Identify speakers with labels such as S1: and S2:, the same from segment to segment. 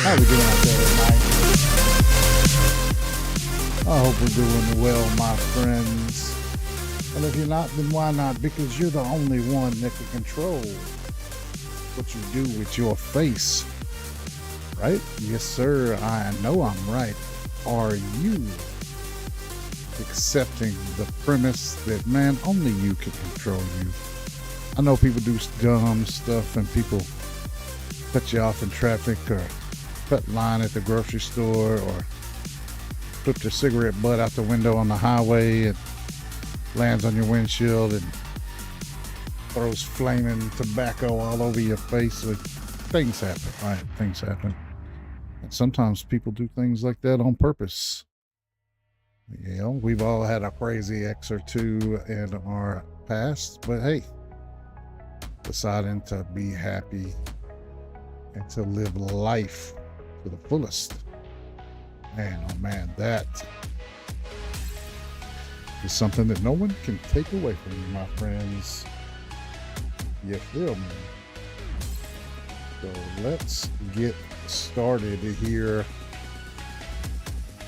S1: How we doing out there tonight? I hope we're doing well, my friends. And if you're not, then why not? Because you're the only one that can control what you do with your face. Right? Yes, sir. I know I'm right. Are you accepting the premise that, man, only you can control you? I know people do dumb stuff and people cut you off in traffic or cut line at the grocery store or flip their cigarette butt out the window on the highway and lands on your windshield and throws flaming tobacco all over your face. Like, things happen, right? Things happen. And sometimes people do things like that on purpose. You know, we've all had a crazy ex or two in our past, but hey, deciding to be happy and to live life to the fullest. Man, oh man, that is something that no one can take away from you, my friends. You feel me? So let's get started here.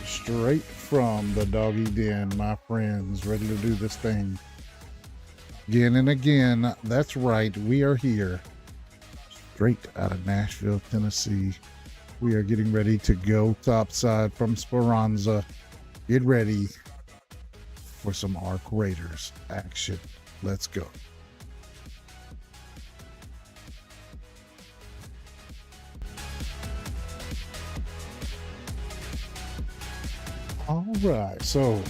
S1: Straight from the doggy den, my friends, ready to do this thing again and again. That's right, we are here straight out of Nashville, Tennessee. We are getting ready to go topside from Speranza. Get ready for some Arc Raiders action. Let's go. All right, so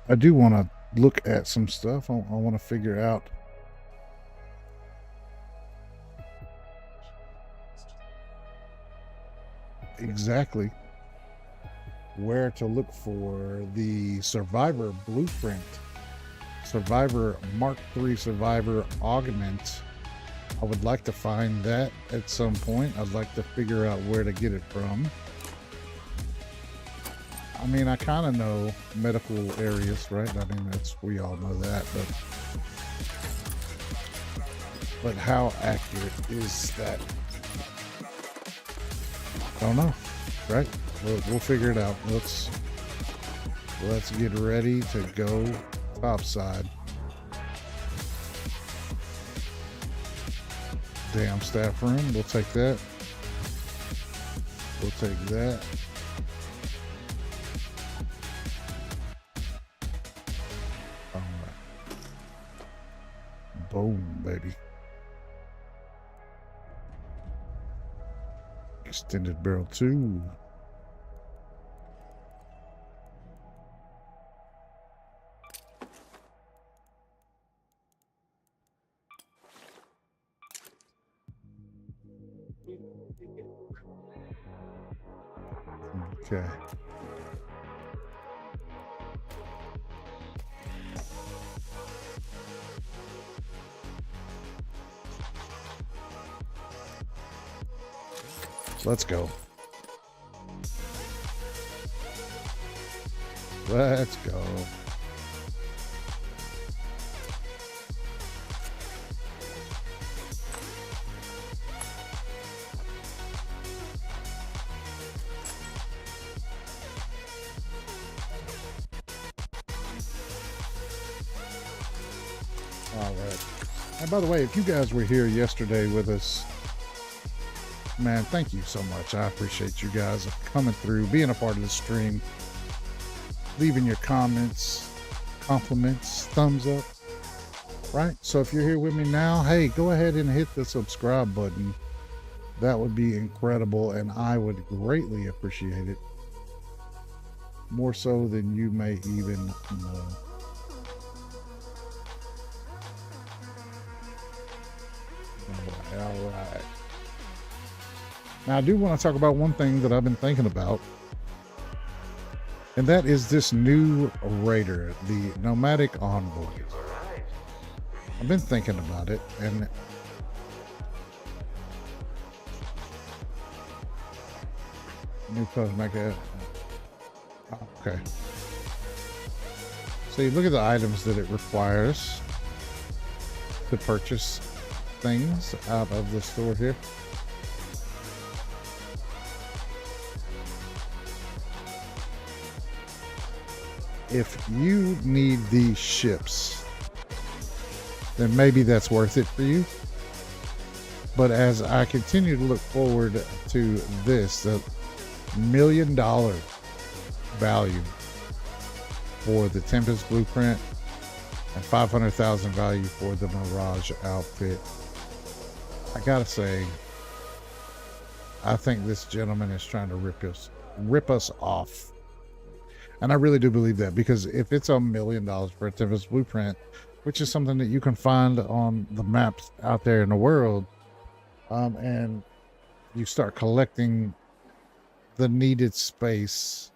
S1: I do want to look at some stuff. I want to figure out exactly where to look for the Survivor Blueprint, Survivor Mark III Survivor Augment. I would like to find that at some point. I'd like to figure out where to get it from. I mean, I kind of know medical areas, right? I mean, we all know that, but how accurate is that? I don't know, right? We'll figure it out. Let's get ready to go topside. Damn staff room, we'll take that. We'll take that. Boom, baby. Extended barrel 2. Okay. Let's go. Let's go. All right. And by the way, if you guys were here yesterday with us, man, thank you so much. I appreciate you guys coming through, being a part of the stream, leaving your comments, compliments, thumbs up, right? So if you're here with me now, hey, go ahead and hit the subscribe button. That would be incredible, and I would greatly appreciate it. More so than you may even know. All right. Now, I do want to talk about one thing that I've been thinking about, and that is this new raider, the Nomadic Envoy. I've been thinking about it, and new cosmetic. Okay. So you look at the items that it requires to purchase things out of the store here. If you need these ships, then maybe that's worth it for you. But as I continue to look forward to this, the $1 million value for the Tempest blueprint and 500,000 value for the Mirage outfit, I gotta say, I think this gentleman is trying to rip us off. And I really do believe that, because if it's $1 million for a Tempest blueprint, which is something that you can find on the maps out there in the world, and you start collecting the needed space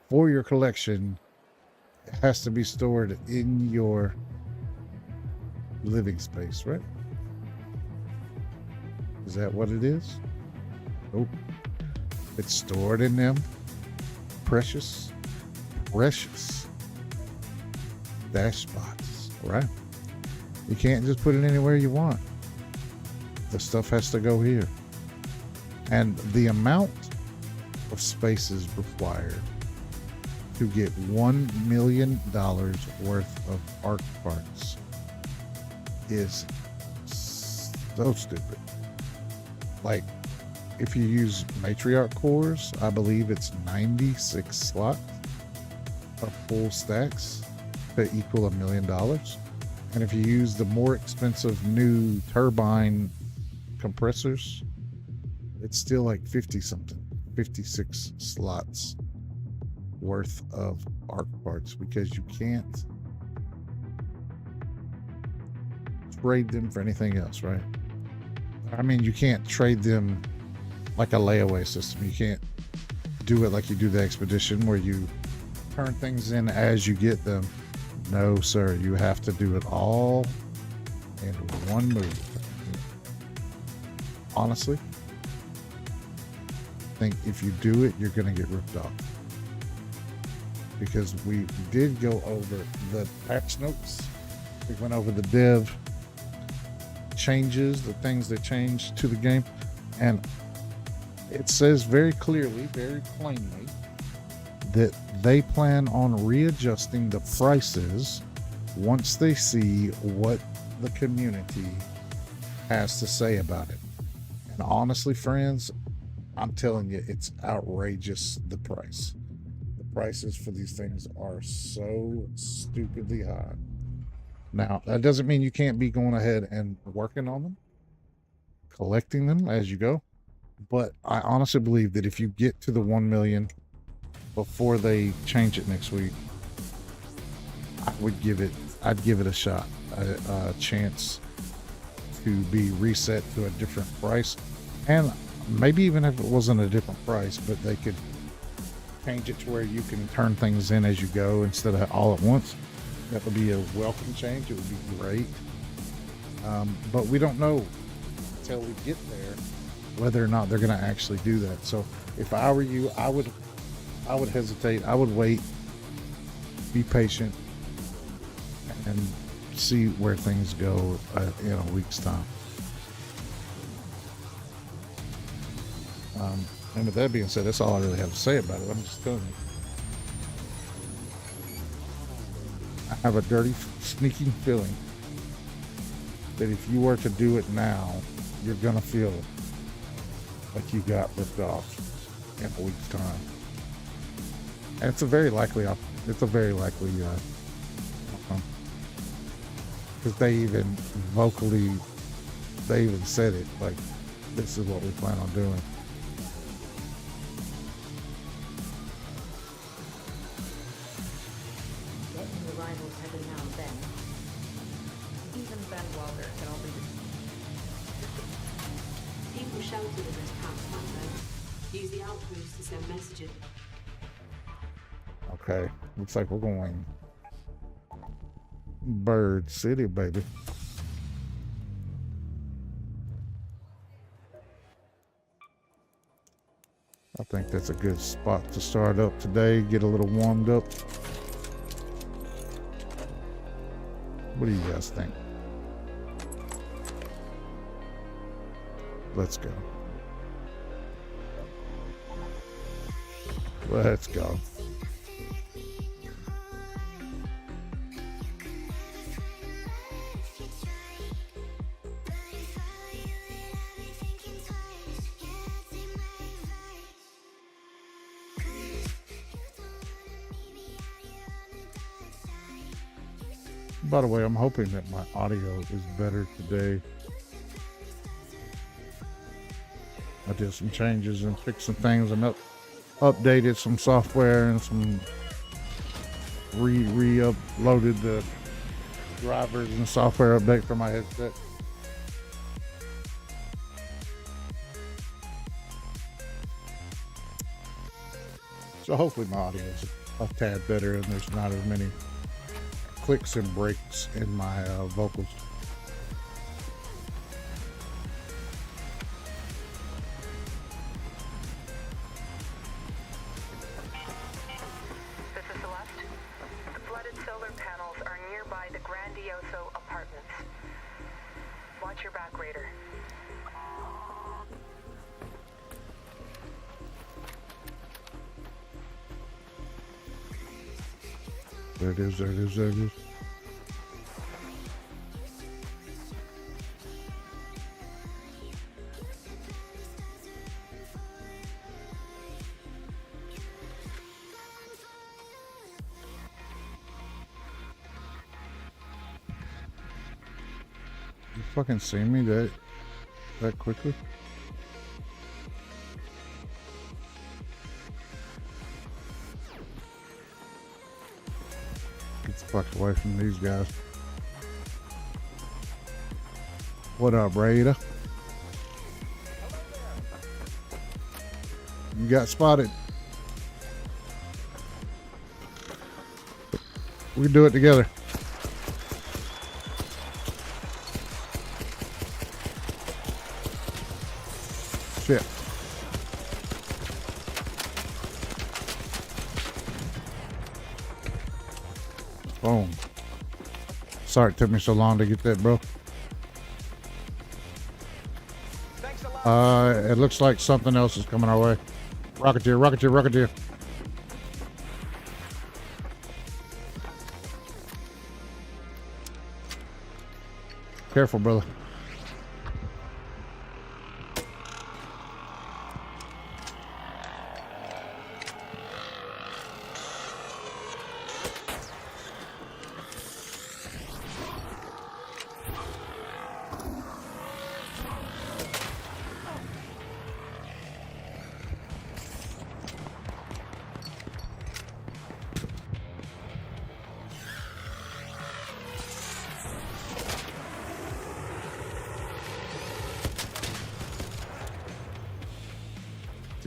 S1: for your collection, it has to be stored in your living space, right? Is that what it is? Nope. It's stored in them precious dash spots, right? You can't just put it anywhere you want. The stuff has to go here. And the amount of spaces required to get $1 million worth of arc parts is so stupid. Like, if you use matriarch cores, I believe it's 96 slots of full stacks to equal $1 million. And if you use the more expensive new turbine compressors, it's still like 50 something, 56 slots worth of arc parts, because you can't trade them for anything else, right? I mean, you can't trade them like a layaway system. You can't do it like you do the expedition, where you turn things in as you get them. No, sir. You have to do it all in one move. Honestly, I think if you do it, you're going to get ripped off. Because we did go over the patch notes. We went over the dev changes, the things that changed to the game. And it says very clearly, very plainly, that they plan on readjusting the prices once they see what the community has to say about it. And honestly, friends, I'm telling you, it's outrageous, the price. The prices for these things are so stupidly high Now, that doesn't mean you can't be going ahead and working on them, collecting them as you go. But I honestly believe that if you get to the 1 million before they change it next week, I'd give it a shot, a chance to be reset to a different price. And maybe even if it wasn't a different price, but they could change it to where you can turn things in as you go instead of all at once. That would be a welcome change. It would be great. But we don't know until we get there whether or not they're going to actually do that. So if I were you, I would hesitate. I would wait, be patient, and see where things go in a week's time. And with that being said, that's all I really have to say about it. I'm just telling you. I have a dirty, sneaking feeling that if you were to do it now, you're going to feel like you got ripped off in a week's time. And it's a very likely outcome. Because they even said it, like, this is what we plan on doing.
S2: Use the outpost to send messages.
S1: Okay, looks like we're going Bird City, baby. I think that's a good spot to start up today, get a little warmed up. What do you guys think? Let's go. Let's go. By the way, I'm hoping that my audio is better today. I did some changes and fixed some things and updated some software and some re-uploaded the drivers and software update for my headset. So hopefully my audio is a tad better and there's not as many clicks and breaks in my vocals.
S3: This is Celeste. The flooded solar panels are nearby the Grandioso apartments. Watch your back, Raider.
S1: There it is, there it is, there it is. You fucking see me that quickly? Get the fuck away from these guys. What up, Raider? You got spotted. We can do it together. Shit. Boom. Sorry it took me so long to get that, bro. It looks like something else is coming our way. Rocketeer, Rocketeer, Rocketeer. Careful, brother.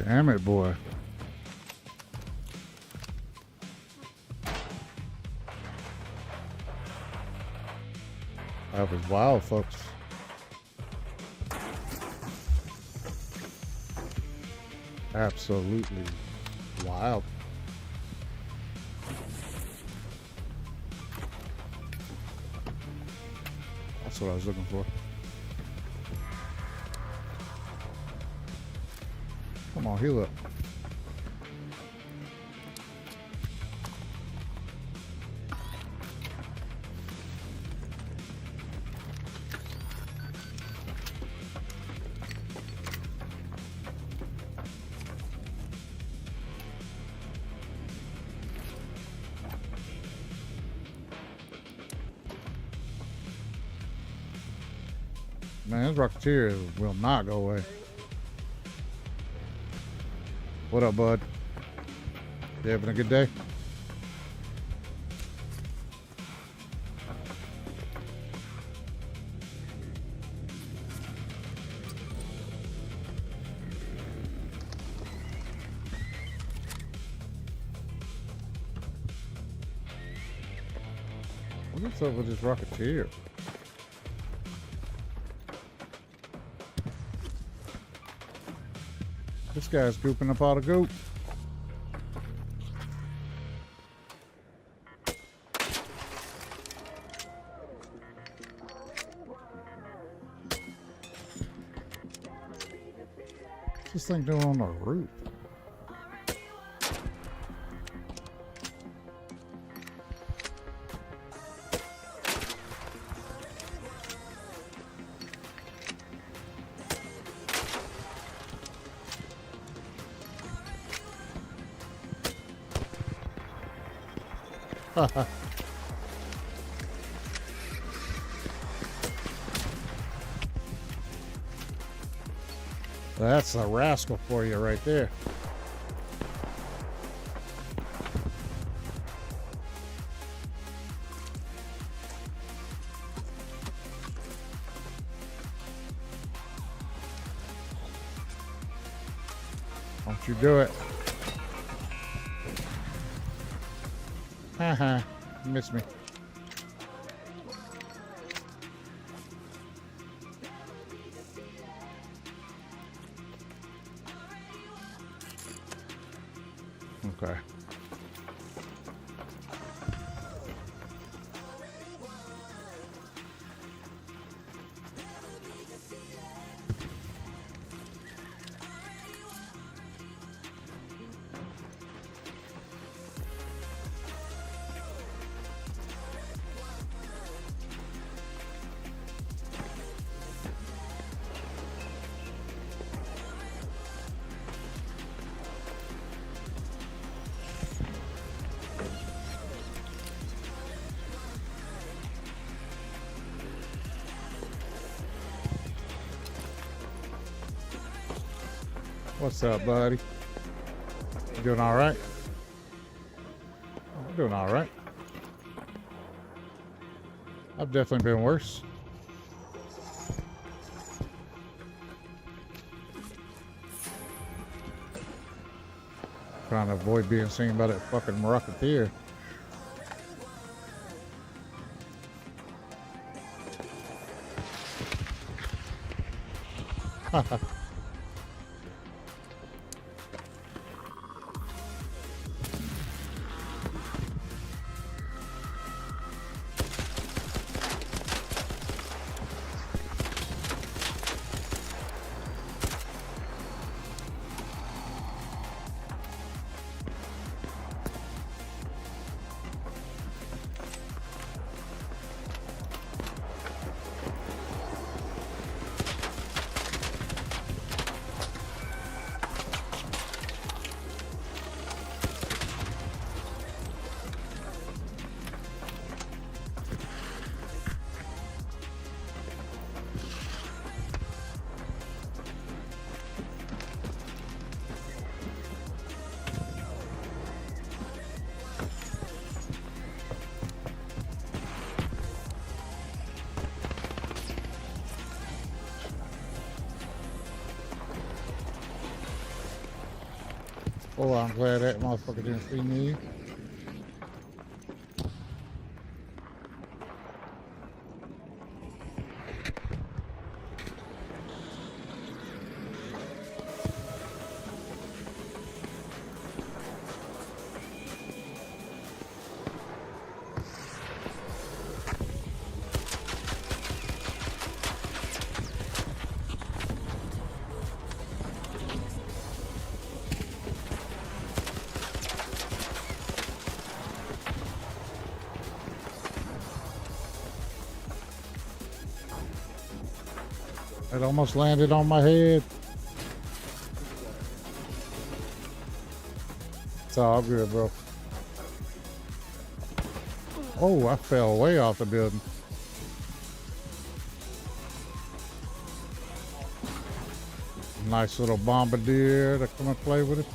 S1: Damn it, boy. That was wild, folks. Absolutely wild. That's what I was looking for. Come on, heal up. Man, this Rocketeer will not go away. What up, bud? You having a good day? What's up with this Rocketeer? This guy's gooping up all the goop. What's this thing doing on the roof? That's a rascal for you right there. Don't you do it. Haha, you missed me. Okay. What's up, buddy? You doing all right? I'm doing all right. I've definitely been worse. Trying to avoid being seen by that fucking Rocketeer. Haha. Oh, I'm glad that motherfucker didn't see me. It almost landed on my head. It's all good, bro. Oh, I fell way off the building. Nice little bombardier to come and play with it.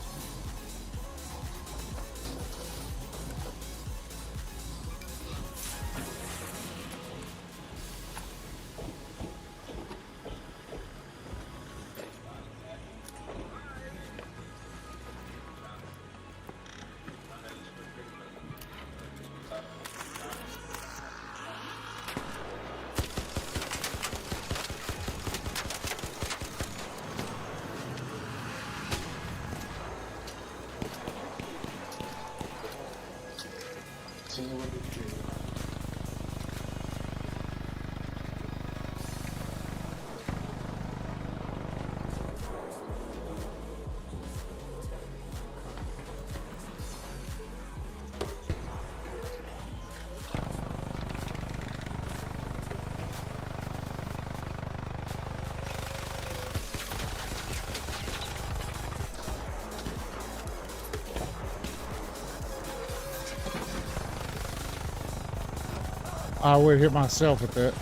S1: I would hit myself with that.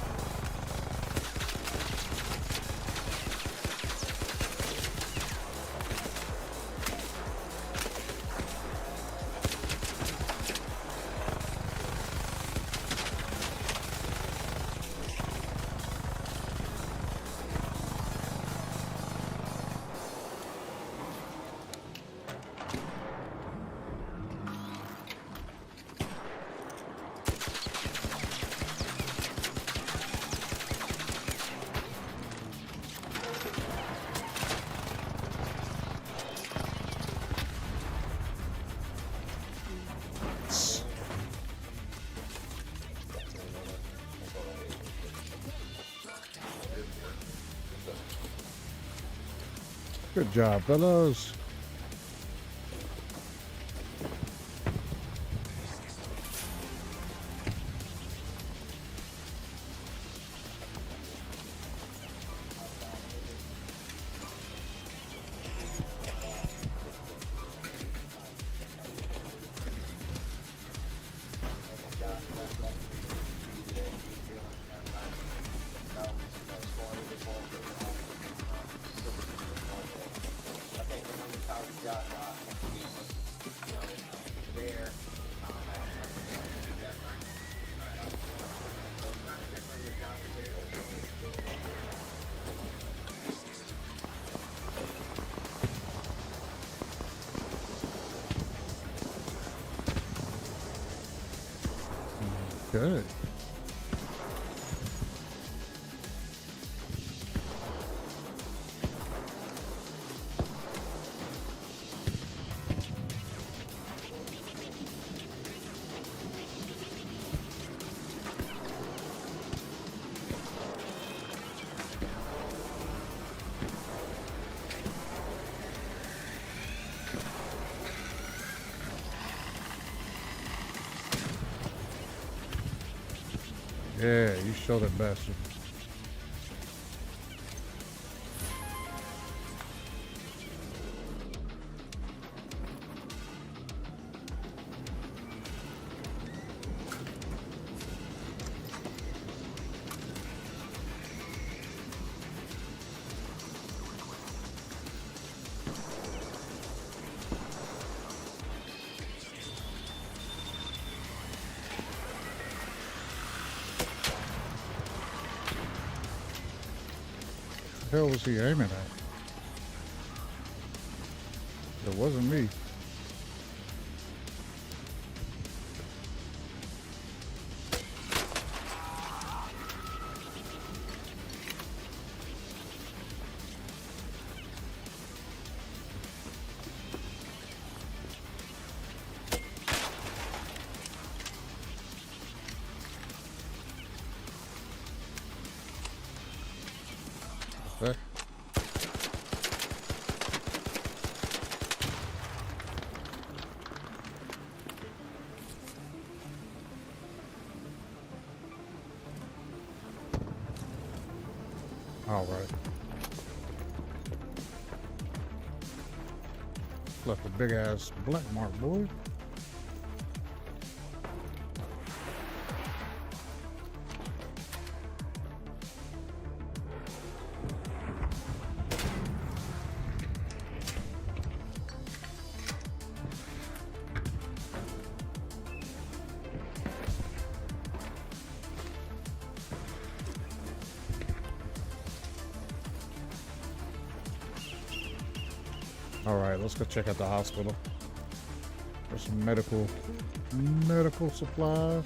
S1: Good job, fellas. Good. Yeah, you showed it, bastard. The hell was he aiming at? It wasn't me. All right. Left a big ass black mark, boy. All right, let's go check out the hospital. There's some medical supplies,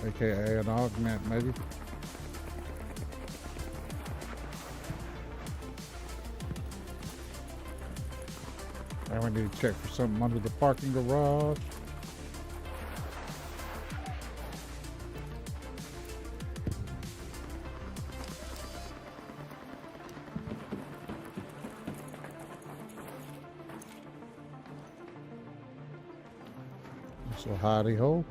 S1: aka an augment, maybe. And we need to check for something under the parking garage. So hidey ho.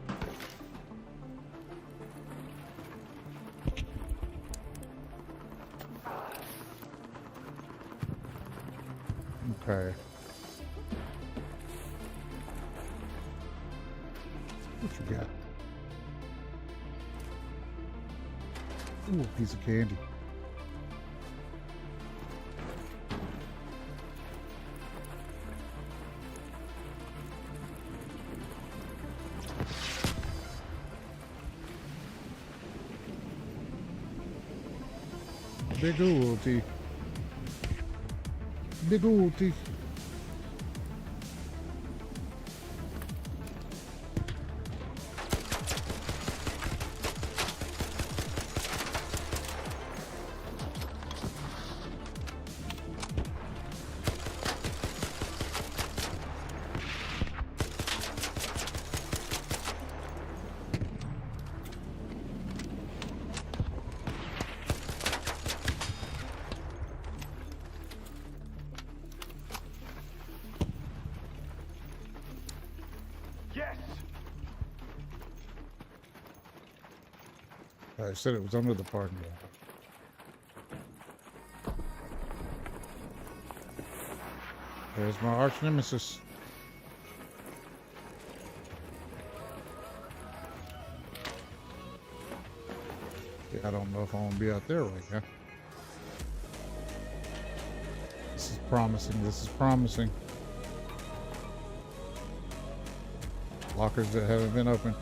S1: Okay. What you got? Ooh, a piece of candy. Big ulti. Big ulti.
S4: Yes!
S1: I said it was under the parking lot. There's my arch nemesis. Yeah, I don't know if I want to be out there right now. This is promising. This is promising. Lockers that haven't been opened.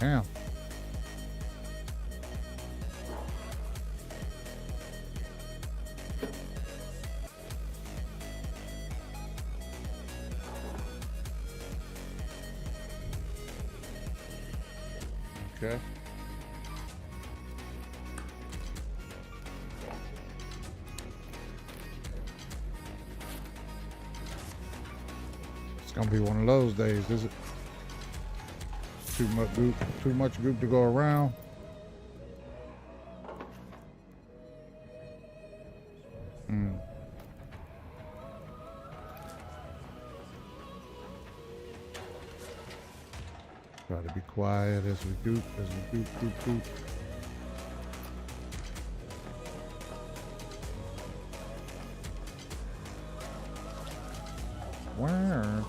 S1: Damn. Okay. It's gonna be one of those days, is it? Too much group to go around. Try to be quiet as we goop. Where?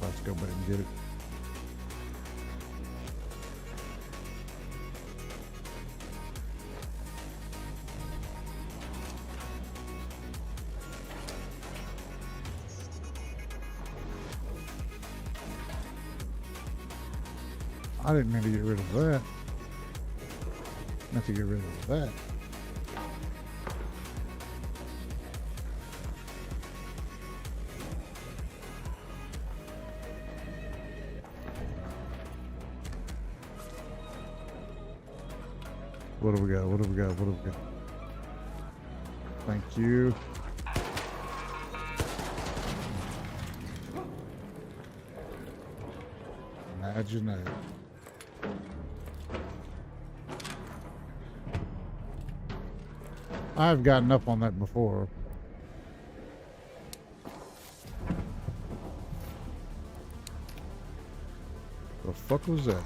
S1: Let's go back and get it. I didn't mean to get rid of that. Meant to get rid of that. What do we got? What do we got? What do we got? Thank you. Imagine that. I've gotten up on that before. The fuck was that?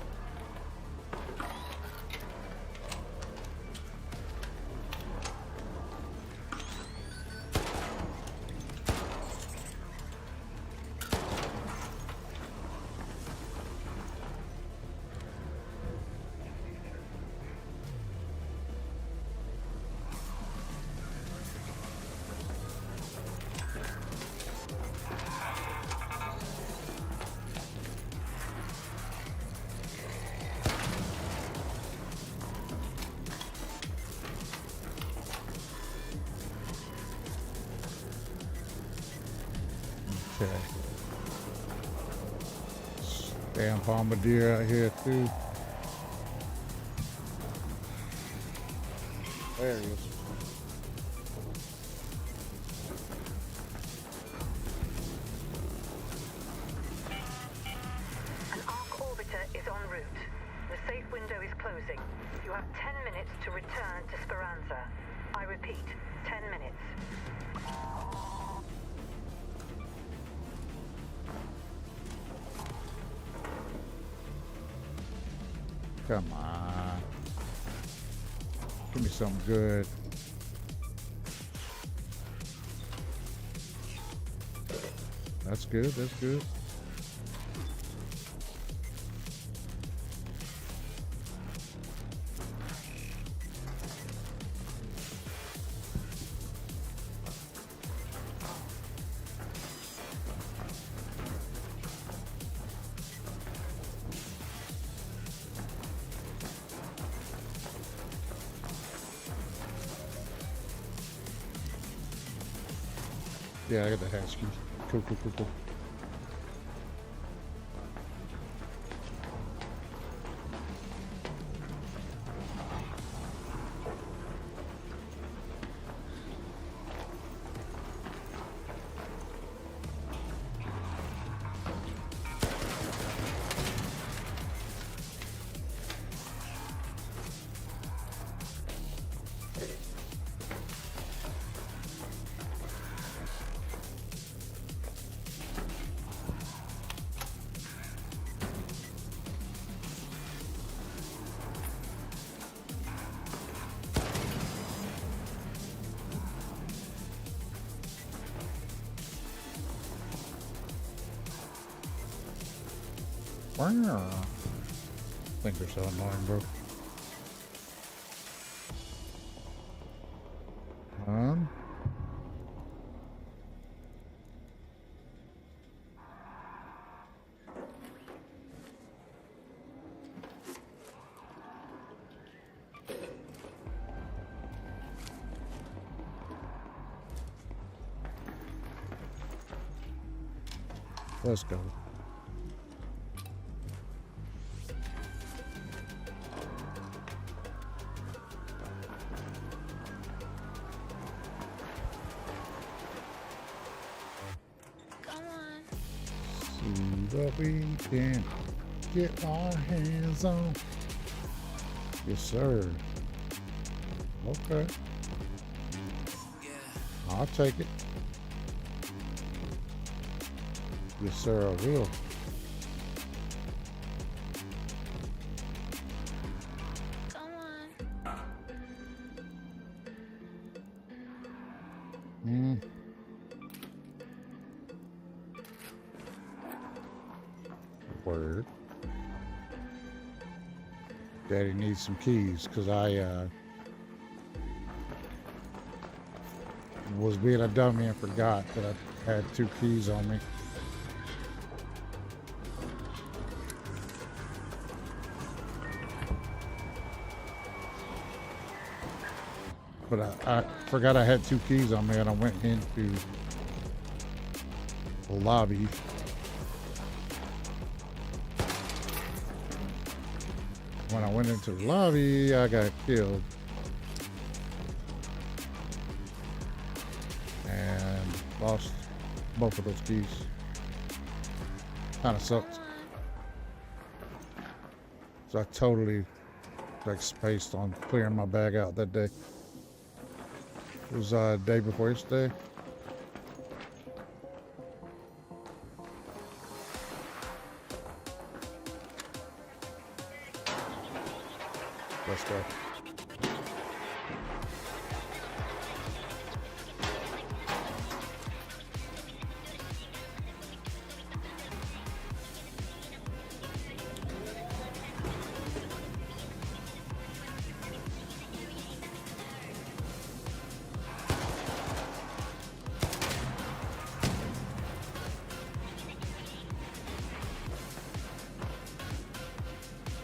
S1: Okay. Damn bombardier out here too. There he is.
S3: An arc orbiter is en route. The safe window is closing. You have 10 minutes to return to Speranza. I repeat, 10 minutes.
S1: Come on. Give me something good. That's good, that's good. Yeah, I got the hash key. Cool, cool, cool, cool. I think they're so annoying, bro. Let's go. What we can get our hands on. Yes, sir. Okay. I'll take it. Yes, sir, I will.
S4: Come on.
S1: Word. Daddy needs some keys because I was being a dummy and forgot that I had 2 keys on me. But I forgot I had 2 keys on me, and I went into the lobby. When I went into the lobby, I got killed. And lost both of those keys. Kind of sucked. So I totally like spaced on clearing my bag out that day. It was day before yesterday. Let's go.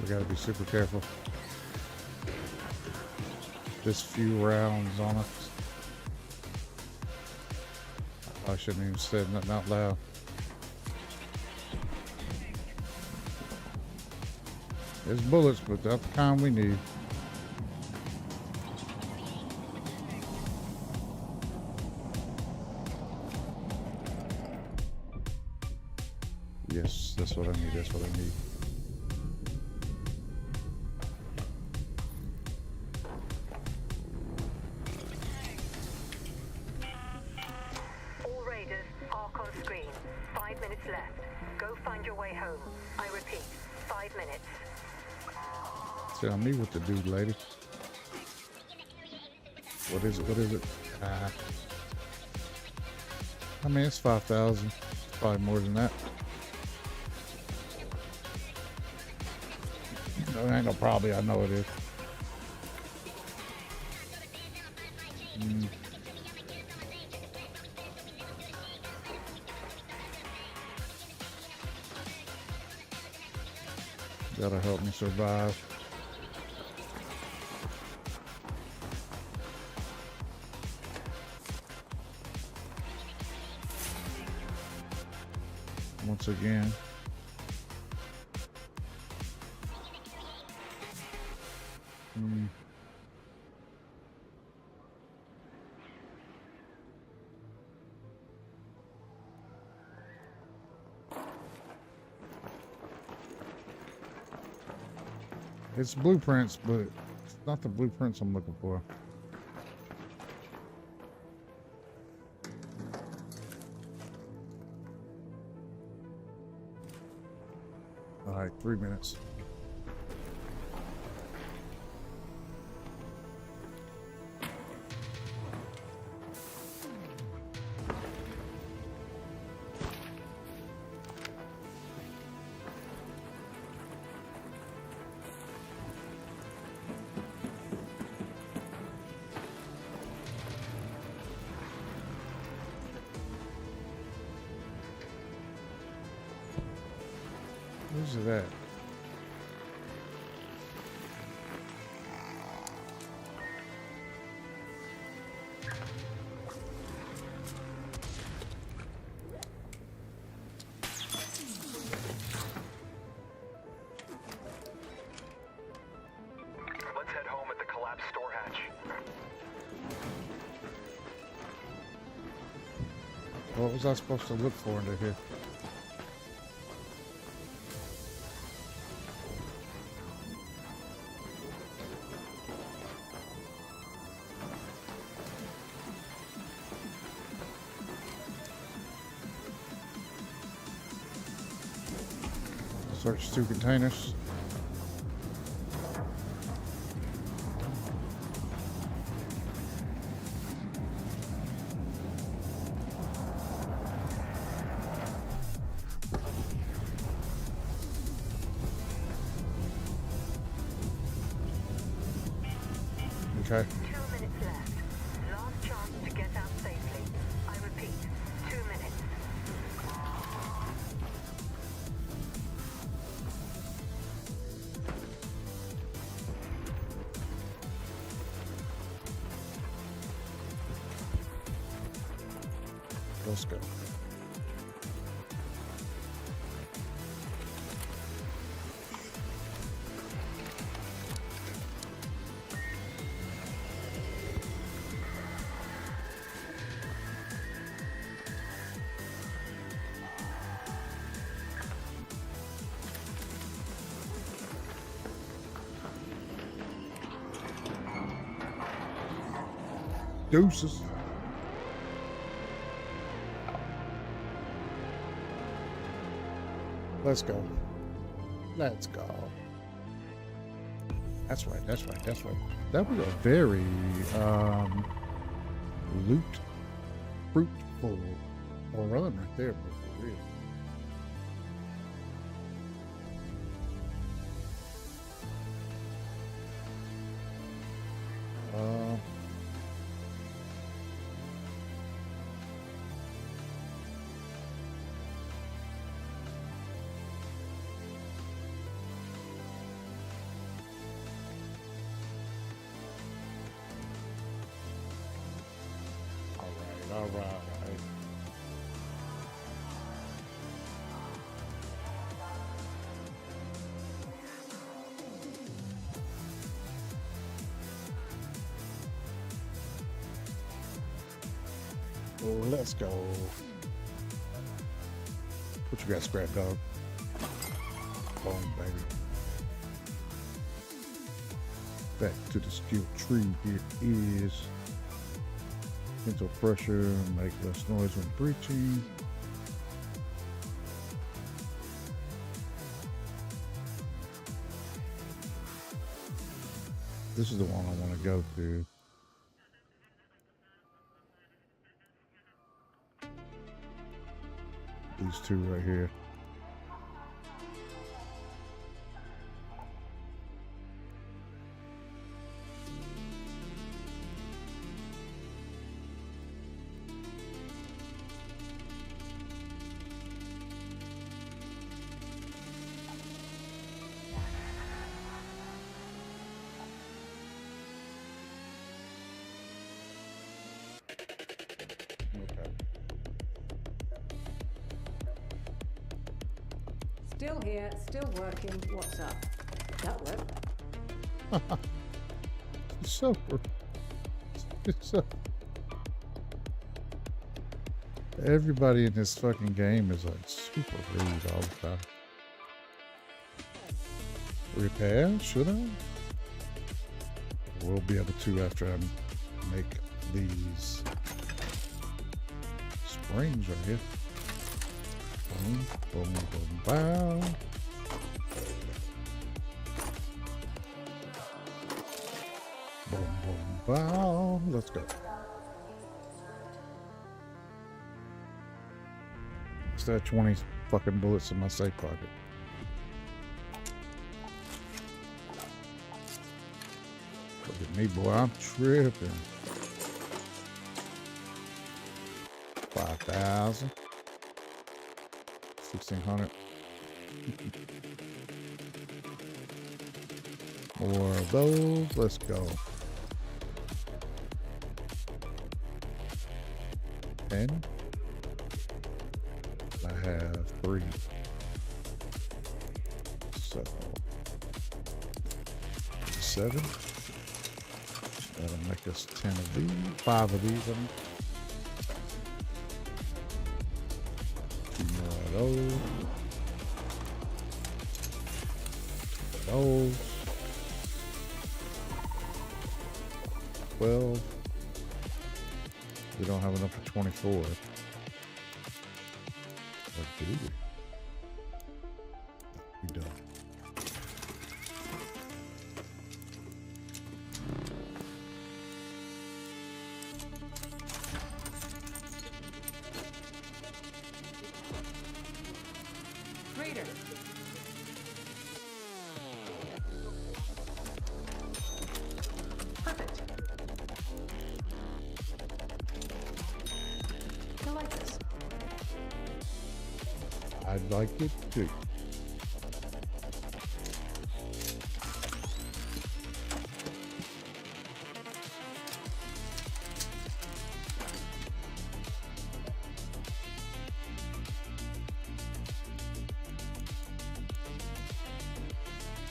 S1: We gotta be super careful. This few rounds on us. I shouldn't even said nothing out loud. There's bullets, but that's the kind we need. Yes, that's what I need. That's what I need.
S3: All raiders, arc on screen. 5 minutes left. Go find your way home. I repeat, 5 minutes.
S1: Tell me what to do, lady. What is it? What is it? I mean, it's 5,000. It's probably more than that. No, ain't no probably. I know it is. That'll help me survive. Once again. It's blueprints, but it's not the blueprints I'm looking for. All right, 3 minutes. Where's it at?
S5: Let's head home at the collapsed store hatch.
S1: What was I supposed to look for into here? Search 2 containers. Okay.
S3: 2 minutes left. Last chance to get out safely. I repeat, 2 minutes.
S1: Let's go. Deuces. Let's go. Let's go. That's right. That's right. That's right. That was a very loot fruitful run right there, bro, for real. All right. Let's go. What you got, Scrap Dog? Boom, baby. Back to the skill tree. Here is mental pressure, make less noise when breaching. This is the one I want to go to. These two right here.
S6: Still here, still working. What's up? That worked.
S1: So everybody in this fucking game is like super rude all the time. Repair? Should I? We'll be able to after I make these springs right here. Boom, boom, boom, bow. Boom, boom, bow. Let's go. What's that? 20 fucking bullets in my safe pocket. Look at me, boy. I'm tripping. 5,000. 1,600. More of those. Let's go. 10. I have 3. So 7. That'll make us 10 of these. 5 of these. 2 more of those. Those. 12. We don't have enough for 24. Or do we? We don't.
S6: Reader. Perfect. I like this.
S1: I like it too.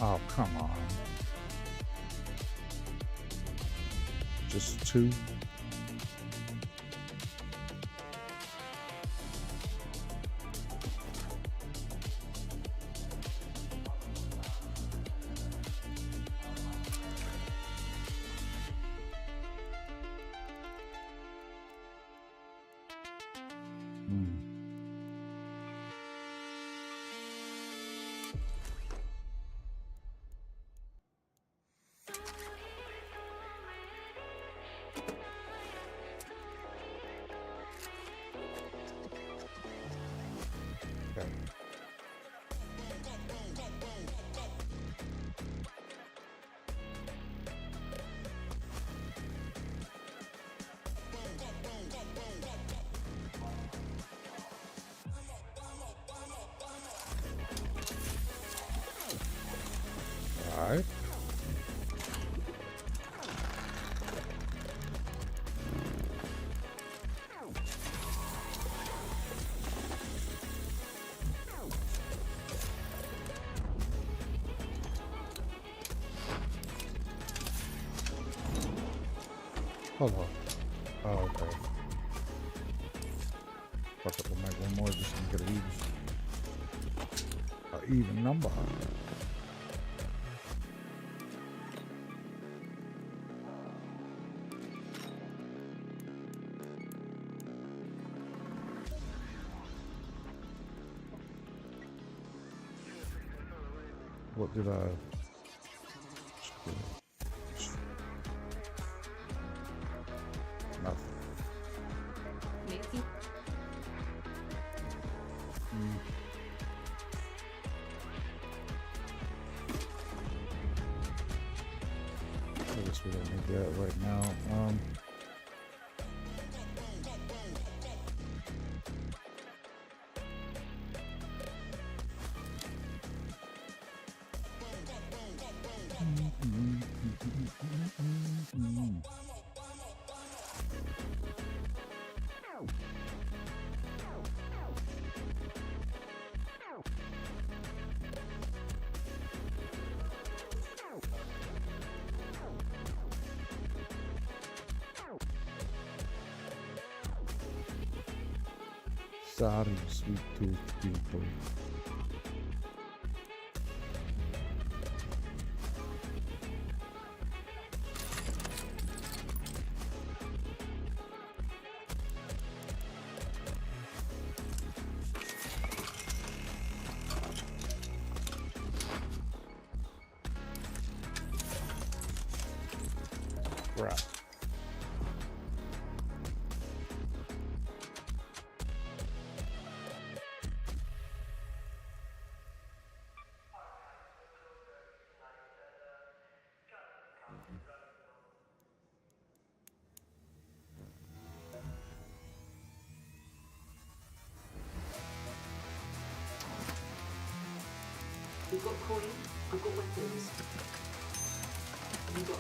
S1: Oh, come on. Just 2. Okay. All right. Hold on. Oh, okay. Fuck it, we'll make one more just to get an even number. What did I? Nothing.
S2: Nancy?
S1: I guess we don't need that right now. Sorry, sweet tooth people. Right.
S2: You've got coin, I've got weapons. You've got...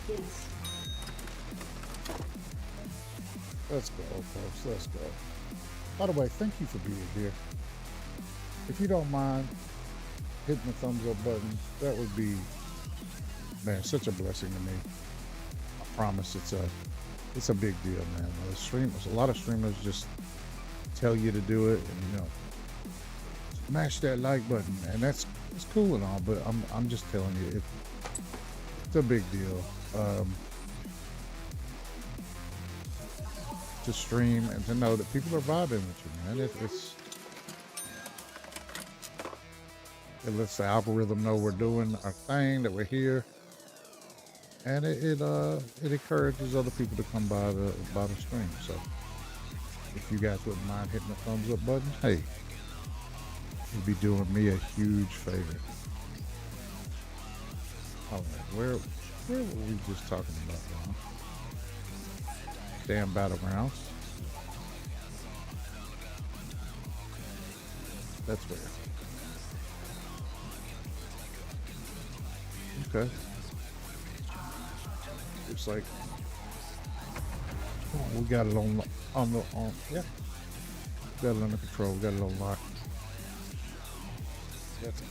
S2: Yes.
S1: Let's go, folks. Let's go. By the way, thank you for being here. If you don't mind hitting the thumbs up button, that would be, man, such a blessing to me. I promise it's a big deal, man. A lot of streamers just tell you to do it, and you know, smash that like button, and it's cool and all, but I'm just telling you, it's a big deal. To stream and to know that people are vibing with you, man. It lets the algorithm know we're doing our thing, that we're here, and it encourages other people to come by the stream. So if you guys wouldn't mind hitting the thumbs up button, hey, you'd be doing me a huge favor. All right, where were we just talking about now? Damn battlegrounds. That's where. Okay. Looks like We got it on yeah. Got it under control. We got it on lock. Let's go.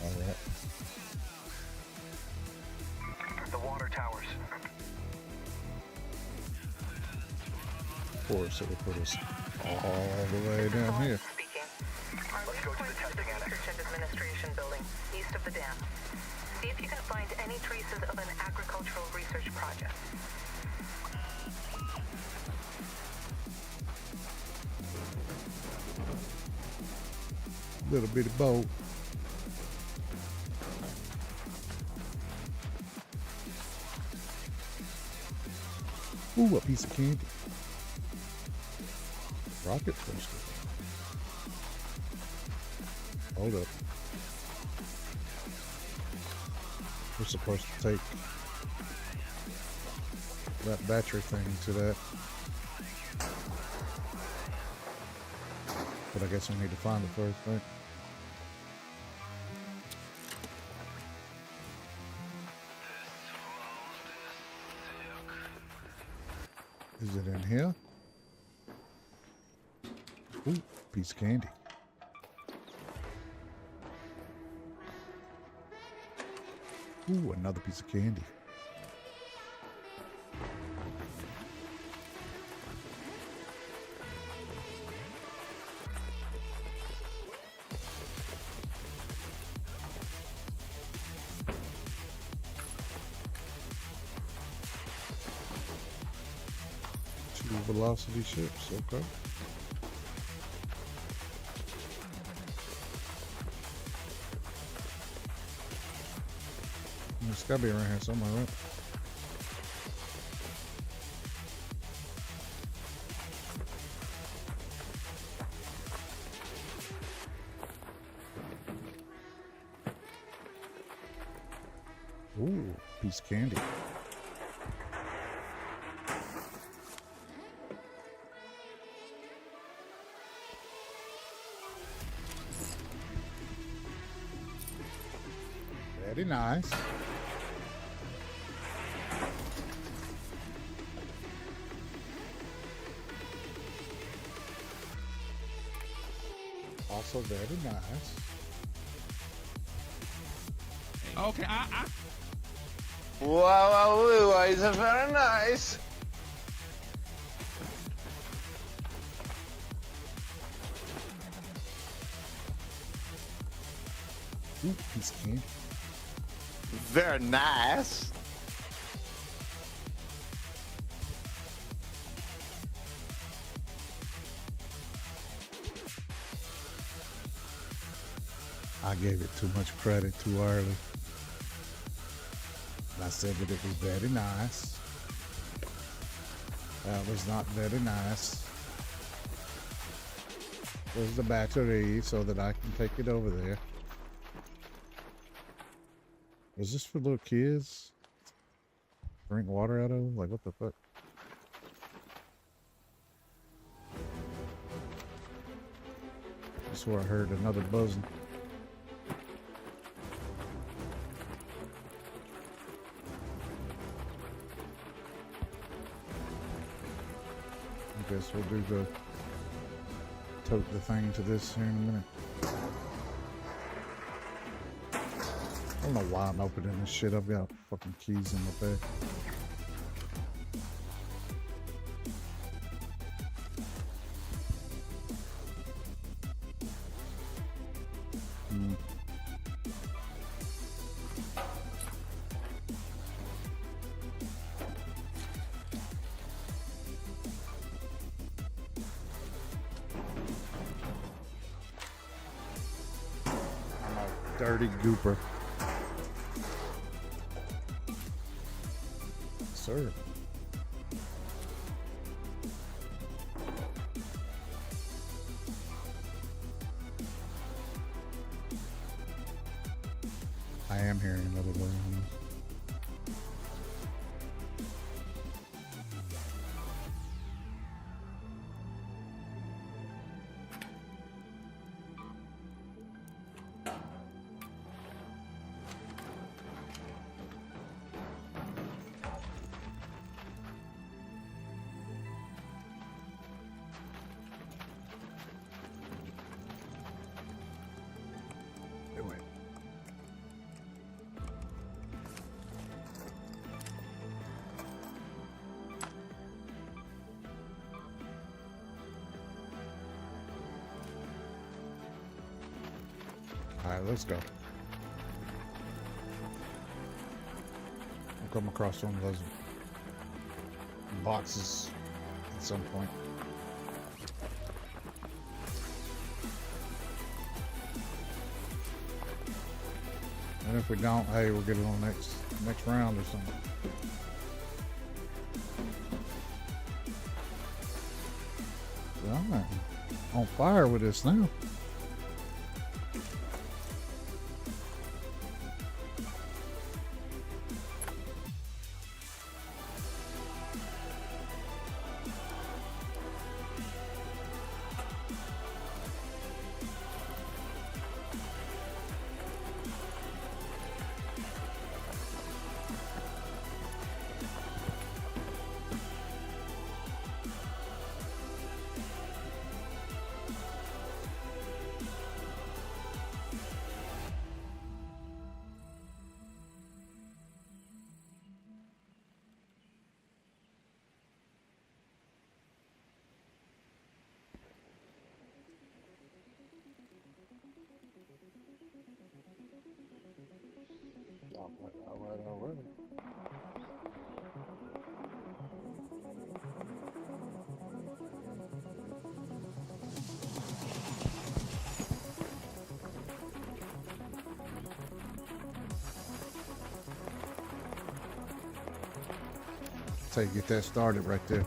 S1: Alright.
S5: The water towers.
S1: Of course, it will put us all the way down here.
S3: Speaking. Our
S5: Let's
S3: lead
S5: go to
S3: point
S5: the
S3: is the
S5: testing annex.
S3: Research and Administration building, east of the dam. See if you can find any traces of an agricultural research project.
S1: Little bitty boat. Ooh, a piece of candy. Rocket poster. Hold up. We're supposed to take that battery thing to that. But I guess we need to find it first, right? Is it in here? Ooh, piece of candy. Ooh, another piece of candy. Two velocity ships, okay. It's gotta be around here somewhere, right? Ooh, piece of candy. Very nice. Also very nice.
S7: Okay,
S8: Wow, it's very nice.
S1: Ooh, piece of candy.
S8: Very nice.
S1: I gave it too much credit too early. I said that it was very nice. That was not very nice. There's the battery so that I can take it over there. Is this for little kids? Drink water out of them? Like, what the fuck? That's where I heard another buzzing. I guess we'll do the tote the thing to this here in a minute. I don't know why I'm opening this shit. I've got fucking keys in my bag. I'm a dirty gooper. sir. I am hearing another word. Do it. All right, let's go. I'll come across one of those boxes at some point. And if we don't, hey, we'll get it on next round or something. All right, on fire with this now. All right. So you get that started right there.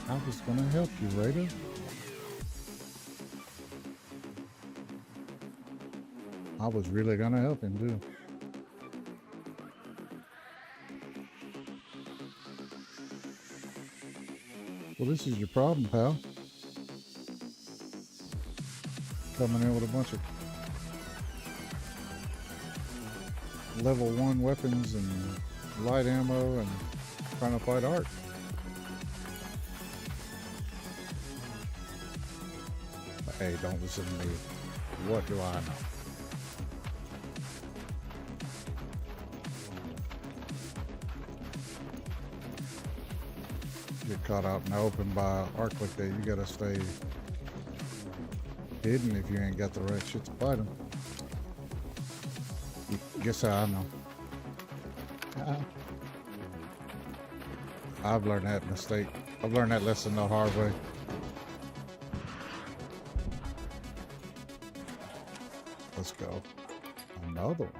S1: I was gonna help you, Raider. I was really gonna help him, too. Well, this is your problem, pal. Coming in with a bunch of level 1 weapons and light ammo and trying to fight Art. Hey, don't listen to me. What do I know? caught out in the open by an arc like that, you gotta stay hidden if you ain't got the right shit to fight them. Guess how I know. I've learned that mistake. I've learned that lesson the hard way. Let's go. Another one.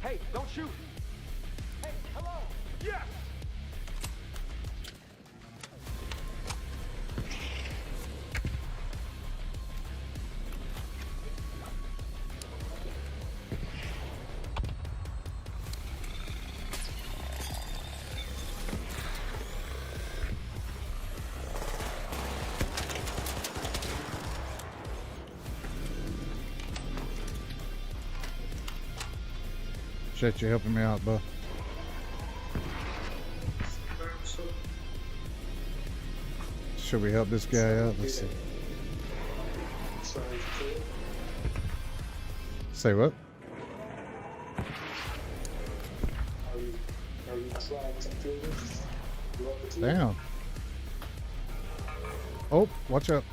S5: Hey, don't shoot! Hey, hello! Yes!
S1: Shit, you helping me out, bud. Should we help this guy out? Let's see. Say what? Damn. Oh, watch out.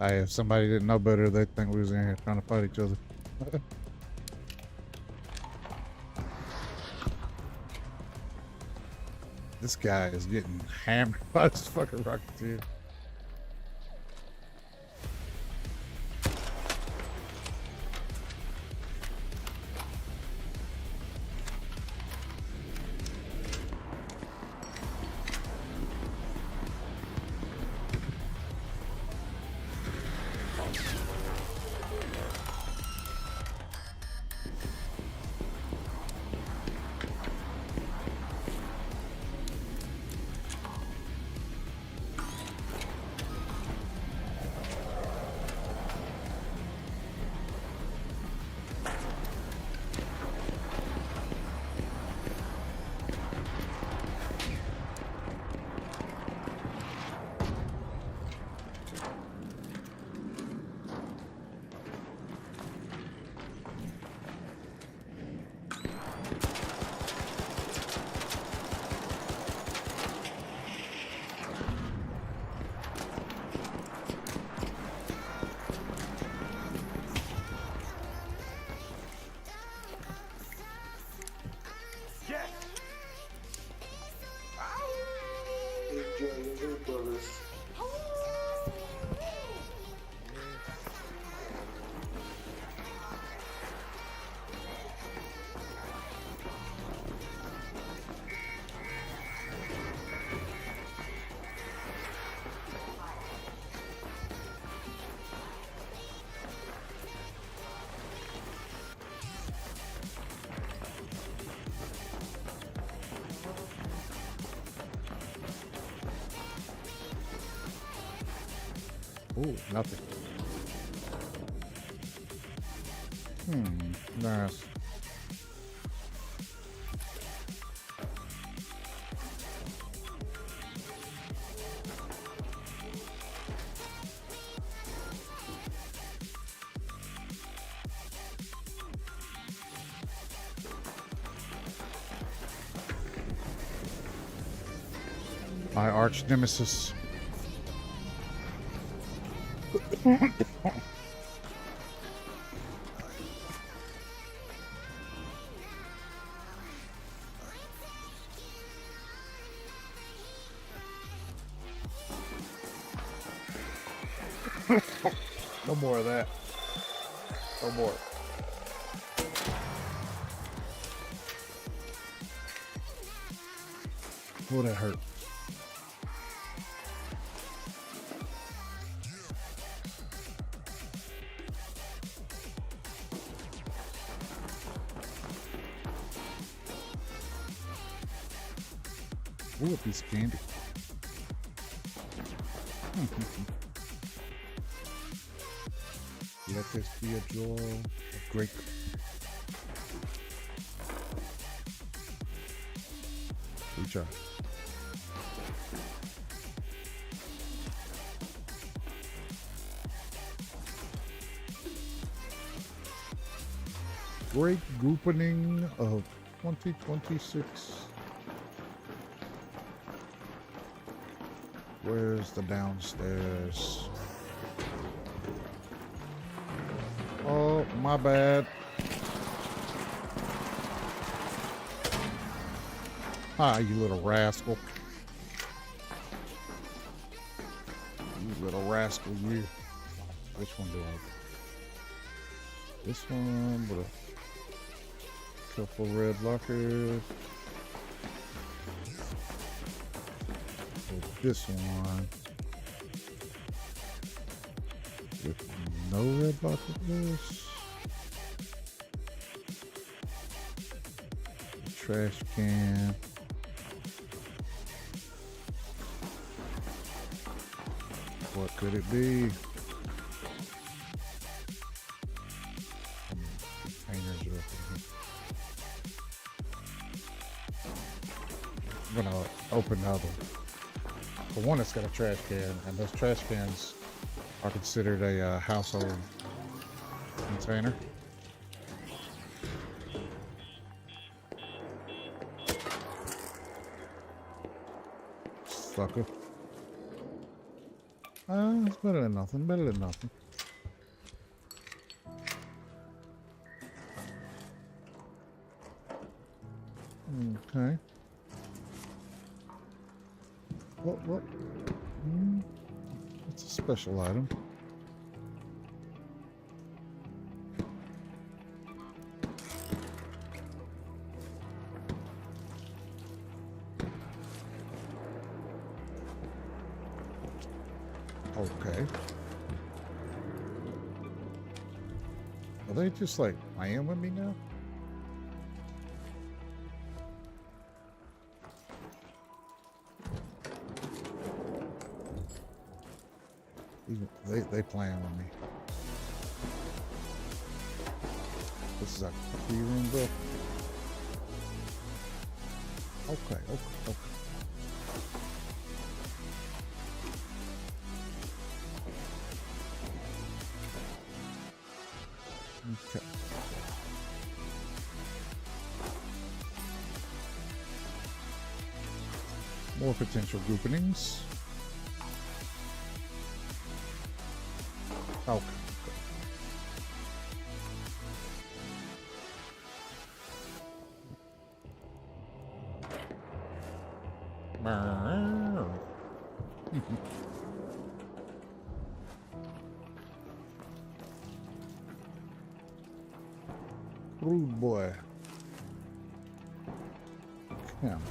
S1: If somebody didn't know better, they'd think we was in here trying to fight each other. This guy is getting hammered by this fucking rocketeer. Ooh, nothing. Nice. My arch nemesis. No more of that. No more. Oh, that hurt. Ooh, a piece of candy. Let this be a draw of great. Recharge. Great groupening of 2026. Where's the downstairs? Oh, my bad. Hi, you little rascal. You little rascal, you. Which one do I? This one with a couple red lockers. This one with no red lockers. Trash can. What could it be? Containers are up in here. I'm gonna open the other one. The one that's got a trash can, and those trash cans are considered a household container. Sucker. It's better than nothing, better than nothing. Okay. What? It's a special item. Okay. Are they just like playing with me now? They playing with me. This is a key room book. Okay. Okay. More potential groupings. Okay. Rude boy. Come on.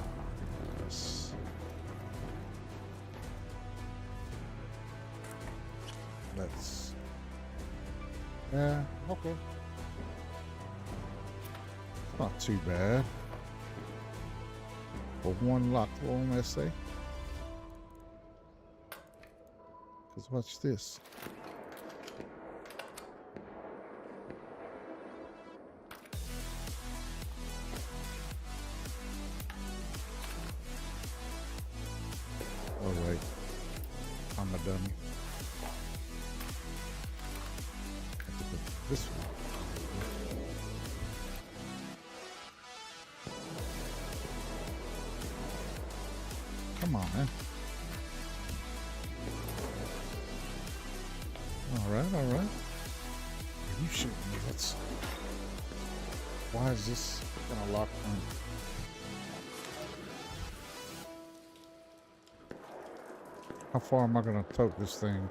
S1: Let's. Yeah, okay. Not too bad. For one locked room essay. Because watch this. Oh wait, I'm a dummy. Have to put this one. Come on, man. All right. Are you shooting me? Let's. Why is this gonna lock on? How far am I gonna tote this thing?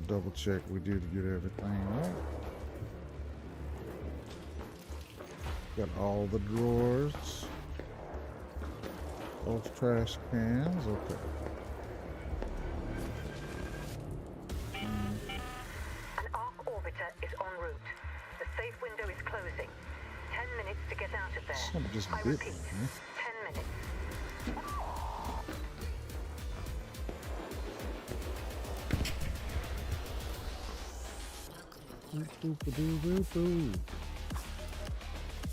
S1: double check we did get everything right. Got all the drawers. Those trash cans, okay.
S3: An arc orbiter is en route. The safe window is closing. 10 minutes to get out of there.
S1: Something just
S3: I
S1: bit
S3: repeat,
S1: me.
S3: 10 minutes.
S1: Boop-a-doo-boop-boo.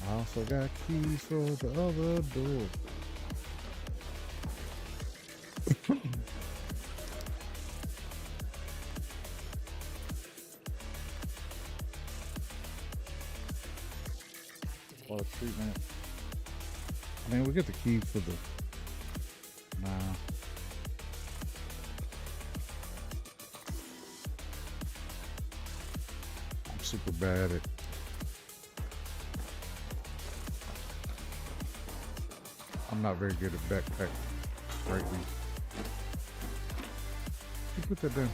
S1: I also got keys for the other door. Water treatment. I mean, we get the key for the. Nah. I'm super bad at. I'm not very good at backpack straightening. You put that down.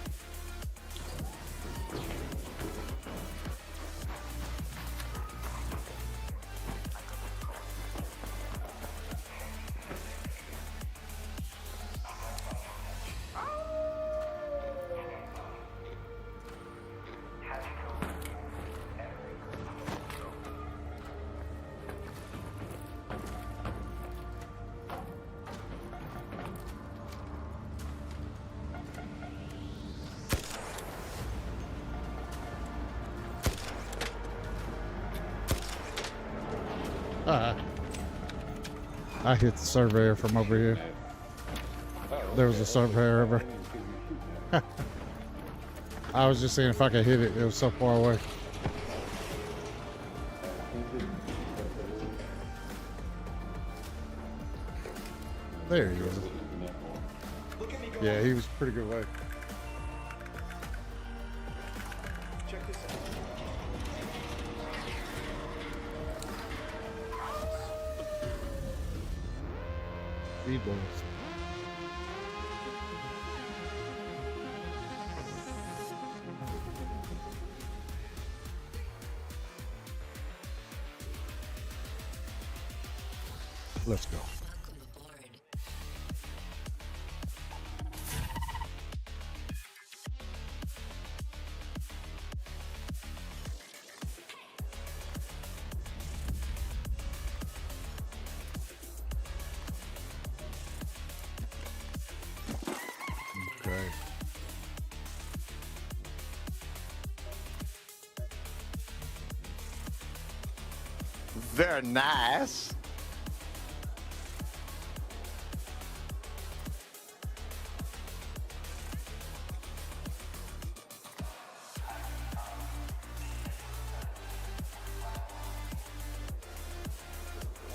S1: I hit the surveyor from over here. There was a surveyor over. I was just seeing if I could hit it. It was so far away. There he is. Yeah, he was pretty good way.
S5: Check this out.
S1: E-balls. Let's go. Okay.
S8: Very nice.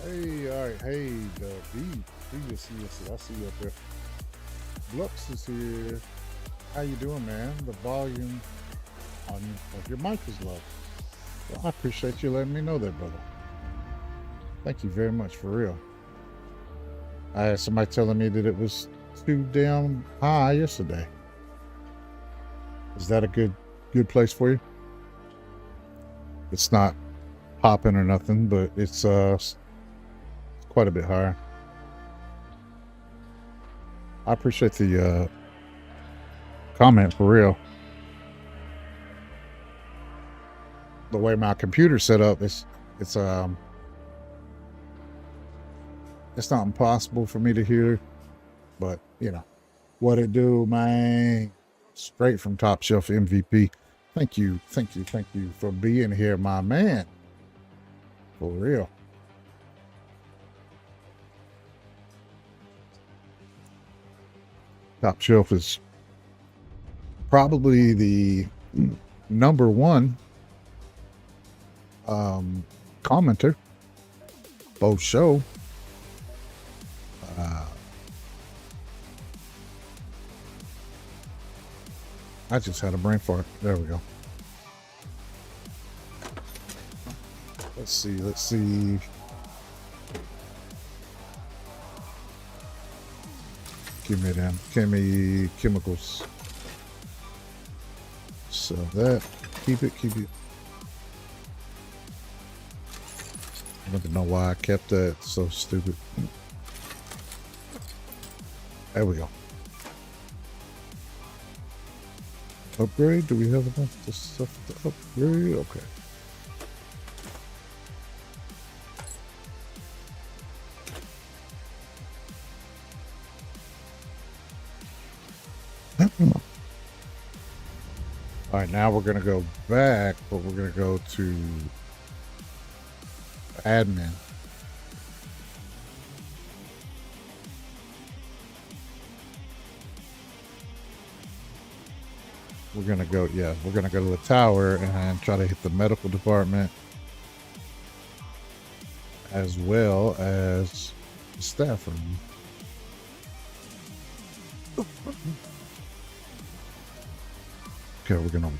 S1: Hey, all right. Hey, the B. I see you up there. Lux is here. How you doing, man? The volume on your mic is low. Well, I appreciate you letting me know that, brother. Thank you very much, for real. I had somebody telling me that it was too damn high yesterday. Is that a good place for you? It's not popping or nothing, but it's quite a bit higher. I appreciate the comment, for real. The way my computer's set up, it's not impossible for me to hear, but you know what it do, man. Straight from Top Shelf MVP. Thank you for being here, my man. For real. Top Shelf is probably the number one commenter, both show. I just had a brain fart. There we go. Let's see. Give me chemicals. Sell that. Keep it, keep it. I don't even know why I kept that. It's so stupid. There we go. Upgrade? Do we have enough stuff to upgrade? Okay. All right, now we're going to go back, but we're going to go to admin. We're going to go, yeah, we're going to go to the tower and try to hit the medical department as well as the staff room. Okay, we're gonna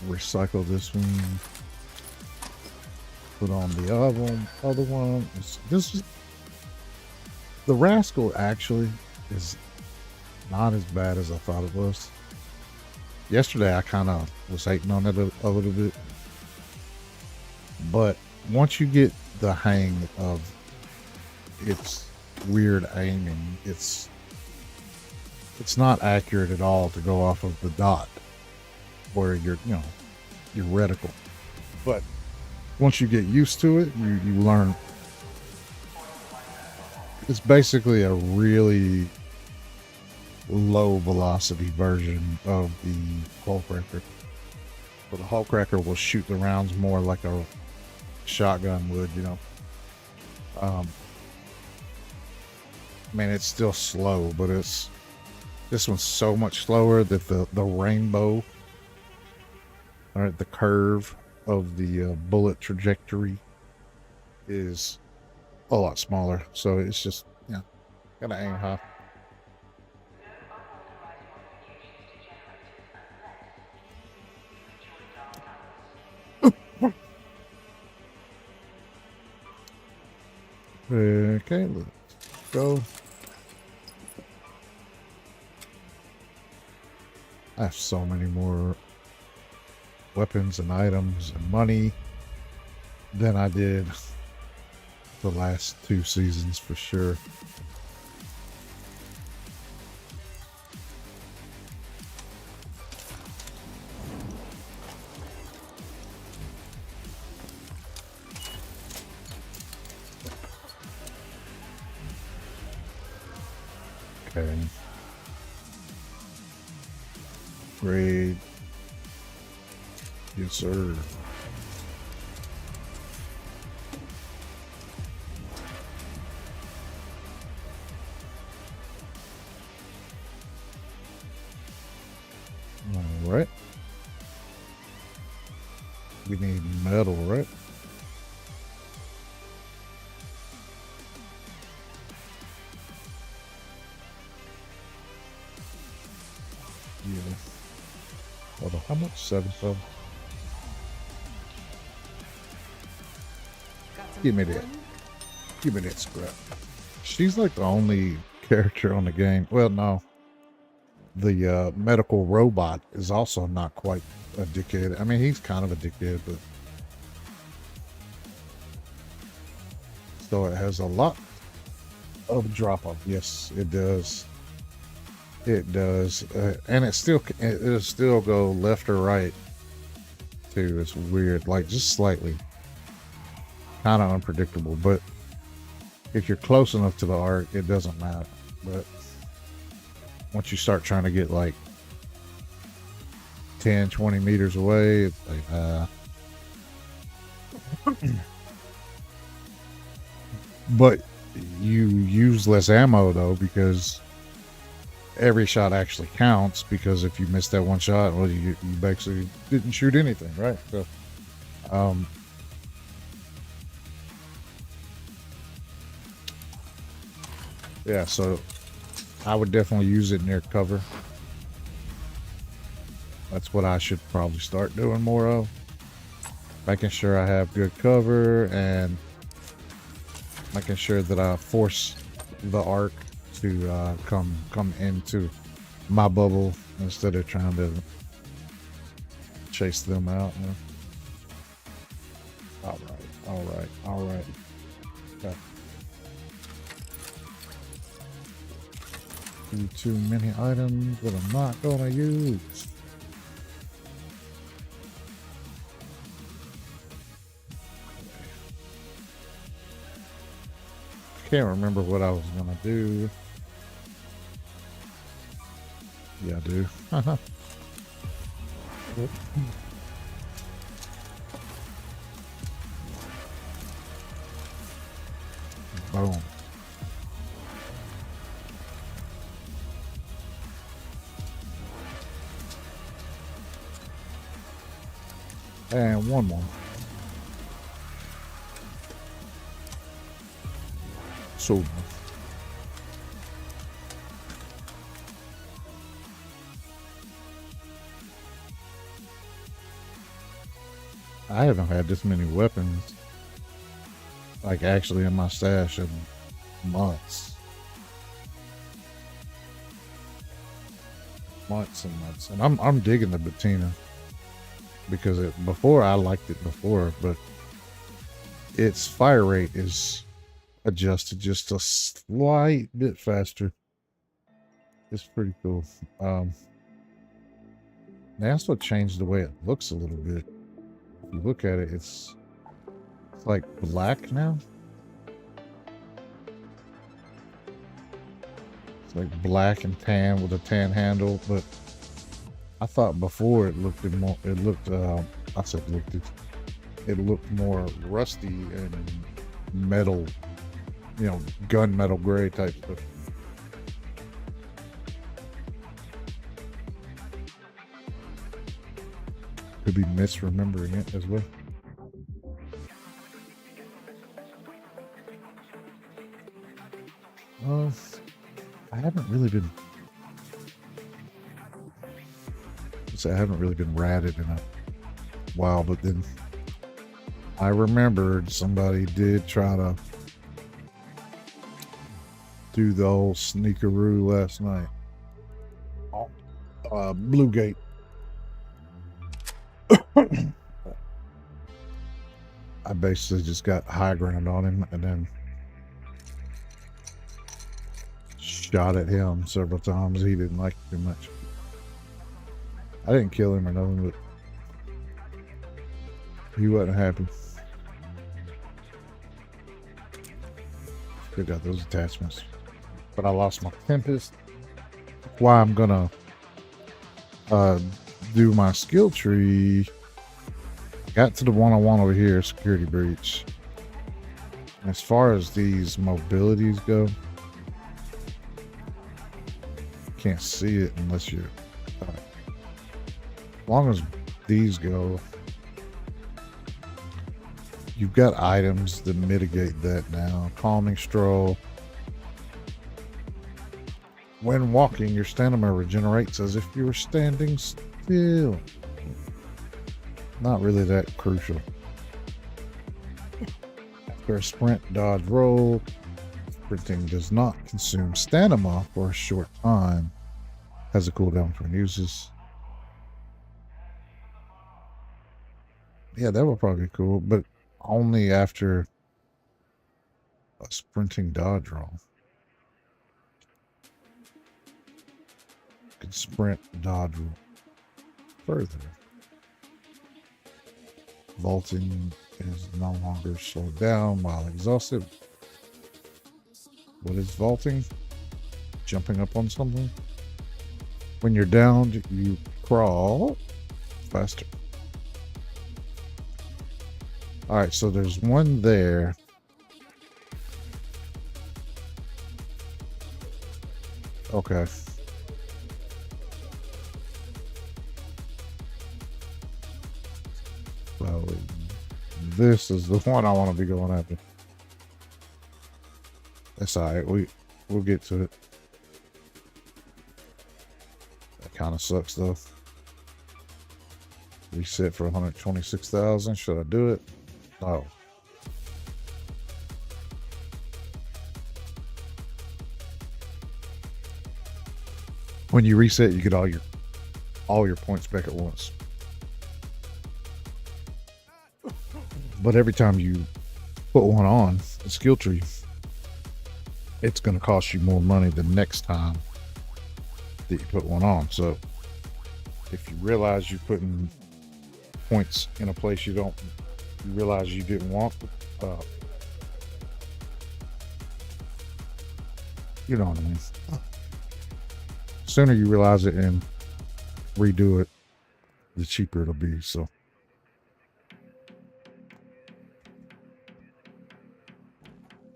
S1: recycle this one. Put on the other one. This is the Rascal. Actually, is not as bad as I thought it was. Yesterday, I kind of was hating on it a little bit, but once you get the hang of its weird aiming, it's not accurate at all to go off of the dot or your reticle. But once you get used to it, you learn. It's basically a really low velocity version of the hull cracker. So the hull cracker will shoot the rounds more like a shotgun would, I mean, it's still slow, but this one's so much slower that the rainbow, or the curve of the bullet trajectory is a lot smaller. So it's just, gotta aim high. Okay, let's go. I have so many more weapons and items and money than I did the last 2 seasons for sure. Okay. Grade. Yes, sir. All right. We need metal, right? Yeah. Hold on. How much? 7 of. Give me that. Give me that scrap. She's like the only character on the game. Well, no. The medical robot is also not quite a dickhead. I mean, he's kind of a dickhead, but so it has a lot of drop off. Yes, it does. It does, and it'll still go left or right too. It's weird, like just slightly, kind of unpredictable. But if you're close enough to the arc, it doesn't matter. But once you start trying to get like 10, 20 meters away, it's like, but you use less ammo though, because every shot actually counts, because if you miss that one shot, well, you basically didn't shoot anything, right? So, yeah, so I would definitely use it near cover. That's what I should probably start doing more of. Making sure I have good cover and making sure that I force the arc to come into my bubble instead of trying to chase them out. Man. All right. Okay. Too many items that I'm not gonna use. Can't remember what I was gonna do. Yeah, I do. Boom. And one more. So I haven't had this many weapons, like actually in my stash, in months. Months and months. And I'm digging the Bettina because before I liked it before, but its fire rate is adjusted just a slight bit faster. It's pretty cool. They also changed the way it looks a little bit. If you look at it, it's like black now. It's like black and tan with a tan handle, but I thought before it looked more. It looked. I said looked. It looked more rusty and metal. You know, gunmetal gray type stuff. Could be misremembering it as well. I haven't really been. I haven't really been ratted in a while, but then I remembered somebody did try to do the old sneakeroo last night. Blue Gate. I basically just got high ground on him and then shot at him several times. He didn't like it too much. I didn't kill him or nothing, but he wasn't happy. Still got those attachments. But I lost my Tempest. Why I'm gonna do my skill tree. Got to the one I want over here, security breach. As far as these mobilities go, can't see it unless you're. As long as these go, you've got items that mitigate that now. Calming stroll. When walking, your stamina regenerates as if you were standing still. Not really that crucial. After a sprint, dodge, roll. Sprinting does not consume stamina for a short time. Has a cooldown for uses. Yeah, that would probably be cool, but only after a sprinting dodge roll. Could sprint, dodge roll further. Vaulting is no longer slowed down while exhausted. What is vaulting? Jumping up on something. When you're downed, you crawl faster. Alright, so there's one there. Okay. So this is the one I want to be going after. That's alright, we'll get to it. That kind of sucks though. Reset for 126,000. Should I do it? No. When you reset, you get all your points back at once. But every time you put one on a skill tree, it's going to cost you more money the next time that you put one on. So if you realize you're putting points in a place you realize you didn't want, you know what I mean. Sooner you realize it and redo it, the cheaper it'll be. So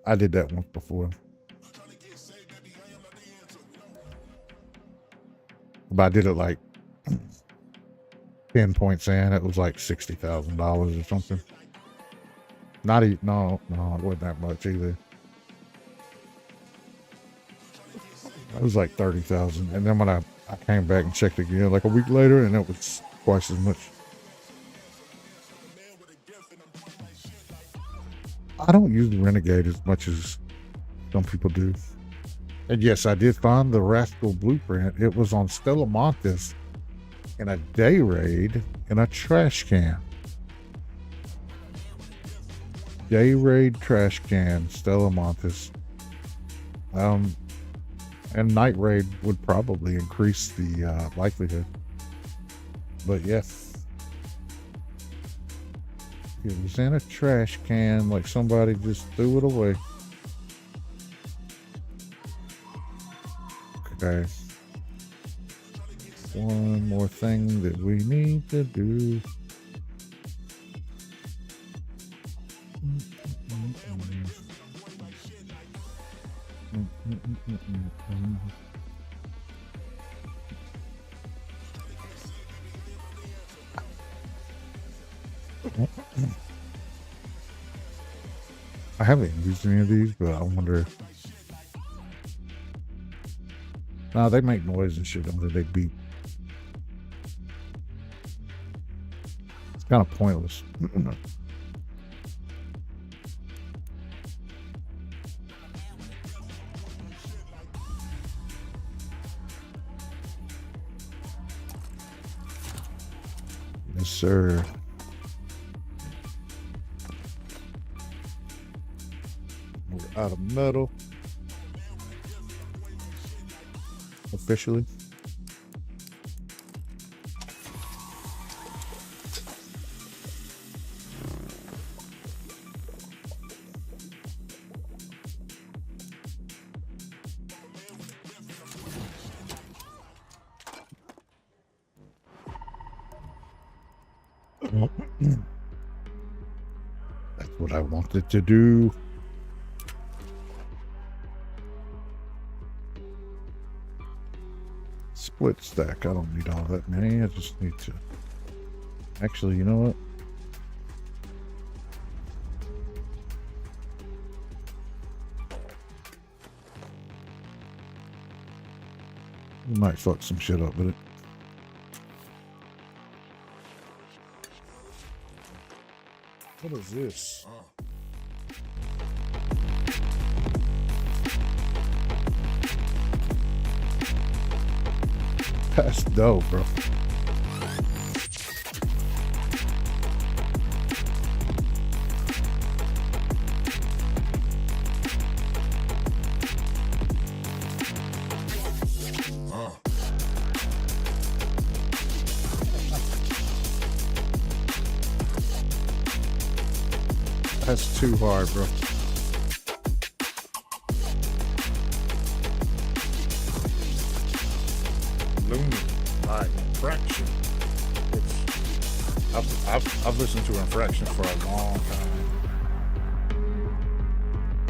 S1: I did that once before, but I did it like 10 points in. It was like $60,000 or something. Not even, no, it wasn't that much either. It was like 30,000, and then when I came back and checked again like a week later, and it was twice as much. I don't use the Renegade as much as some people do. And yes, I did find the Rascal blueprint. It was on Stella Montes in a day raid in a trash can. Day raid trash can, Stella Montes. And night raid would probably increase the likelihood. But yes, it was in a trash can, like somebody just threw it away. Okay. One more thing that we need to do. I haven't used any of these, but I wonder. Nah, they make noise and shit under they beat. It's kind of pointless. Yes, sir. We're out of metal. Officially. That's what I wanted to do. Split stack. I don't need all that many. I just need to. Actually, you know what? We might fuck some shit up with it. What is this? That's dope, bro. That's too hard, bro. Like Infraction. I've listened to Infraction for a long time.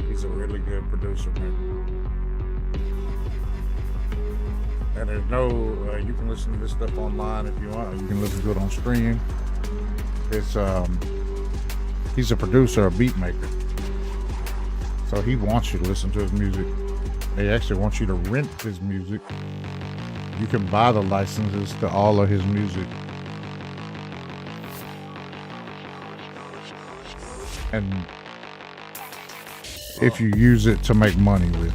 S1: He's a really good producer, man. And there's no, you can listen to this stuff online if you want, or you can listen to it on stream. It's he's a producer, a beat maker. So he wants you to listen to his music. He actually wants you to rent his music. You can buy the licenses to all of his music. And if you use it to make money with.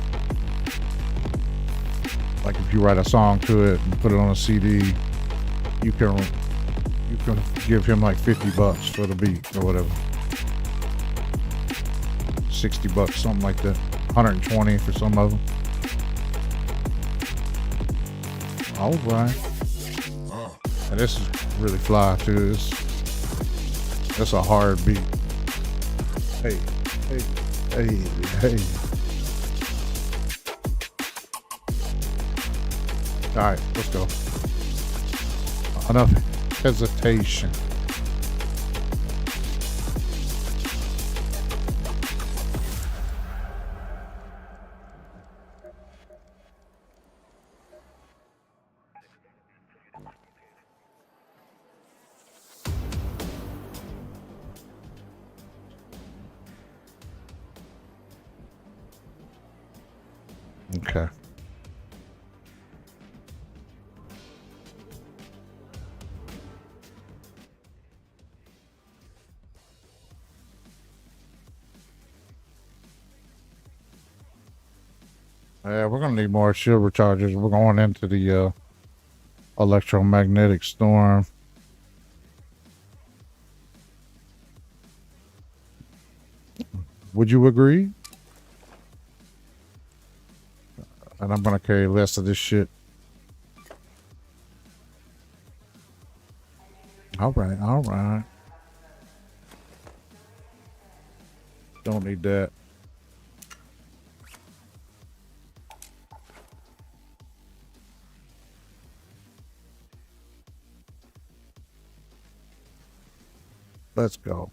S1: Like if you write a song to it and put it on a CD, you can give him like $50 for the beat or whatever. $60, something like that. 120 for some of them. All right. And this is really fly too. That's a hard beat. Hey, hey, hey, hey. All right, let's go. Enough hesitation. Okay. Yeah, we're gonna need more shield recharges. We're going into the electromagnetic storm. Would you agree? And I'm gonna carry less of this shit. All right, all right. Don't need that. Let's go.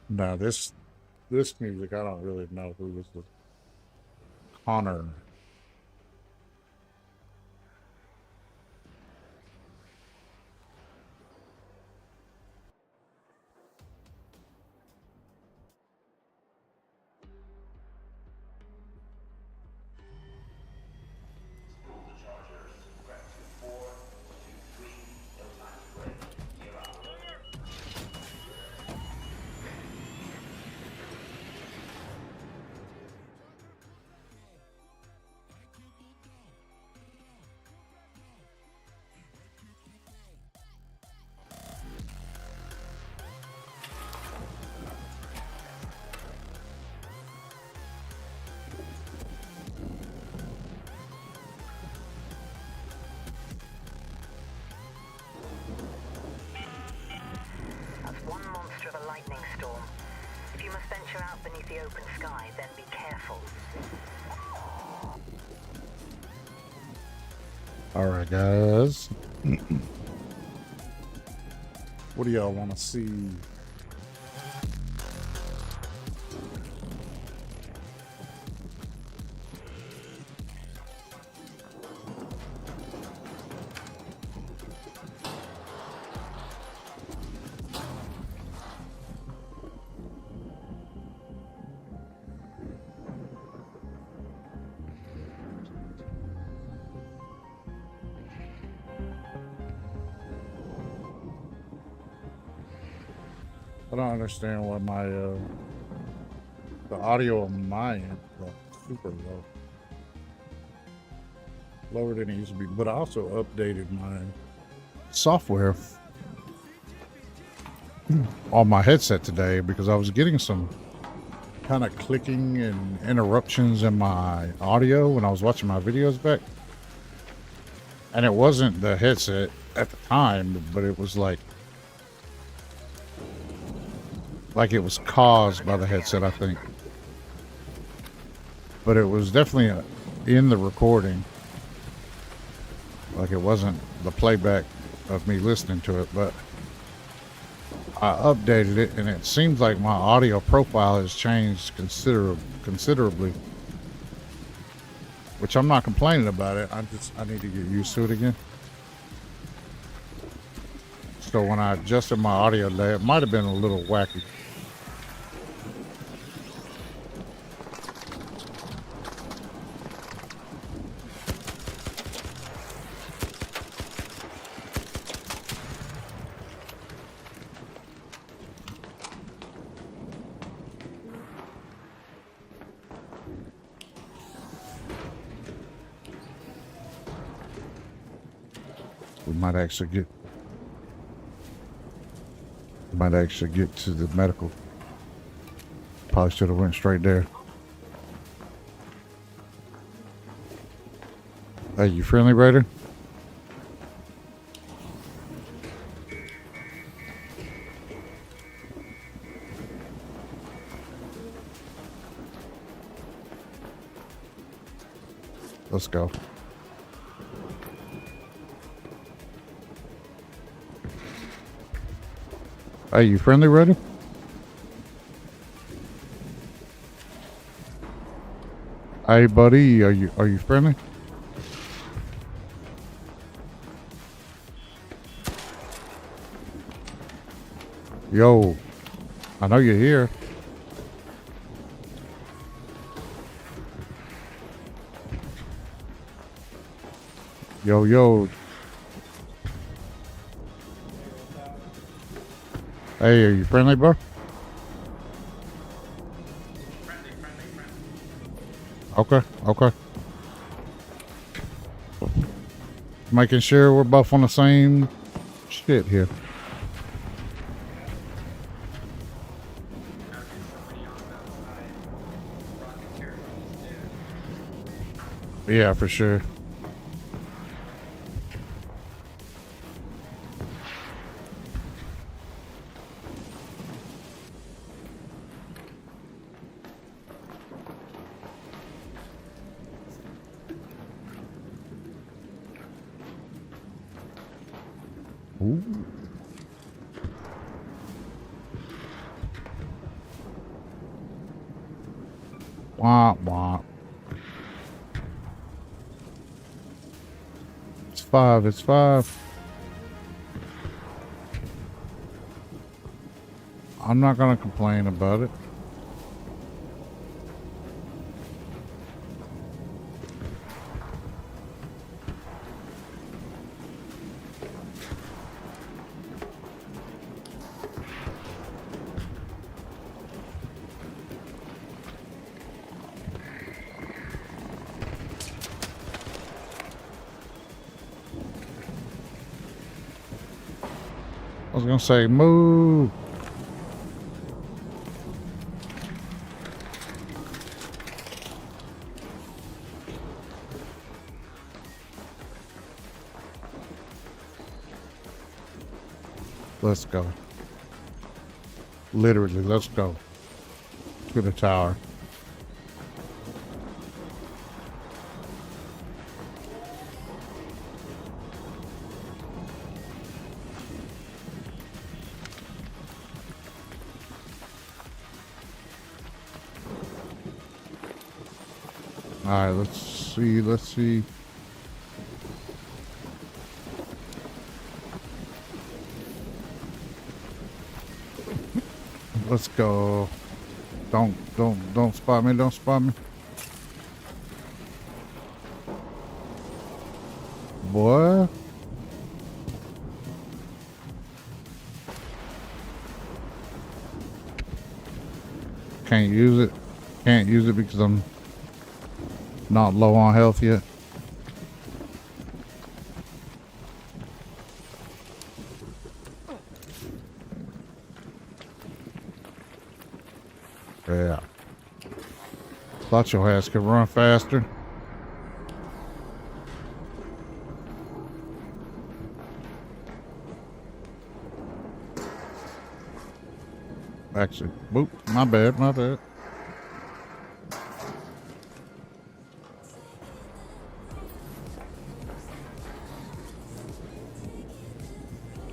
S1: Now this music, I don't really know who this was. Connor.
S3: That's one monster of a lightning storm. If you must venture out beneath the open sky, then be careful.
S1: All right, guys. What do y'all want to see? I don't understand why my the audio on my end is super low, lower than it used to be. But I also updated my software on my headset today because I was getting some kind of clicking and interruptions in my audio when I was watching my videos back, and it wasn't the headset at the time, but it was like it was caused by the headset, I think. But it was definitely in the recording. Like it wasn't the playback of me listening to it, but I updated it and it seems like my audio profile has changed considerably. Which I'm not complaining about it. I need to get used to it again. So when I adjusted my audio today, it might have been a little wacky. We might actually get to the medical. Probably should have went straight there. Hey, you friendly, Raider? Let's go. Hey, you friendly, Raider? Hey, buddy, are you friendly? Yo, I know you're here. Yo, yo. Hey, are you friendly, bro? Okay, okay. Making sure we're both on the same shit here. Yeah, for sure. Ooh. Womp womp. It's 5, it's 5. I'm not gonna complain about it. I was gonna say move. Let's go. Literally, let's go to the tower. All right, let's see. Let's go. Don't spot me. Don't spot me. Boy. Can't use it. Can't use it because I'm not low on health yet. Yeah. Thought your ass could run faster. Actually, whoop, my bad, my bad.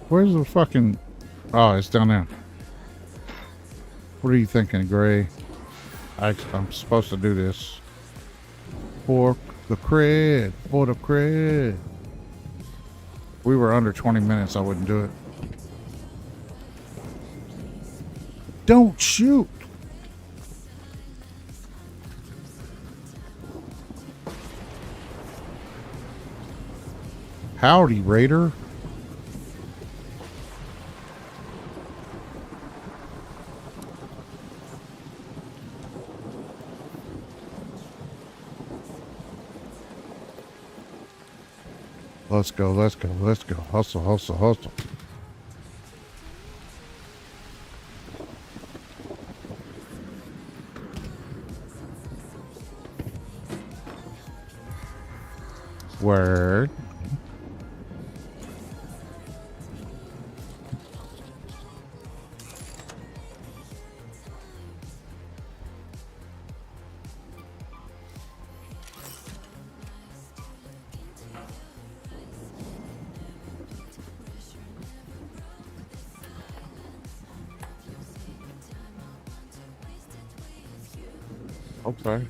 S1: Where's the fucking... Oh, it's down there. What are you thinking, Gray? I'm supposed to do this. For the cred. For the cred. If we were under 20 minutes, I wouldn't do it. Don't shoot! Howdy, Raider. Let's go, let's go, let's go. Hustle, hustle, hustle. Word. Okay.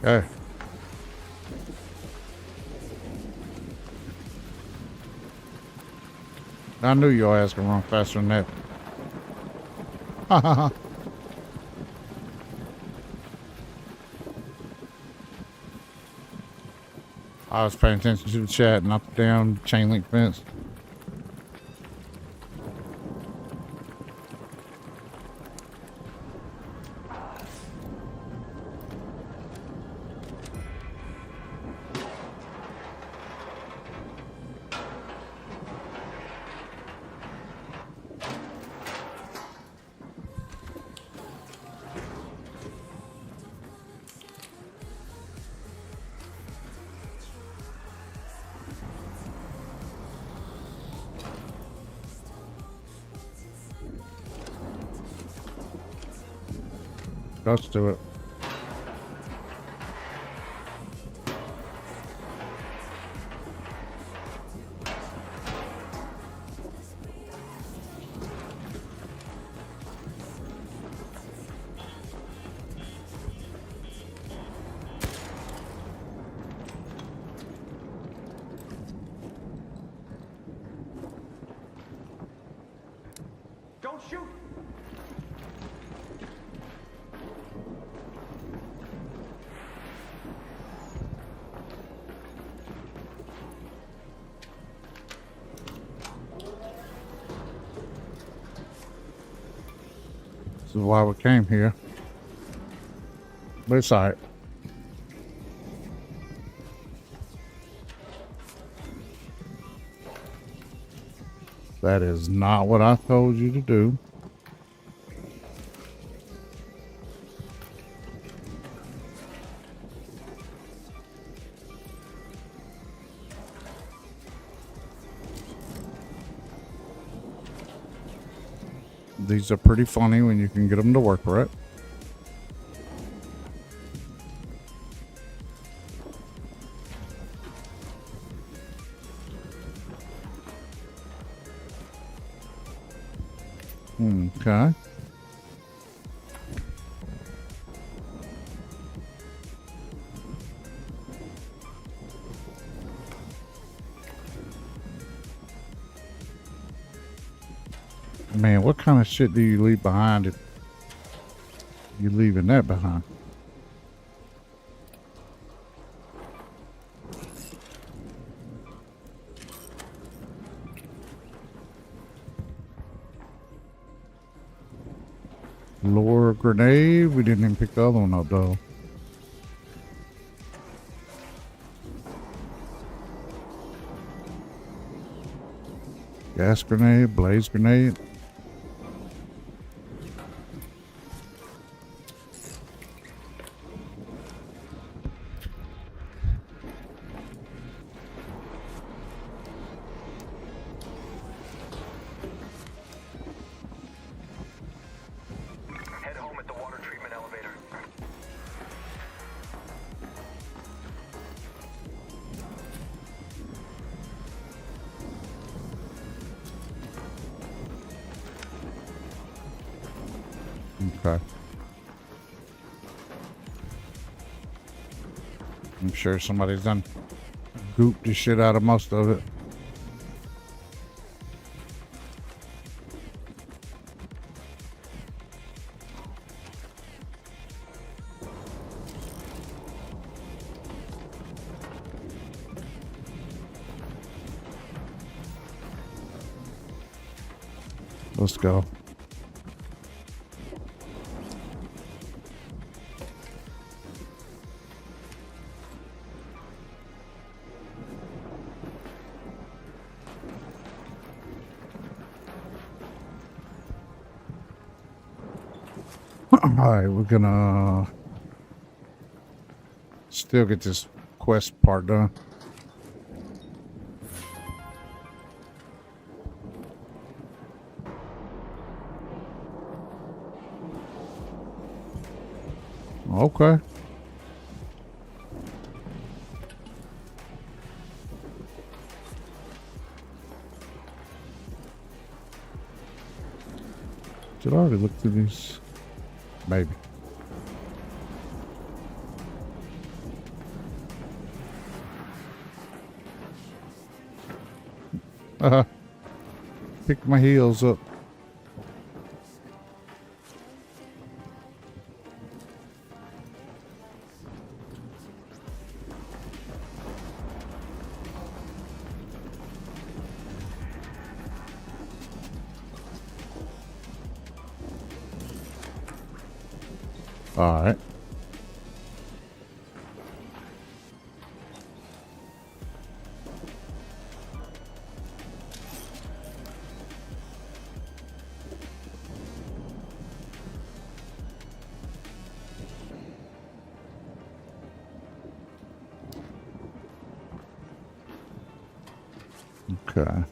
S1: Okay. I knew your ass could run faster than that. Ha ha ha. I was paying attention to the chat, not the damn chain link fence. Let's do it.
S5: Don't shoot!
S1: This is why we came here. But it's alright. That is not what I told you to do. These are pretty funny when you can get them to work right. Okay. Man, what kind of shit do you leave behind if you leaving that behind? Lower grenade. We didn't even pick the other one up though. Gas grenade, blaze grenade.
S5: Head home at the water treatment elevator.
S1: Okay. I'm sure somebody's done gooped the shit out of most of it. Let's go. Alright, we're gonna still get this quest part done. Okay. Did I already look through these? Maybe. Pick my heels up. All right. Okay.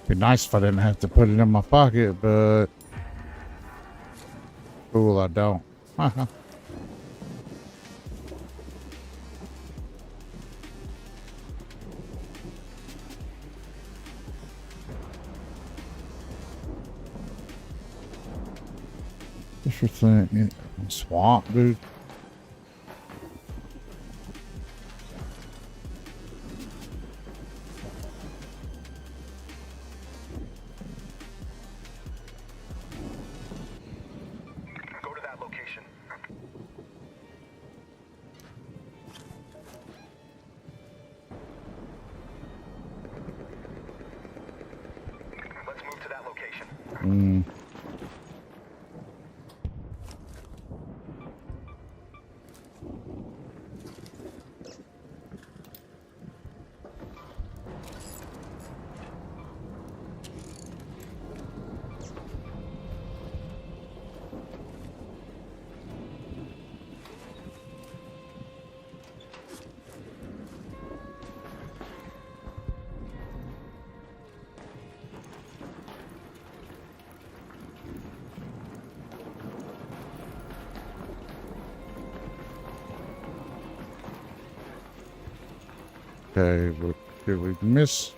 S1: Be nice if I didn't have to put it in my pocket, but fool, I don't. What's your thing? Swamp, dude.
S5: Go to that location. Let's move to that location.
S1: Okay, but did we miss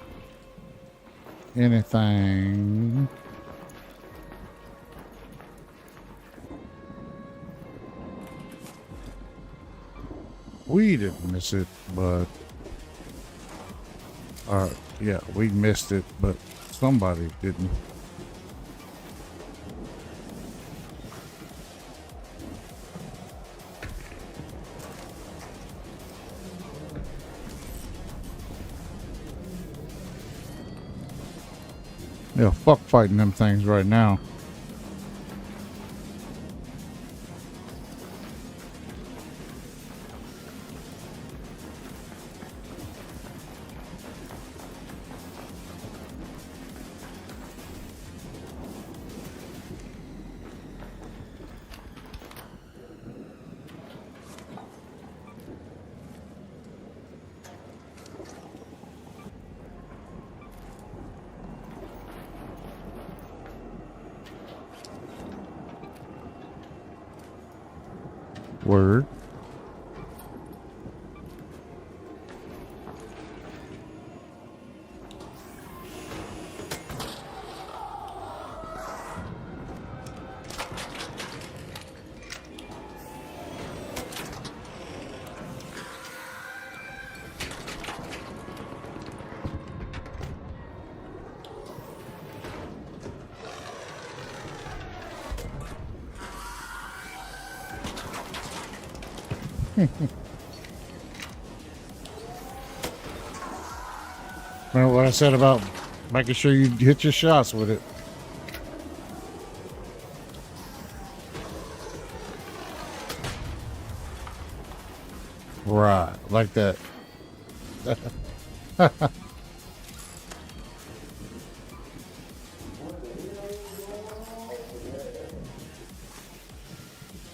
S1: anything? We didn't miss it, but yeah, we missed it, but somebody didn't. Yeah, fuck fighting them things right now. Word. Remember what I said about making sure you hit your shots with it. Right, like that.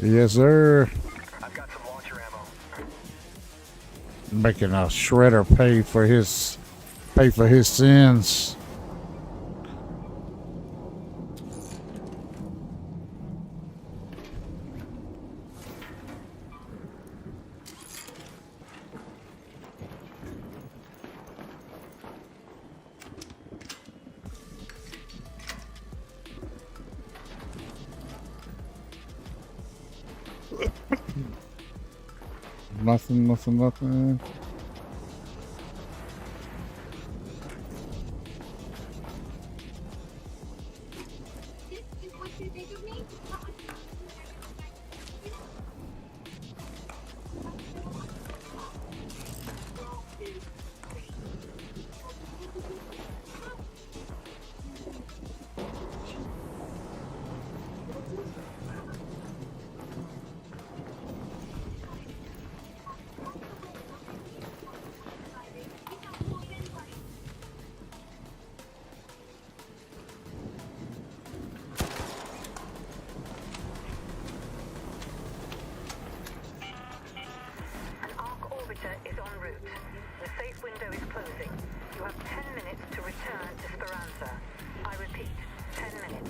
S1: Yes, sir.
S5: I've got some launcher ammo.
S1: Making a shredder pay for his sins. Nothing.
S7: What you think of me?
S3: An arc orbiter is en route. The safe window is closing. You have 10 minutes to return to Speranza. I repeat, 10 minutes.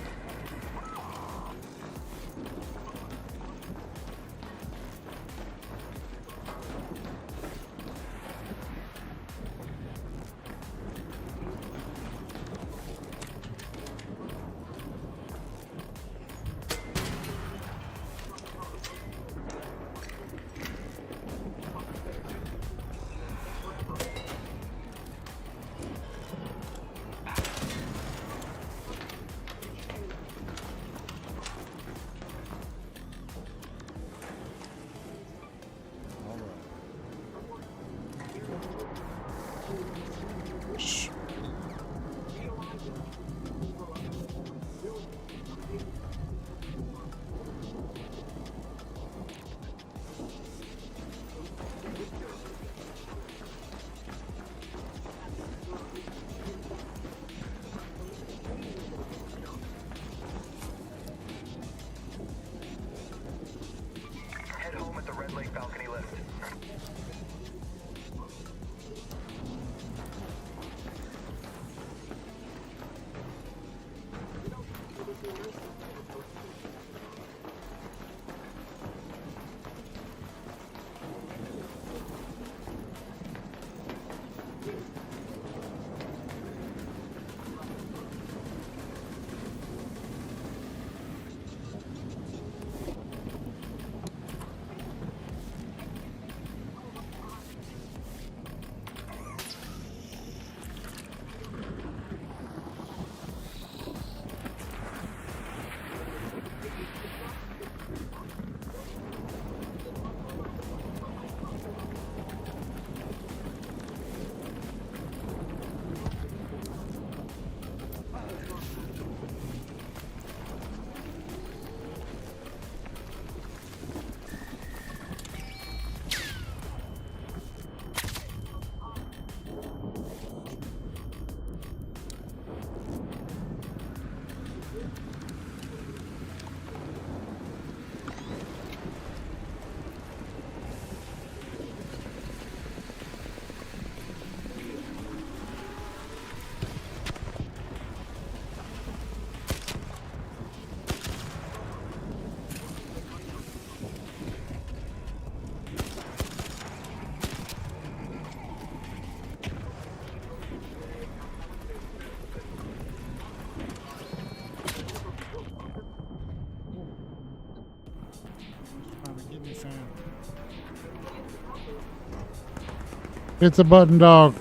S1: It's a button, dog.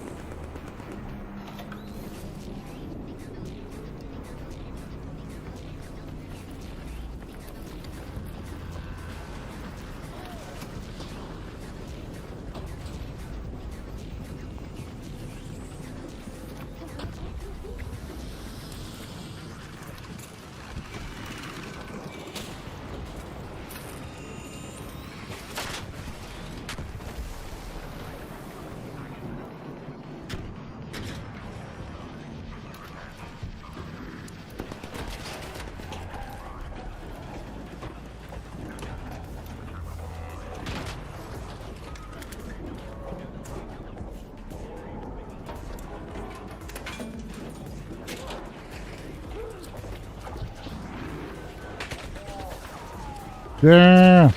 S1: Yeah.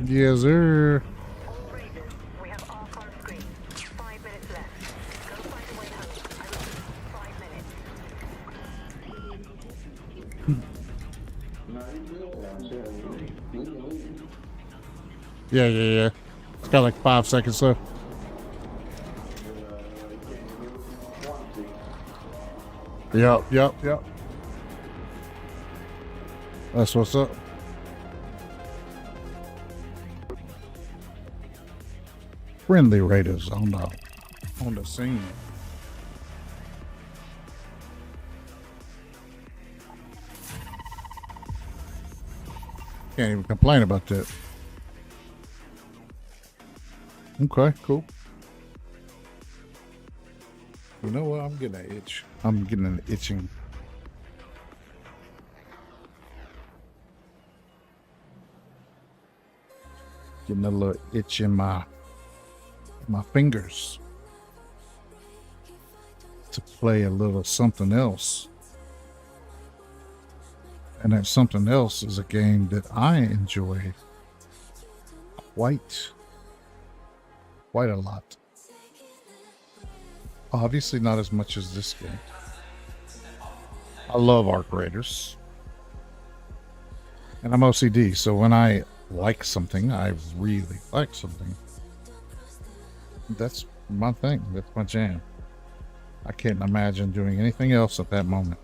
S1: Yes, sir.
S3: All Raven, we have Ark on screen. 5 minutes left. Go find a way home. I repeat, 5 minutes.
S1: Yeah. It's got like 5 seconds left. Yep. That's what's up. Friendly raiders on the scene. Can't even complain about that. Okay, cool. You know what? I'm getting an itch. I'm getting an itching. Getting a little itch in my fingers to play a little something else. And that something else is a game that I enjoy quite a lot. Obviously not as much as this game. I love Arc Raiders. And I'm OCD, so when I like something, I really like something. That's my thing. That's my jam. I can't imagine doing anything else at that moment.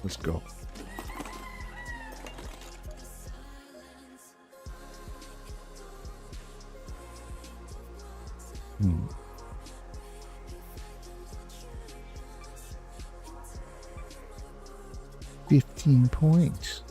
S1: Let's go. Hmm. $15 points.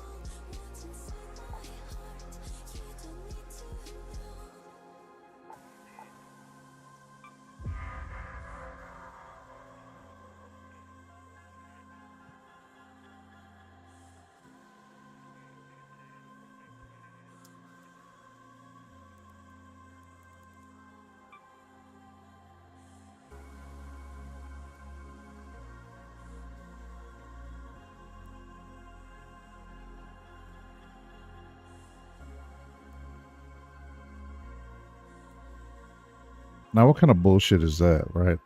S1: Now, what kind of bullshit is that, right?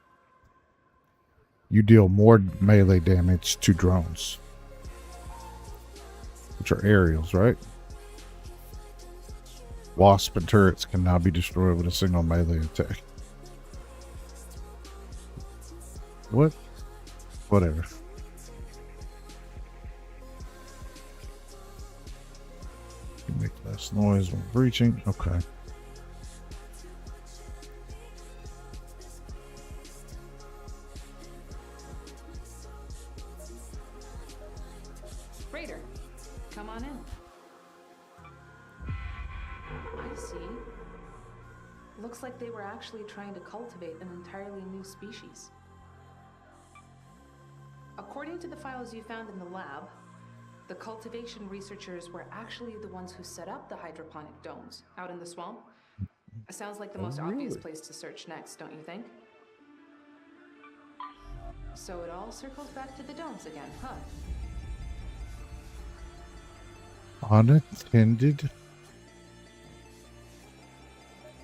S1: You deal more melee damage to drones, which are aerials, right? Wasp and turrets cannot be destroyed with a single melee attack. What? Whatever. You make less noise when breaching. Okay.
S6: Raider, come on in. I see. Looks like they were actually trying to cultivate an entirely new species. According to the files you found in the lab, the cultivation researchers were actually the ones who set up the hydroponic domes out in the swamp. Sounds like the most obvious place to search next, don't you think? So it all circles back to the domes again, huh?
S1: Unattended.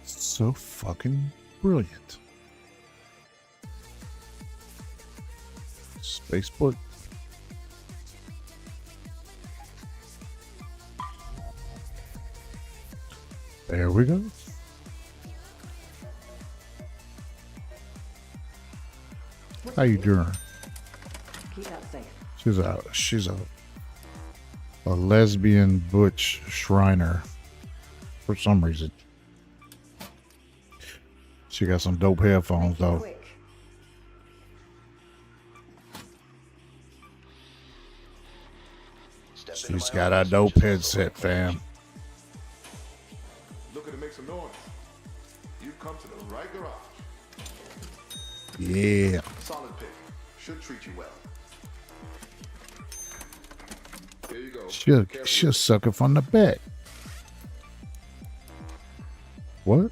S1: So fucking brilliant. Spaceport. There we go. How you doing?
S6: Keep that safe.
S1: She's a lesbian butch Shriner for some reason. She got some dope headphones though.
S6: Quick.
S1: She's got a dope headset, fam.
S5: Looking to make some noise. You've come to the right garage.
S1: Yeah.
S5: Solid pick. Should treat you well. Here you go.
S1: She'll suck it from the back. What?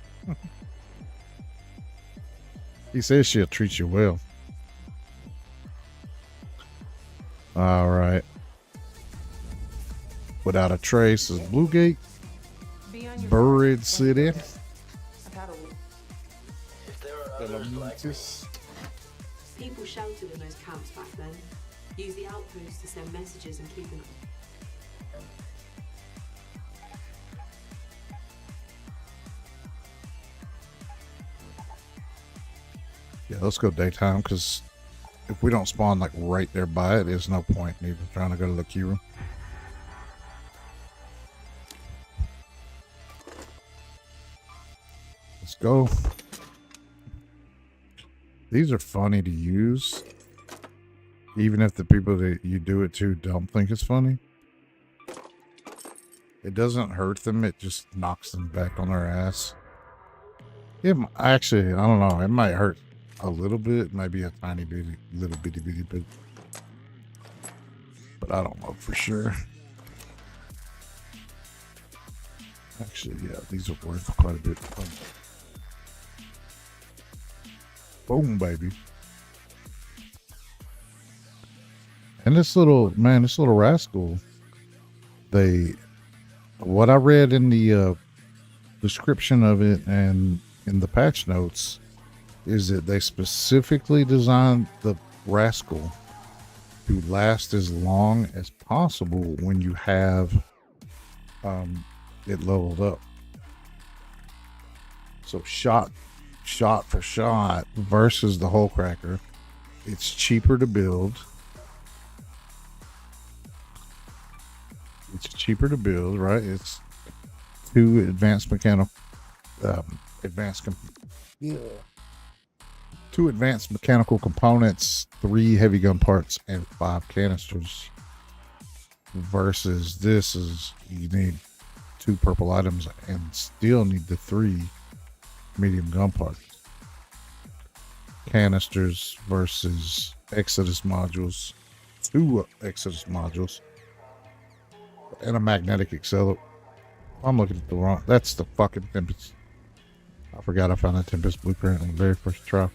S1: He says she'll treat you well. All right. Without a trace is Bluegate.
S6: Be on your
S1: Buried
S6: guard.
S1: City.
S6: I've had a
S2: People sheltered in those camps back then. Use the outposts to send messages and keep them.
S1: Yeah, let's go daytime, because if we don't spawn like right there by it, there's no point in even trying to go to the key room. Let's go. These are funny to use, even if the people that you do it to don't think it's funny. It doesn't hurt them, it just knocks them back on their ass. Actually, I don't know, it might hurt a little bit, maybe a tiny bit, little bitty bit, but I don't know for sure. Actually, yeah, these are worth quite a bit. Boom, baby. And this little rascal, what I read in the description of it and in the patch notes is that they specifically designed the rascal to last as long as possible when you have it leveled up. So shot for shot versus the hole cracker, it's cheaper to build. Right? It's two advanced mechanical components, 3 heavy gun parts, and 5 canisters. Versus this is you need 2 purple items and still need the 3 medium gun parts. Canisters versus Exodus modules, 2 Exodus modules, and a magnetic accelerator. I'm looking at the wrong. That's the fucking Tempest. I forgot I found a Tempest blueprint on the very first try.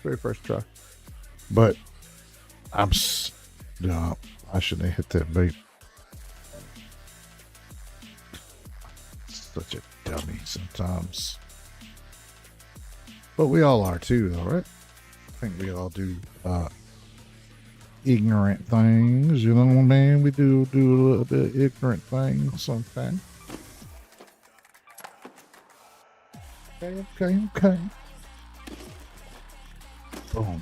S1: Very first try. But no, I shouldn't have hit that bait. Such a dummy sometimes. But we all are too, though, right? I think we all do ignorant things. You know what I mean? We do a little bit of ignorant things sometimes. Okay. Boom.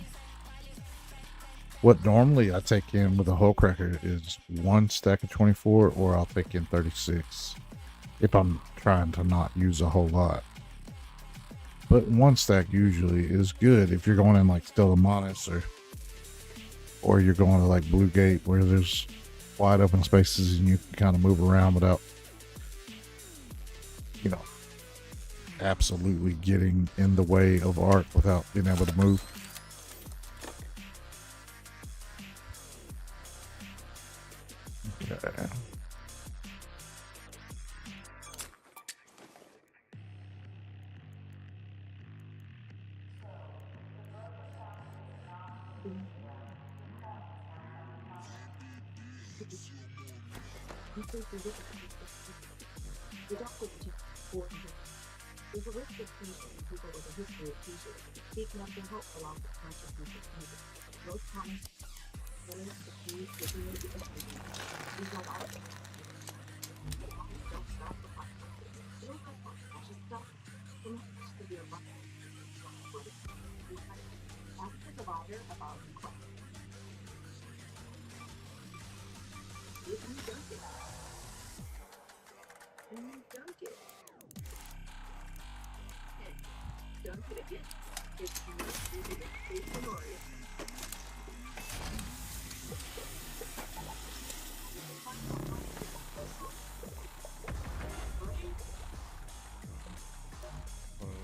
S1: What normally I take in with a hull cracker is 1 stack of 24, or I'll take in 36 if I'm trying to not use a whole lot. But 1 stack usually is good if you're going in like Stella Monis, or you're going to like Blue Gate where there's wide open spaces and you can kind of move around without, you know, absolutely getting in the way of Ark without being able to move. Okay.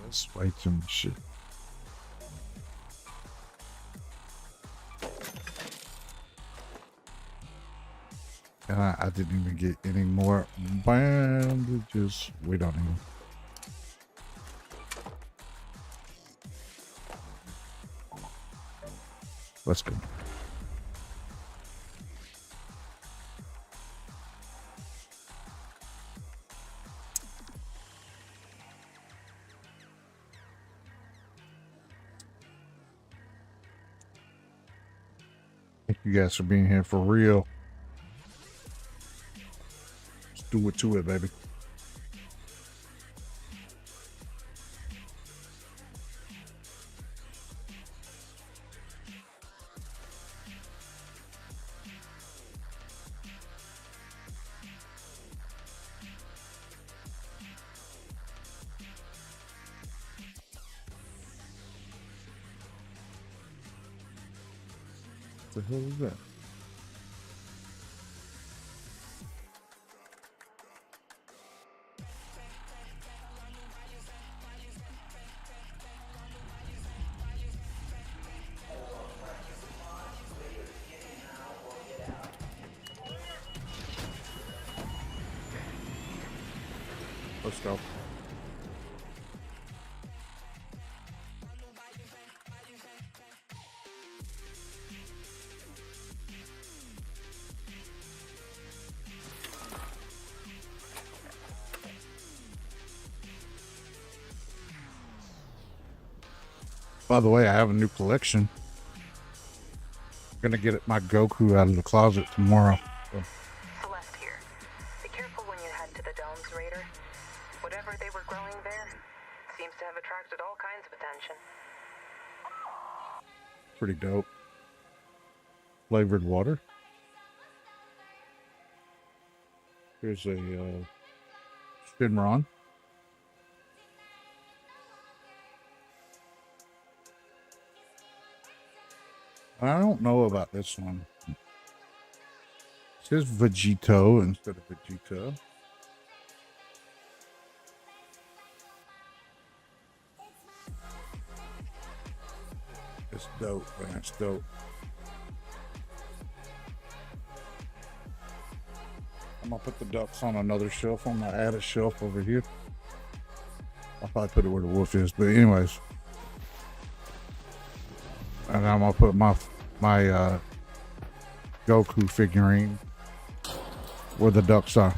S1: That's way too much shit. And I didn't even get any more bandages. We don't even. Let's go. Thank you guys for being here for real. Let's do it to it, baby. What the hell is that? Let's go. By the way, I have a new collection. I'm gonna get my Goku out of the closet tomorrow. So.
S3: Celeste here. Be careful when you head to the domes, Raider. Whatever they were growing there seems to have attracted all kinds of attention.
S1: Pretty dope. Flavored water. Here's a Shinron. I don't know about this one. It says Vegito instead of Vegeta. It's dope, man. It's dope. I'm gonna put the ducks on another shelf. I'm gonna add a shelf over here. I'll probably put it where the wolf is, but anyways. And I'm gonna put my Goku figurine where the ducks are.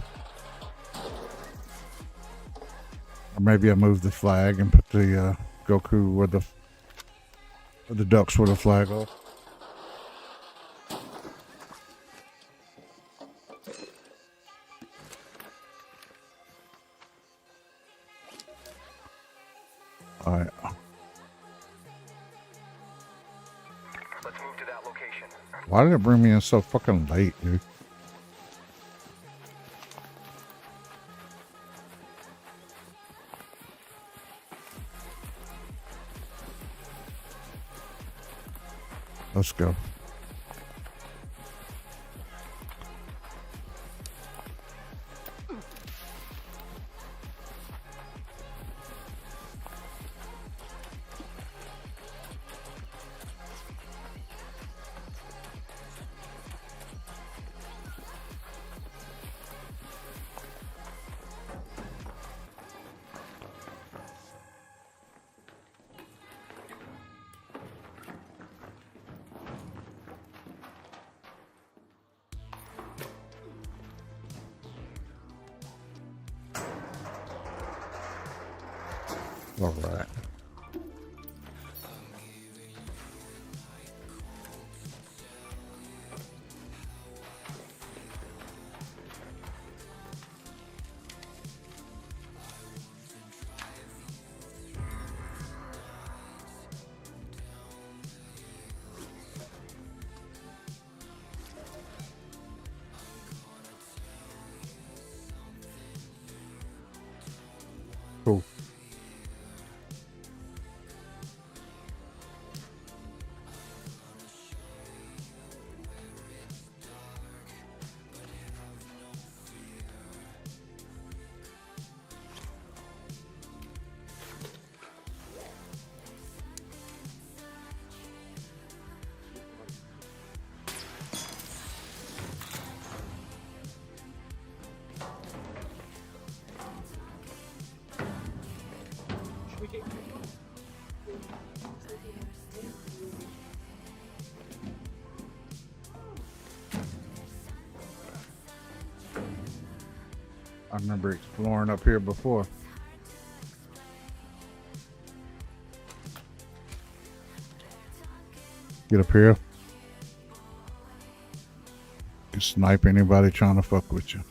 S1: Or maybe I move the flag and put the Goku where the ducks where the flag are. All right.
S5: Let's move to that location.
S1: Why did it bring me in so fucking late, dude? Let's go. All right. Cool. I remember exploring up here before. Get up here. You snipe anybody trying to fuck with you.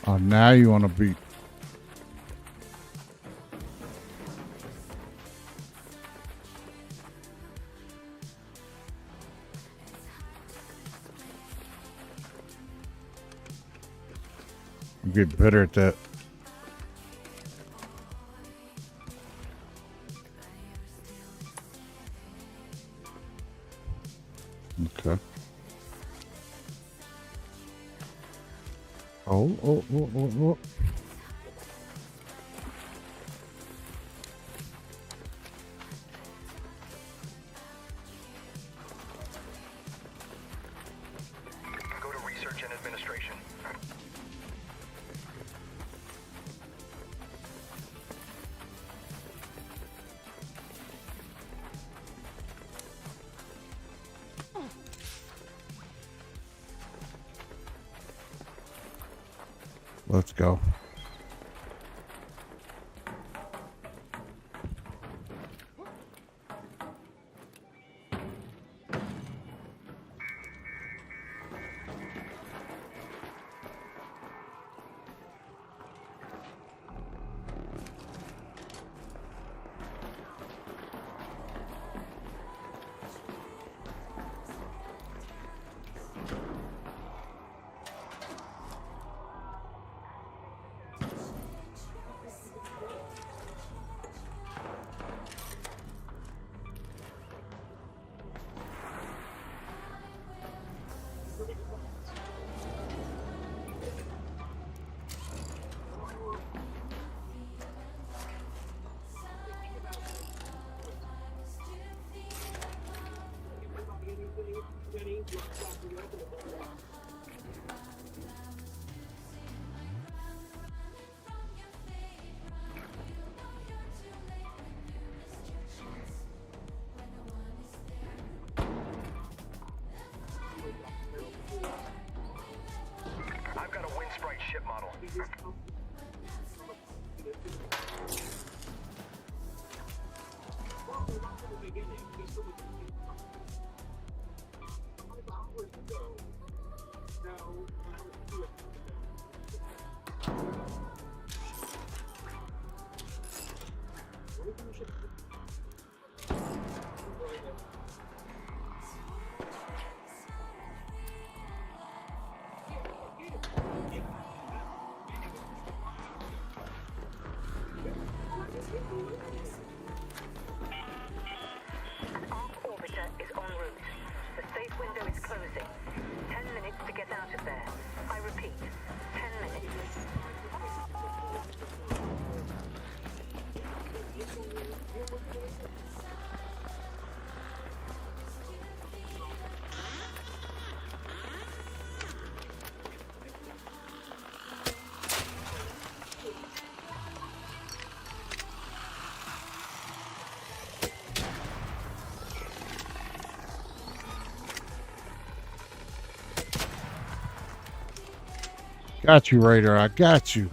S1: Oh, now you want to beat. Get better at that. Okay. Oh.
S5: Go to research and administration.
S1: Let's go.
S5: I've got a wind sprite ship model.
S3: Arc orbiter is en route. The safe window is closing. 10 minutes to get out of there. I repeat, 10 minutes.
S1: Got you, Raider. I got you.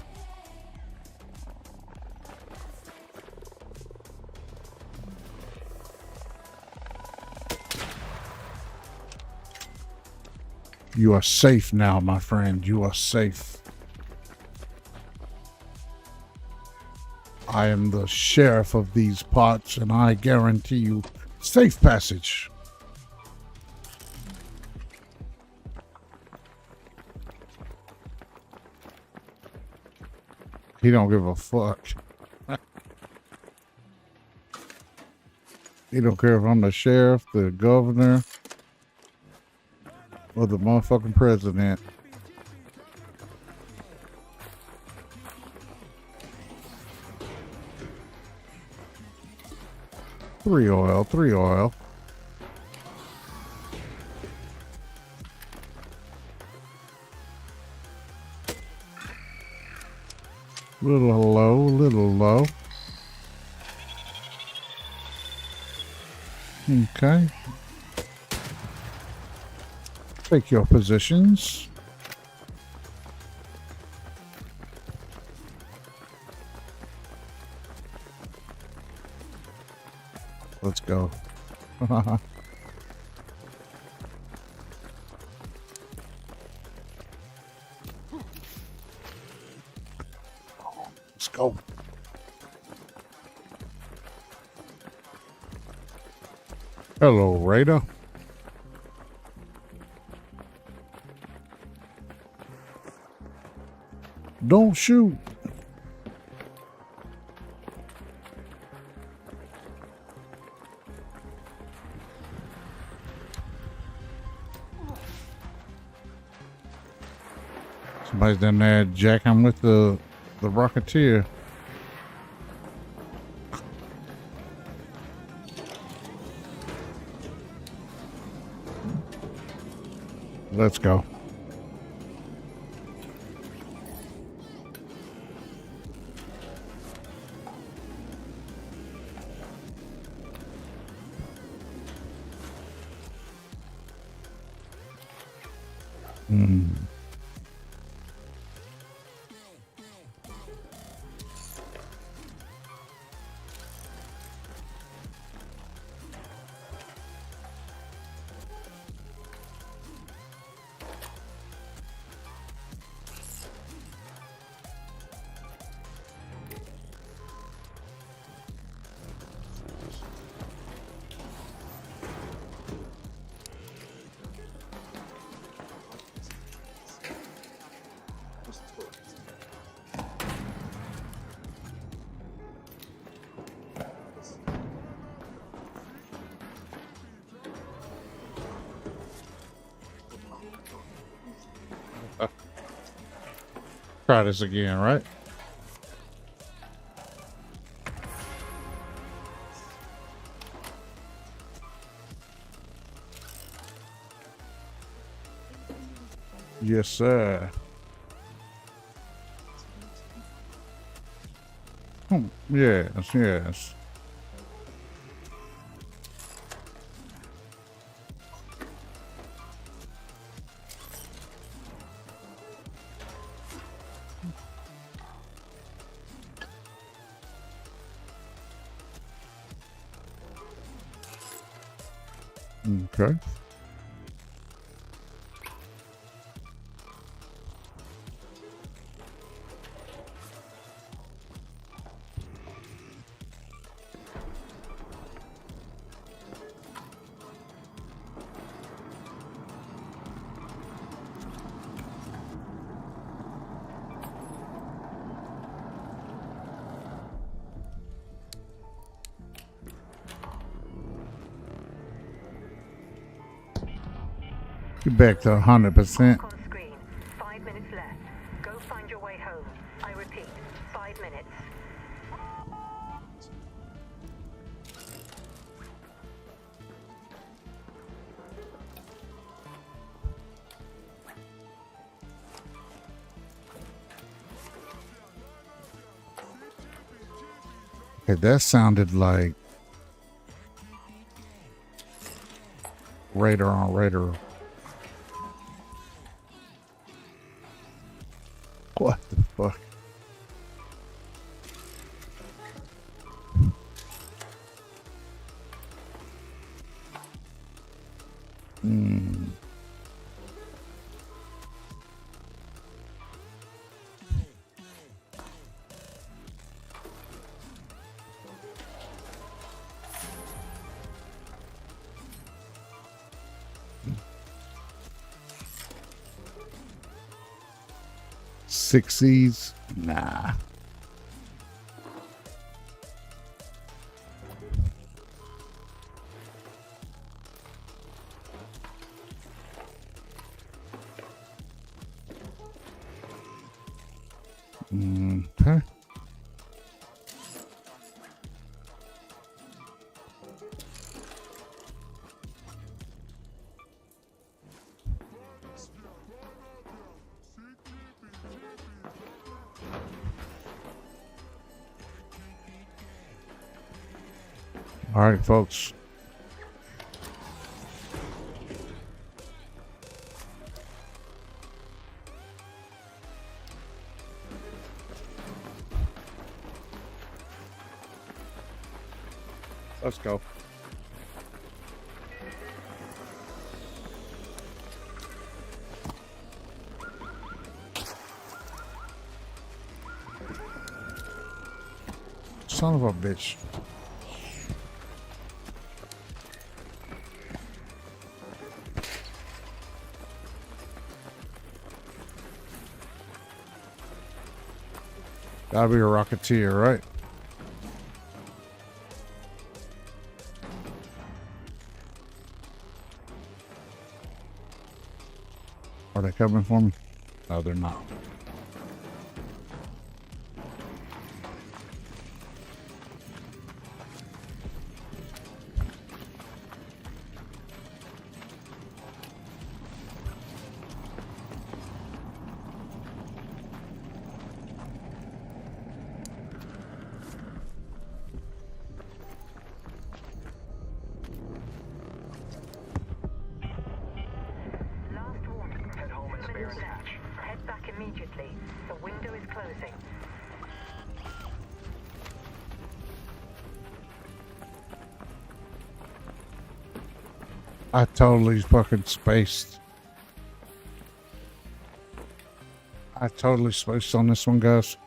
S1: You are safe now, my friend. You are safe. I am the sheriff of these parts, and I guarantee you safe passage. He don't give a fuck. He don't care if I'm the sheriff, the governor, or the motherfucking president. Three oil. Little low. Okay. Take your positions. Let's go. Let's go. Hello, Raider. Don't shoot. Somebody's down there jacking with the Rocketeer. Let's go. Try this again, right? Yes, sir. Yes, yes. Okay. Get back to 100%.
S3: On screen. 5 minutes left. Go find your way home. I repeat, 5 minutes.
S1: Okay, that sounded like radar on radar. What the fuck? Hmm. Six C's? Nah. Okay. All right, folks. Let's go. Son of a bitch. Gotta be a Rocketeer, right? Are they coming for me? No, they're not.
S3: Last warning. Head home and spare an inch. Head back immediately. The window is closing.
S1: I totally fucking spaced. I totally spaced on this one, guys.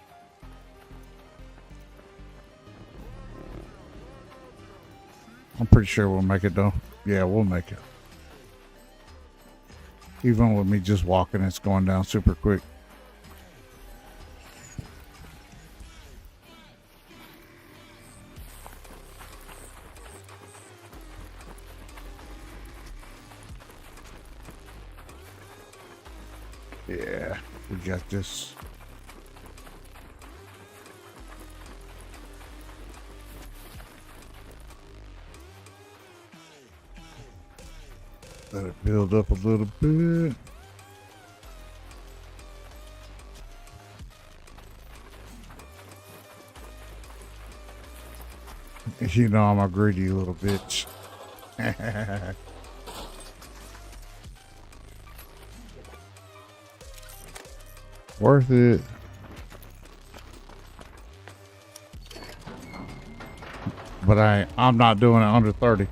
S1: I'm pretty sure we'll make it, though. Yeah, we'll make it. Even with me just walking, it's going down super quick. Yeah, we got this. Let it build up a little bit. You know I'm a greedy little bitch. Worth it. But I'm not doing it under 30.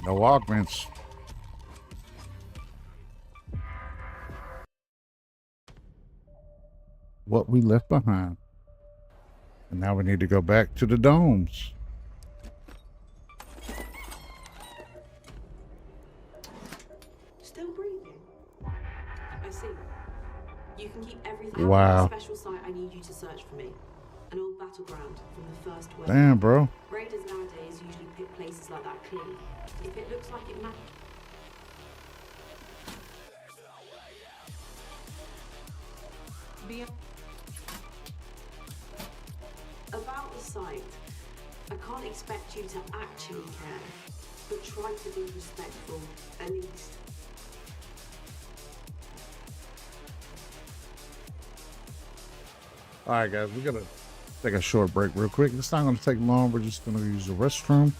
S1: No augments. What we left behind. And now we need to go back to the domes.
S2: Still breathing? I see. You can keep everything
S1: Wow.
S2: on the special site I need you to search for me. An old battleground from the First World.
S1: Damn, bro.
S2: Raiders nowadays usually pick places like that clean. If it looks like it matters. About the site, I can't expect you to actually care, but try to be respectful, at least.
S1: All right, guys, we gotta take a short break real quick. It's not gonna take long. We're just gonna use the restroom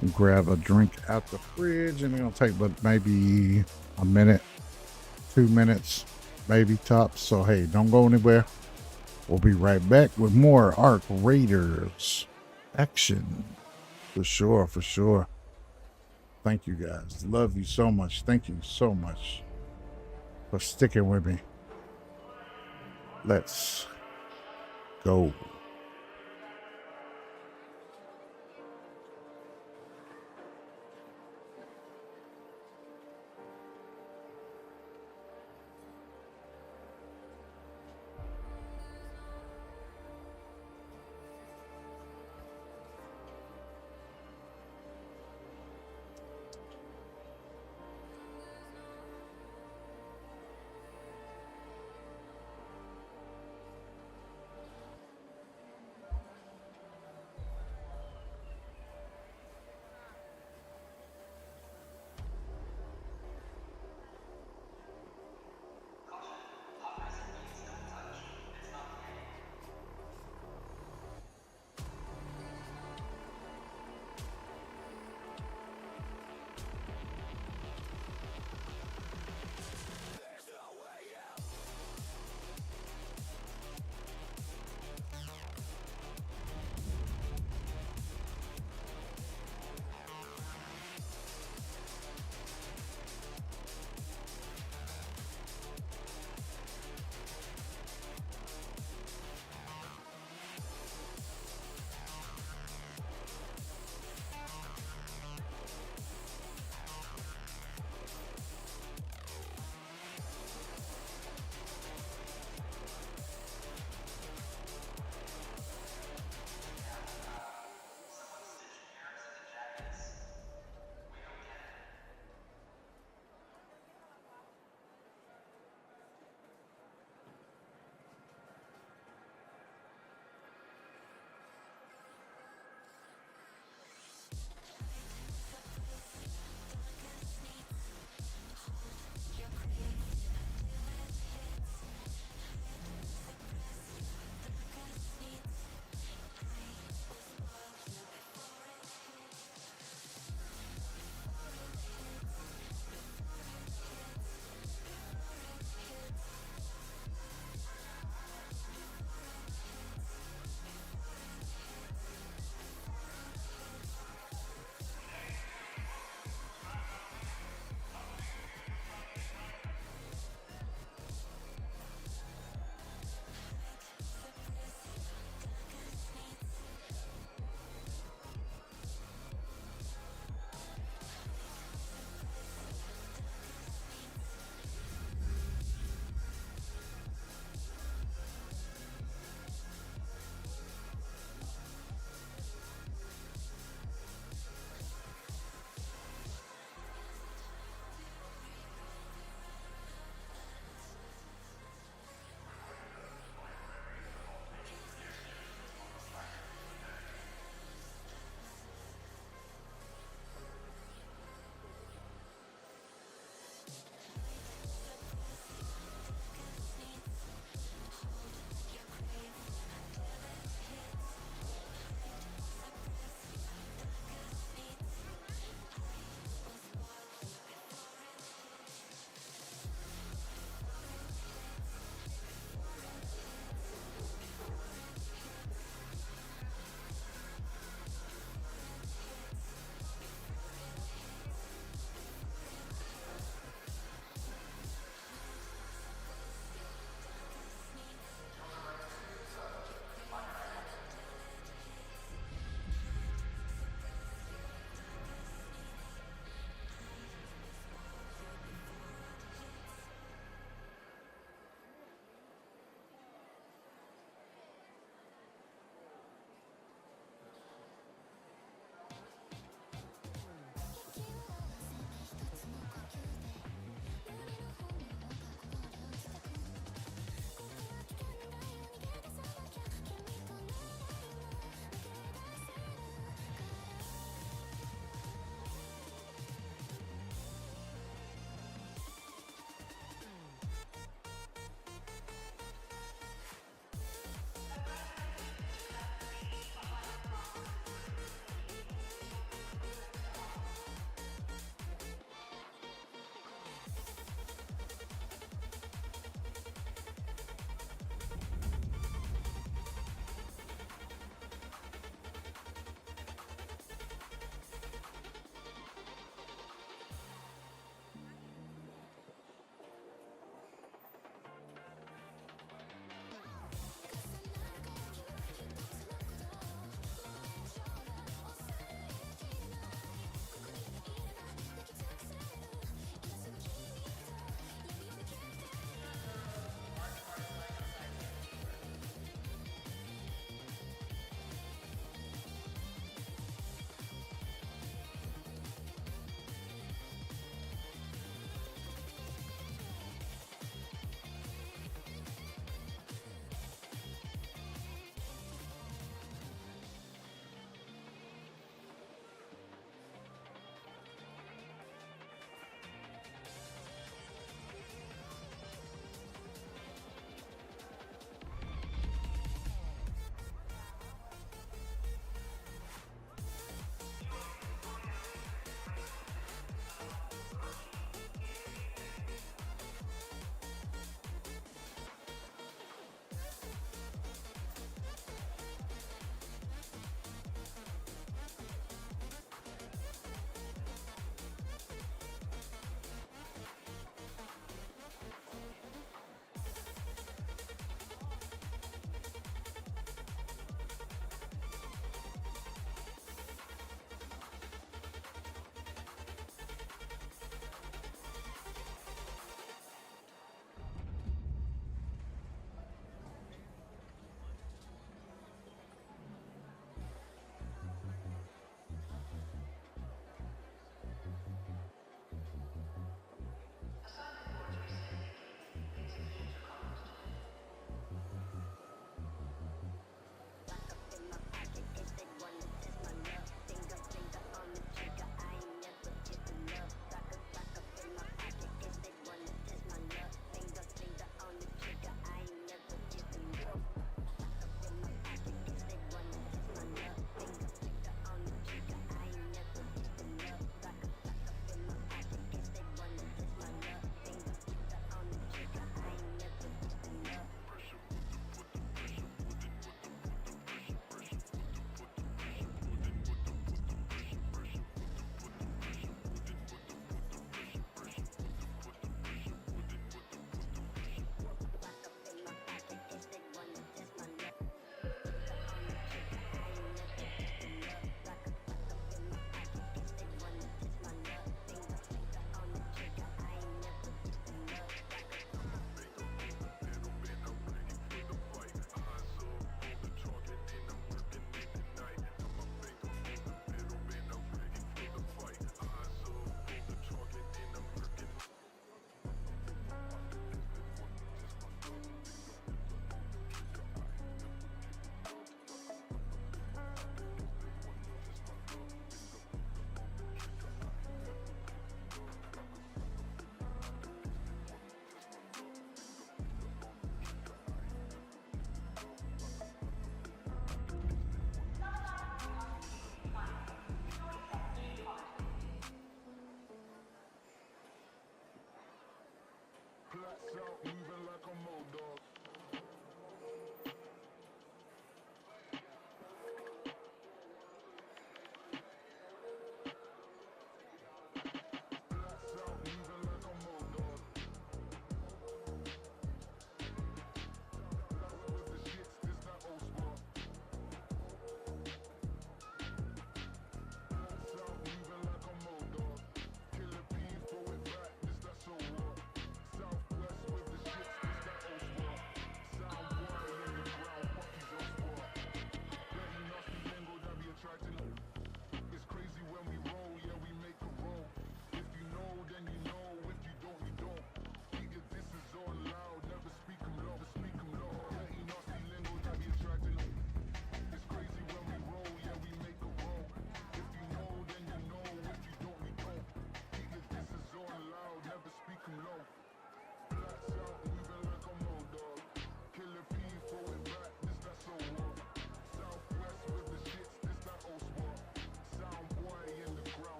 S1: and grab a drink out the fridge, and it's gonna take but maybe a minute, 2 minutes, maybe tops. So hey, don't go anywhere. We'll be right back with more Ark Raiders action. For sure, for sure. Thank you guys. Love you so much. Thank you so much for sticking with me. Let's go.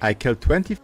S7: I killed 20.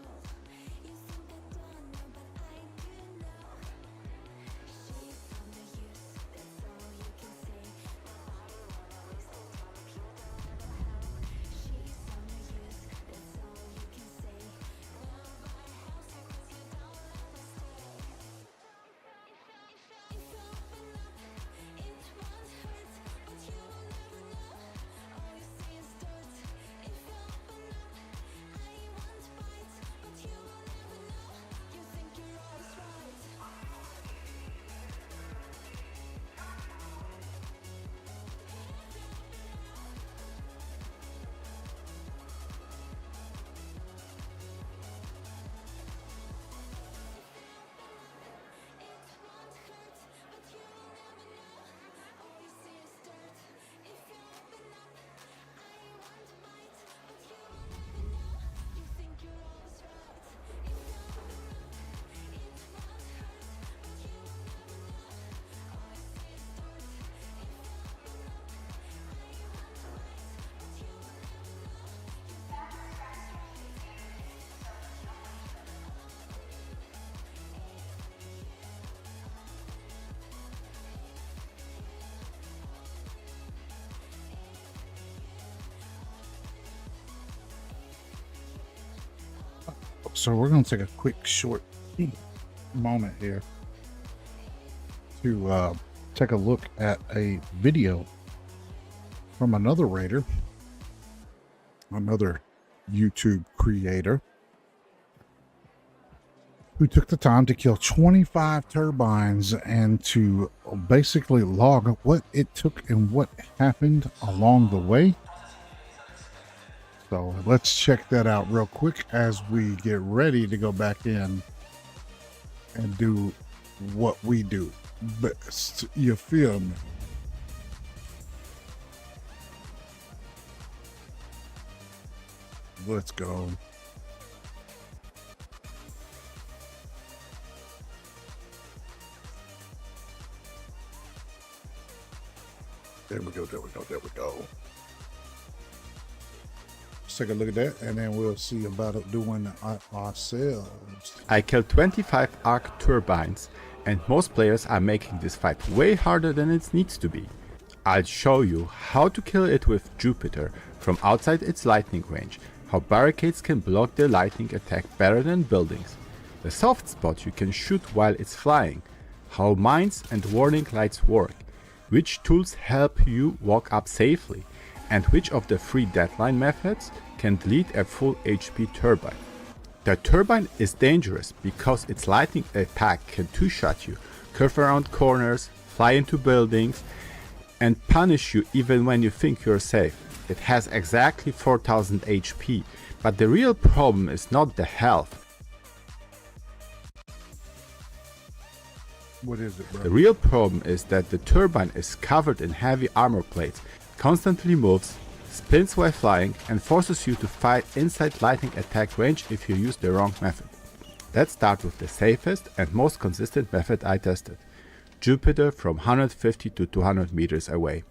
S1: So we're going to take a quick short moment here to take a look at a video from another raider, another YouTube creator, who took the time to kill 25 turbines and to basically log what it took and what happened along the way. So let's check that out real quick as we get ready to go back in and do what we do best. You feel me? Let's go. There we go, there we go, there we go. Let's take a look at that, and then we'll see about it doing it ourselves.
S7: I killed 25 arc turbines, and most players are making this fight way harder than it needs to be. I'll show you how to kill it with Jupiter from outside its lightning range, how barricades can block the lightning attack better than buildings, the soft spot you can shoot while it's flying, how mines and warning lights work, which tools help you walk up safely, and which of the 3 deadline methods can delete a full HP turbine. The turbine is dangerous because its lightning attack can two-shot you, curve around corners, fly into buildings, and punish you even when you think you're safe. It has exactly 4000 HP, but the real problem is not the health.
S1: What is it, bro?
S7: The real problem is that the turbine is covered in heavy armor plates, constantly moves, spins while flying, and forces you to fight inside lightning attack range if you use the wrong method. Let's start with the safest and most consistent method I tested. Jupiter from 150 to 200 meters away.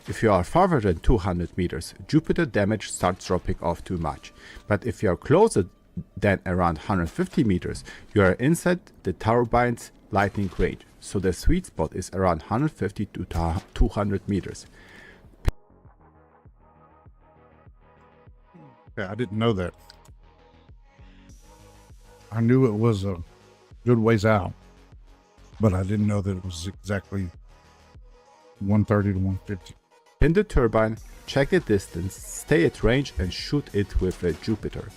S7: If you are farther than 200 meters, Jupiter damage starts dropping off too much. But if you are closer than around 150 meters, you are inside the turbine's lightning range, so the sweet spot is around 150 to 200 meters.
S1: Yeah, I didn't know that. I knew it was a good ways out, but I didn't know that it was exactly 130 to 150.
S7: In the turbine, check the distance, stay at range and shoot it with a Jupiter.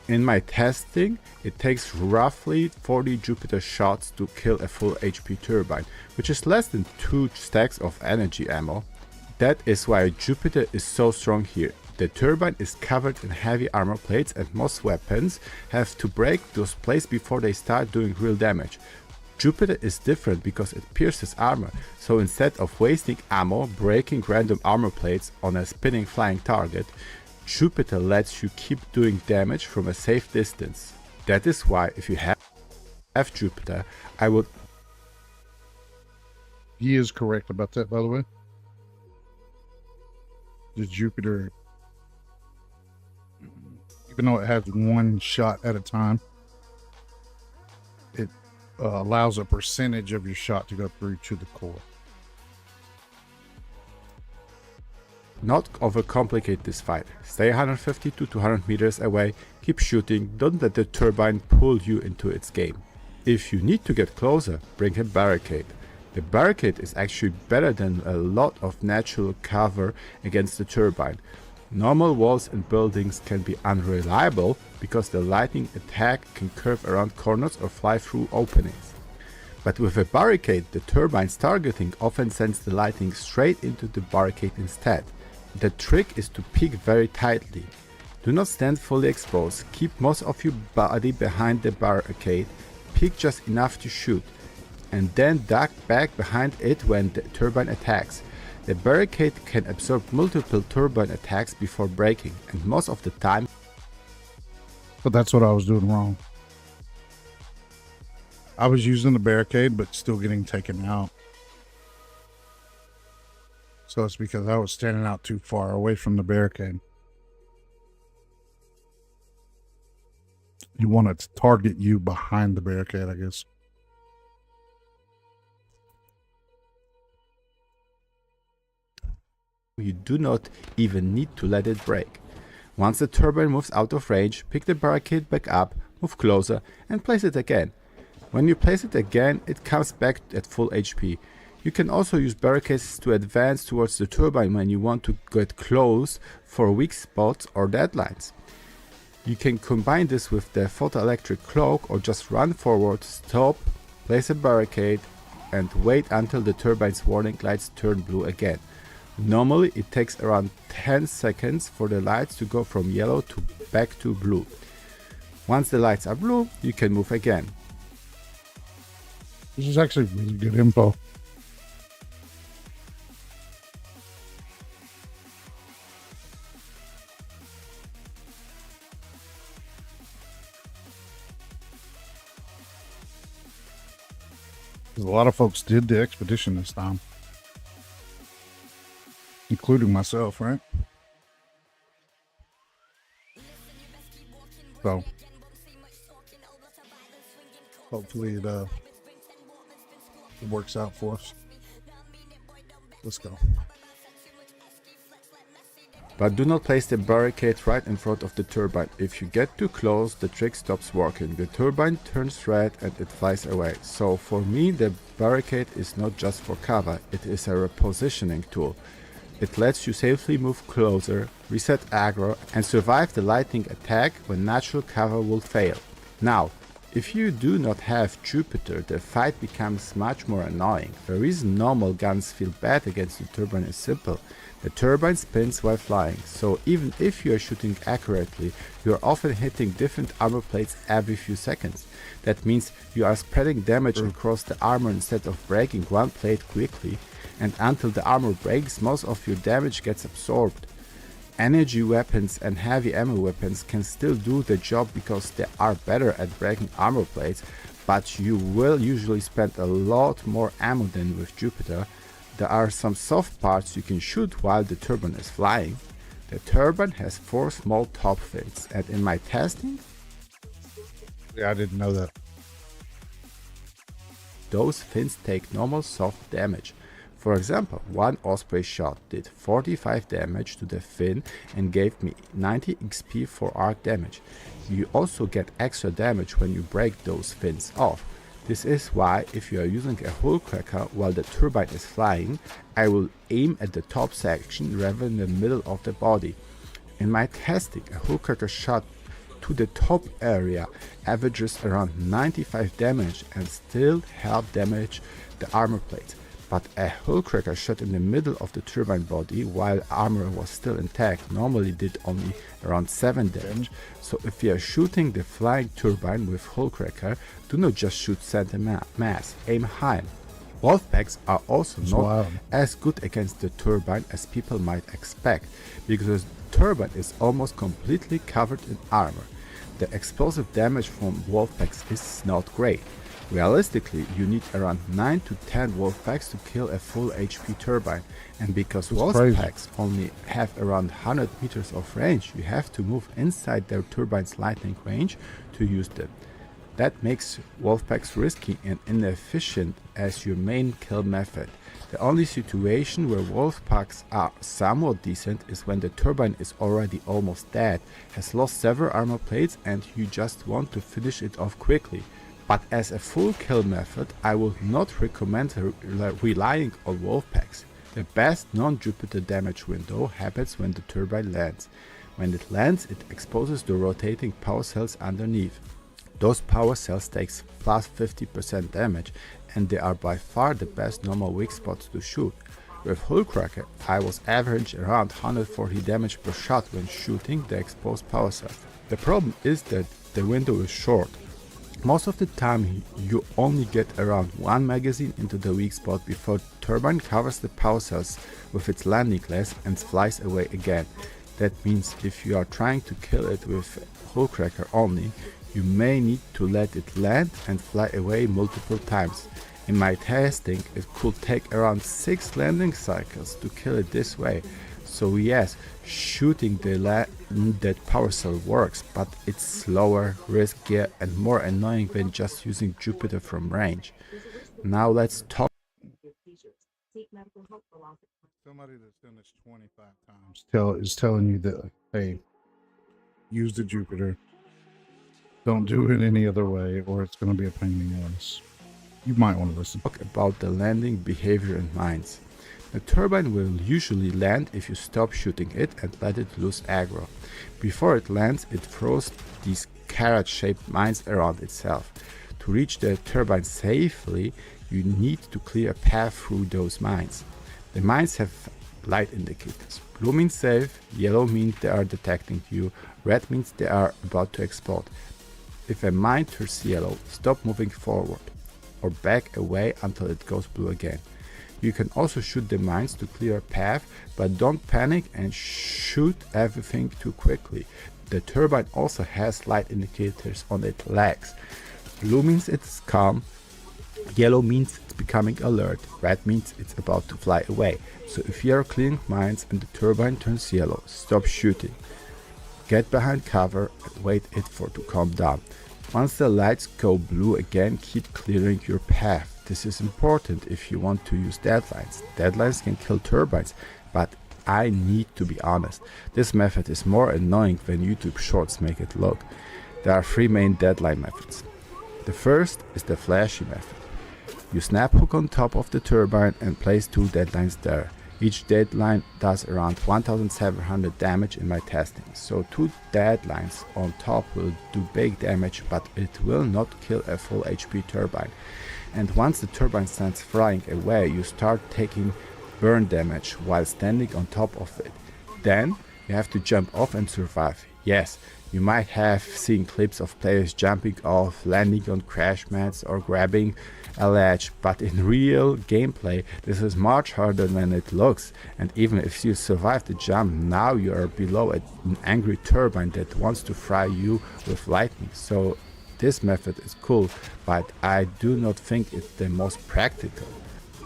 S7: In my testing, it takes roughly 40 Jupiter shots to kill a full HP turbine, which is less than 2 stacks of energy ammo. That is why Jupiter is so strong here. The turbine is covered in heavy armor plates and most weapons have to break those plates before they start doing real damage. Jupiter is different because it pierces armor, so instead of wasting ammo breaking random armor plates on a spinning flying target, Jupiter lets you keep doing damage from a safe distance. That is why if you have Jupiter, I would...
S1: He is correct about that, by the way. The Jupiter, even though it has one shot at a time, it allows a percentage of your shot to go through to the core.
S7: Not overcomplicate this fight. Stay 150 to 200 meters away, keep shooting, don't let the turbine pull you into its game. If you need to get closer, bring a barricade. The barricade is actually better than a lot of natural cover against the turbine. Normal walls and buildings can be unreliable because the lightning attack can curve around corners or fly through openings. But with a barricade, the turbine's targeting often sends the lightning straight into the barricade instead. The trick is to peek very tightly. Do not stand fully exposed, keep most of your body behind the barricade, peek just enough to shoot, and then duck back behind it when the turbine attacks. The barricade can absorb multiple turbine attacks before breaking, and most of the time...
S1: But that's what I was doing wrong. I was using the barricade, but still getting taken out. So it's because I was standing out too far away from the barricade. You want it to target you behind the barricade, I guess.
S7: You do not even need to let it break. Once the turbine moves out of range, pick the barricade back up, move closer, and place it again. When you place it again, it comes back at full HP. You can also use barricades to advance towards the turbine when you want to get close for weak spots or deadlines. You can combine this with the photoelectric cloak or just run forward, stop, place a barricade, and wait until the turbine's warning lights turn blue again. Normally it takes around 10 seconds for the lights to go from yellow to back to blue. Once the lights are blue, you can move again.
S1: This is actually really good info. A lot of folks did the expedition this time, including myself, right? So hopefully it works out for us. Let's go.
S7: But do not place the barricade right in front of the turbine. If you get too close, the trick stops working. The turbine turns red and it flies away. So for me, the barricade is not just for cover, it is a repositioning tool. It lets you safely move closer, reset aggro, and survive the lightning attack when natural cover will fail. Now, if you do not have Jupiter, the fight becomes much more annoying. The reason normal guns feel bad against the turbine is simple. The turbine spins while flying, so even if you are shooting accurately, you are often hitting different armor plates every few seconds. That means you are spreading damage across the armor instead of breaking one plate quickly, and until the armor breaks, most of your damage gets absorbed. Energy weapons and heavy ammo weapons can still do the job because they are better at breaking armor plates, but you will usually spend a lot more ammo than with Jupiter. There are some soft parts you can shoot while the turbine is flying. The turbine has 4 small top fins, and in my testing,
S1: Yeah, I didn't know that.
S7: those fins take normal soft damage. For example, one Osprey shot did 45 damage to the fin and gave me 90 XP for arc damage. You also get extra damage when you break those fins off. This is why, if you are using a hull cracker while the turbine is flying, I will aim at the top section rather than the middle of the body. In my testing, a hull cracker shot to the top area averages around 95 damage and still help damage the armor plates. But a hull cracker shot in the middle of the turbine body while armor was still intact normally did only around 7 damage. So if you are shooting the flying turbine with hull cracker, do not just shoot center mass, aim high. Wolfpacks are also not as good against the turbine as people might expect, because the turbine is almost completely covered in armor. The explosive damage from Wolfpacks is not great. Realistically, you need around 9 to 10 Wolfpacks to kill a full HP turbine, and because Wolfpacks only have around 100 meters of range, you have to move inside their turbine's lightning range to use them. That makes Wolfpacks risky and inefficient as your main kill method. The only situation where Wolfpacks are somewhat decent is when the turbine is already almost dead, has lost several armor plates, and you just want to finish it off quickly. But as a full kill method, I would not recommend relying on Wolfpacks. The best non-Jupiter damage window happens when the turbine lands. When it lands, it exposes the rotating power cells underneath. Those power cells takes plus 50% damage, and they are by far the best normal weak spots to shoot. With Hullcracker, I was averaging around 140 damage per shot when shooting the exposed power cells. The problem is that the window is short. Most of the time you only get around one magazine into the weak spot before the turbine covers the power cells with its landing glass and flies away again. That means if you are trying to kill it with Hullcracker only, you may need to let it land and fly away multiple times. In my testing, it could take around 6 landing cycles to kill it this way. So yes, shooting that power cell works, but it's slower, riskier and more annoying than just using Jupiter from range. Now let's talk.
S1: Somebody that's done this 25 times is telling you that, hey, use the Jupiter. Don't do it any other way or it's going to be a pain in the ass. You might want to listen.
S7: Talk about the landing behavior in mines. The turbine will usually land if you stop shooting it and let it lose aggro. Before it lands, it throws these carrot-shaped mines around itself. To reach the turbine safely, you need to clear a path through those mines. The mines have light indicators. Blue means safe, yellow means they are detecting you, red means they are about to explode. If a mine turns yellow, stop moving forward or back away until it goes blue again. You can also shoot the mines to clear a path, but don't panic and shoot everything too quickly. The turbine also has light indicators on its legs. Blue means it's calm, yellow means it's becoming alert, red means it's about to fly away. So if you are clearing mines and the turbine turns yellow, stop shooting. Get behind cover and wait it for to calm down. Once the lights go blue again, keep clearing your path. This is important if you want to use deadlines. Deadlines can kill turbines, but I need to be honest, this method is more annoying than YouTube shorts make it look. There are 3 main deadline methods. The first is the flashy method. You snap hook on top of the turbine and place 2 deadlines there. Each deadline does around 1700 damage in my testing, so 2 deadlines on top will do big damage, but it will not kill a full HP turbine. And once the turbine stands flying away, you start taking burn damage while standing on top of it. Then you have to jump off and survive. Yes, you might have seen clips of players jumping off, landing on crash mats or grabbing a ledge, but in real gameplay this is much harder than it looks, and even if you survive the jump, now you are below an angry turbine that wants to fry you with lightning. So this method is cool, but I do not think it's the most practical.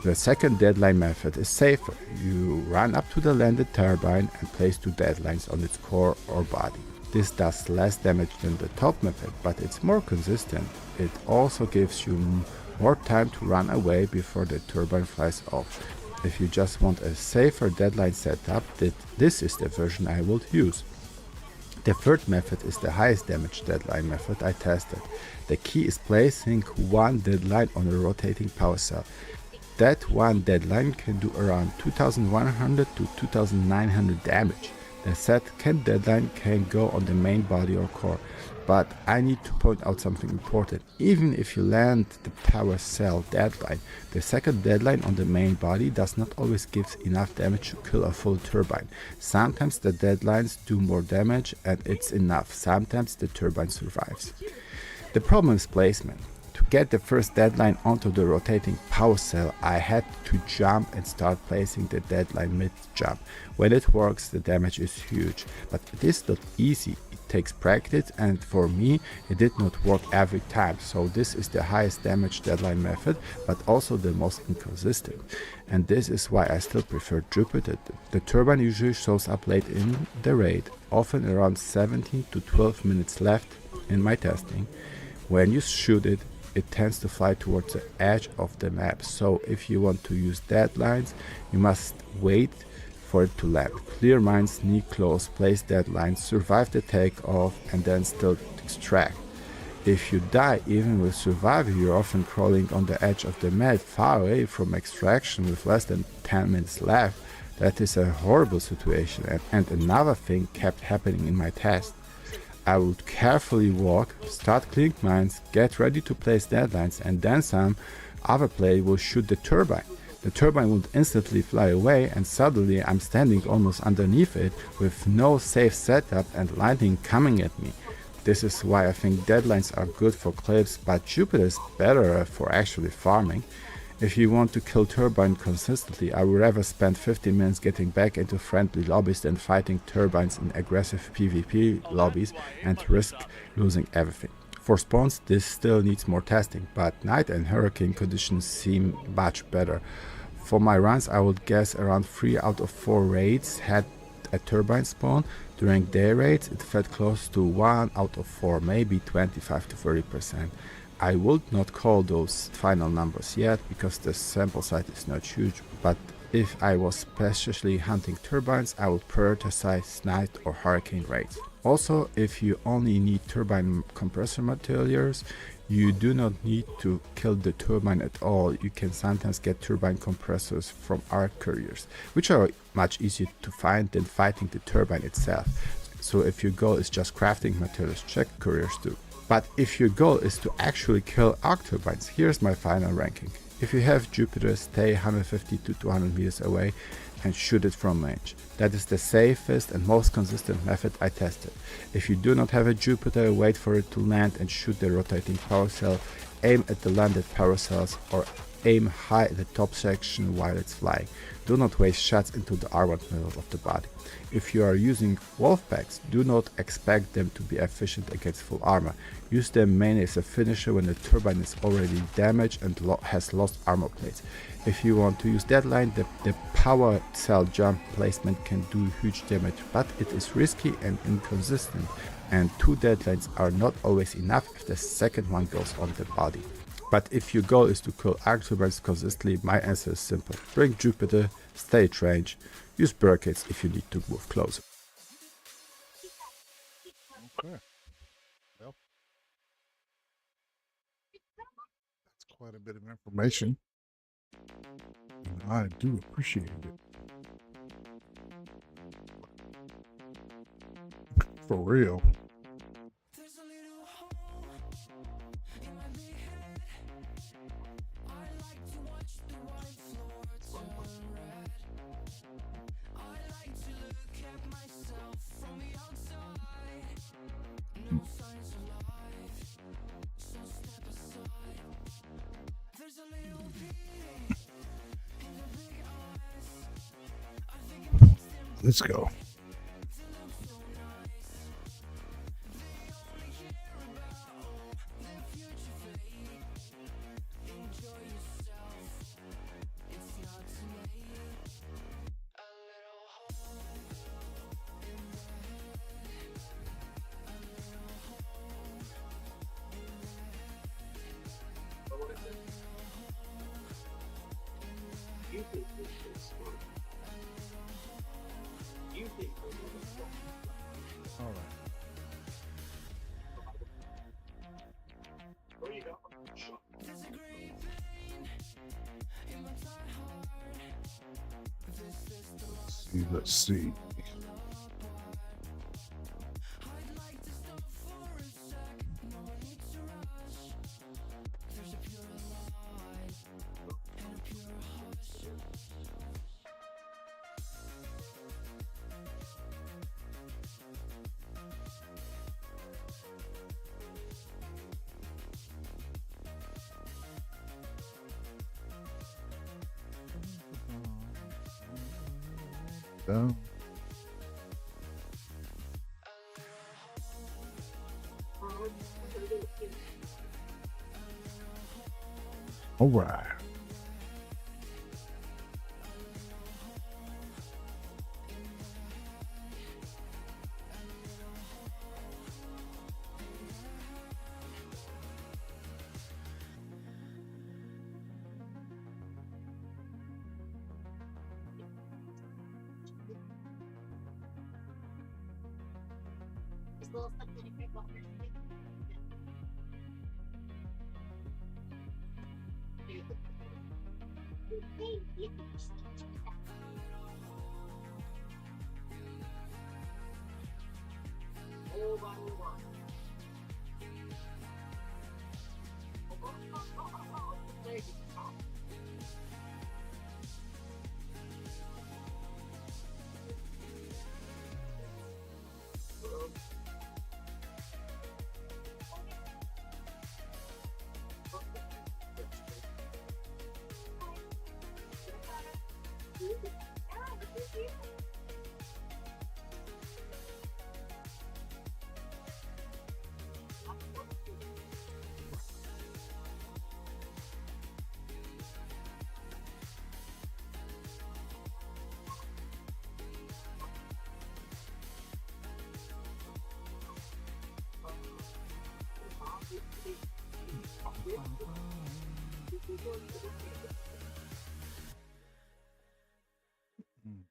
S7: The second deadline method is safer. You run up to the landed turbine and place 2 deadlines on its core or body. This does less damage than the top method, but it's more consistent. It also gives you more time to run away before the turbine flies off. If you just want a safer deadline setup, this is the version I would use. The third method is the highest damage deadline method I tested. The key is placing one deadline on a rotating power cell. That one deadline can do around 2100 to 2900 damage. The second deadline can go on the main body or core. But I need to point out something important. Even if you land the power cell deadline, the second deadline on the main body does not always give enough damage to kill a full turbine. Sometimes the deadlines do more damage and it's enough. Sometimes the turbine survives. The problem is placement. To get the first deadline onto the rotating power cell, I had to jump and start placing the deadline mid-jump. When it works, the damage is huge, but it is not easy. It takes practice, and for me, it did not work every time. So this is the highest damage deadline method, but also the most inconsistent. And this is why I still prefer Jupiter. The turbine usually shows up late in the raid, often around 17 to 12 minutes left in my testing. When you shoot it, it tends to fly towards the edge of the map, so if you want to use deadlines, you must wait for it to land. Clear mines, sneak close, place deadlines, survive the takeoff, and then still extract. If you die even with survival, you're often crawling on the edge of the map, far away from extraction with less than 10 minutes left. That is a horrible situation, and another thing kept happening in my test. I would carefully walk, start clearing mines, get ready to place deadlines, and then some other player will shoot the turbine. The turbine would instantly fly away, and suddenly I'm standing almost underneath it with no safe setup and lightning coming at me. This is why I think deadlines are good for clips, but Jupiter is better for actually farming. If you want to kill turbine consistently, I would rather spend 15 minutes getting back into friendly lobbies than fighting turbines in aggressive PvP lobbies and risk losing everything. For spawns, this still needs more testing, but night and hurricane conditions seem much better. For my runs, I would guess around 3 out of 4 raids had a turbine spawn. During day raids, it felt close to 1 out of 4, maybe 25 to 30%. I would not call those final numbers yet because the sample size is not huge, but if I was specially hunting turbines, I would prioritize night or hurricane raids. Also, if you only need turbine compressor materials, you do not need to kill the turbine at all. You can sometimes get turbine compressors from ARC couriers, which are much easier to find than fighting the turbine itself. So if your goal is just crafting materials, check couriers too. But if your goal is to actually kill arc turbines, here's my final ranking. If you have Jupiter, stay 150 to 200 meters away and shoot it from range. That is the safest and most consistent method I tested. If you do not have a Jupiter, wait for it to land and shoot the rotating power cell, aim at the landed power cells, or aim high at the top section while it's flying. Do not waste shots into the armored middle of the body. If you are using wolf packs, do not expect them to be efficient against full armor. Use them mainly as a finisher when the turbine is already damaged and has lost armor plates. If you want to use deadline, the power cell jump placement can do huge damage, but it is risky and inconsistent, and 2 deadlines are not always enough if the second one goes on the body. But if your goal is to kill arc turbines consistently, my answer is simple. Bring Jupiter, stay at range, use barricades if you need to move closer.
S1: Okay. Well, that's quite a bit of information. And I do appreciate it. For real. Let's go. Let's see. Down. All right.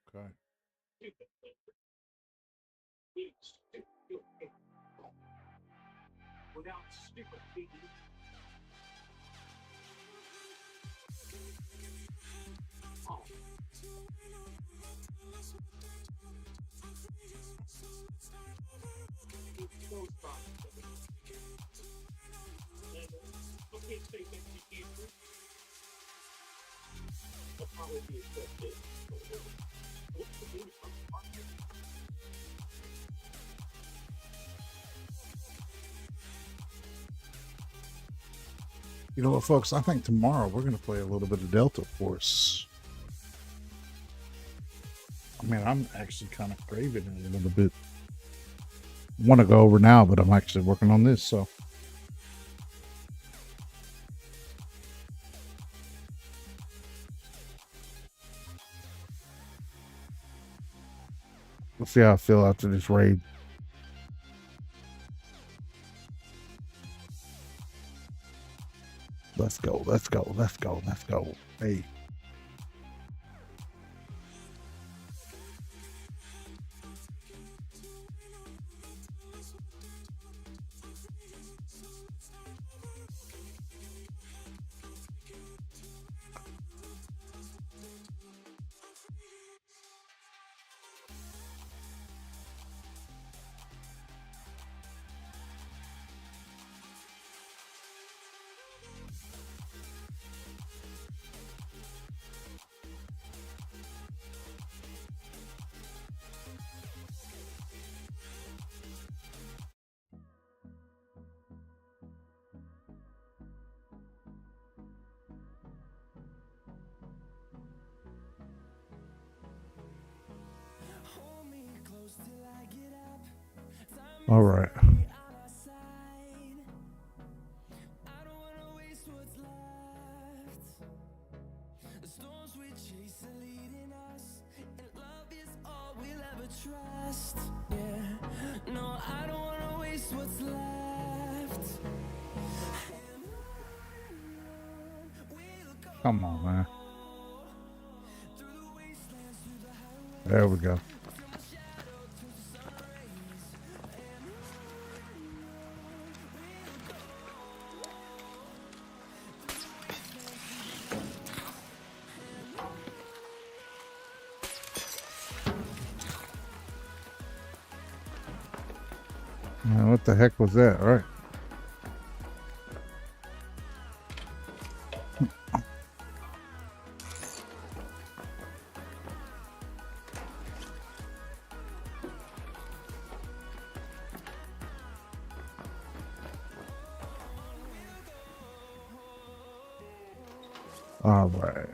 S1: Okay.
S5: Without stupid people. Oh. Okay, so you can see it. That's probably the effect. What's the news from the market?
S1: You know what, folks? I think tomorrow we're going to play a little bit of Delta Force. I mean, I'm actually kind of craving it a little bit. Want to go over now, but I'm actually working on this, so. We'll see how I feel after this raid. Let's go, let's go, let's go, let's go. Hey. All right. Come on, man. There we go. Man, what the heck was that, right? All right.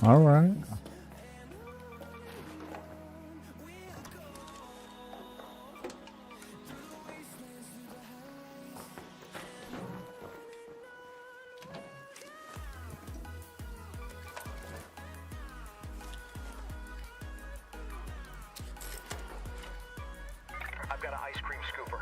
S1: All right.
S9: I've got an ice cream scooper.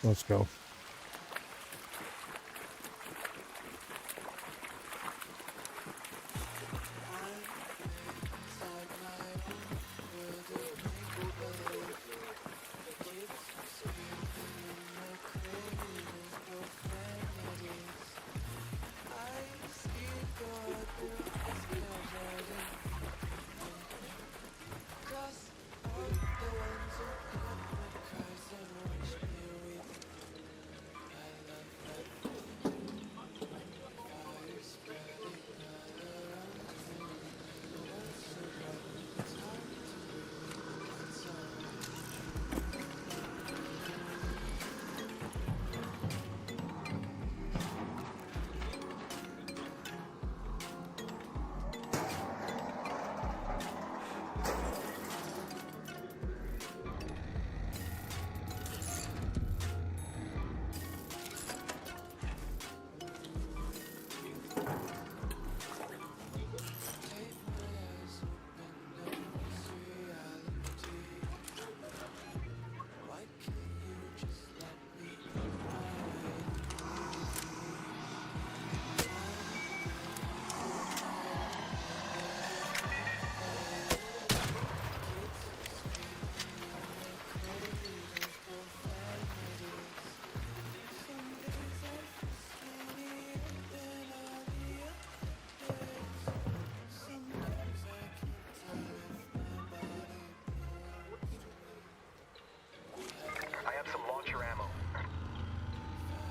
S1: Let's go.
S9: I have some launcher ammo.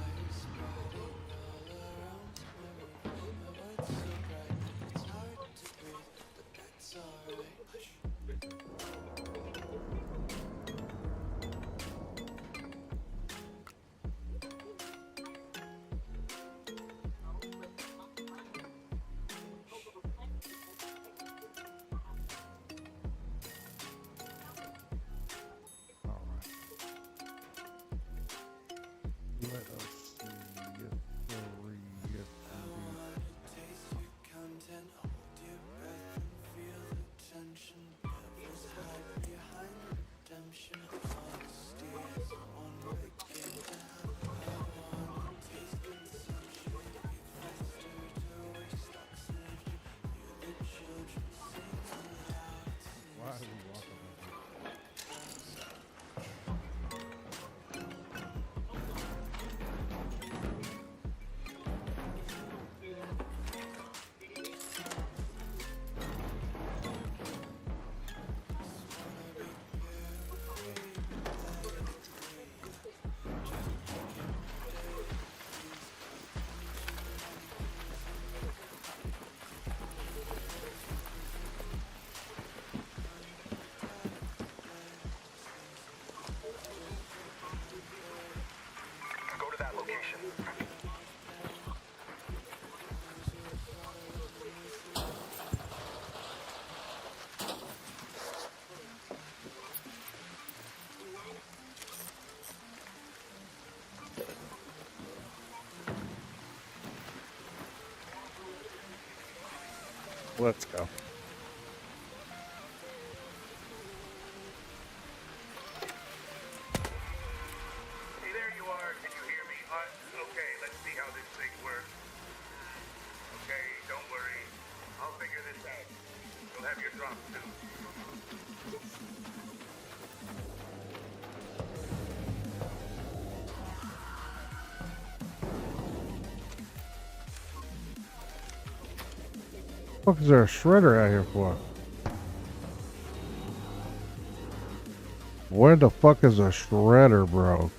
S1: Let us see if the why are we walking like this?
S9: Go to that location.
S1: Let's go.
S10: Hey, there you are. Can you hear me? Okay, let's see how this thing works. Okay, don't worry. I'll figure this out. You'll have your drop soon.
S1: What the fuck is there a shredder out here for? Where the fuck is a shredder, bro?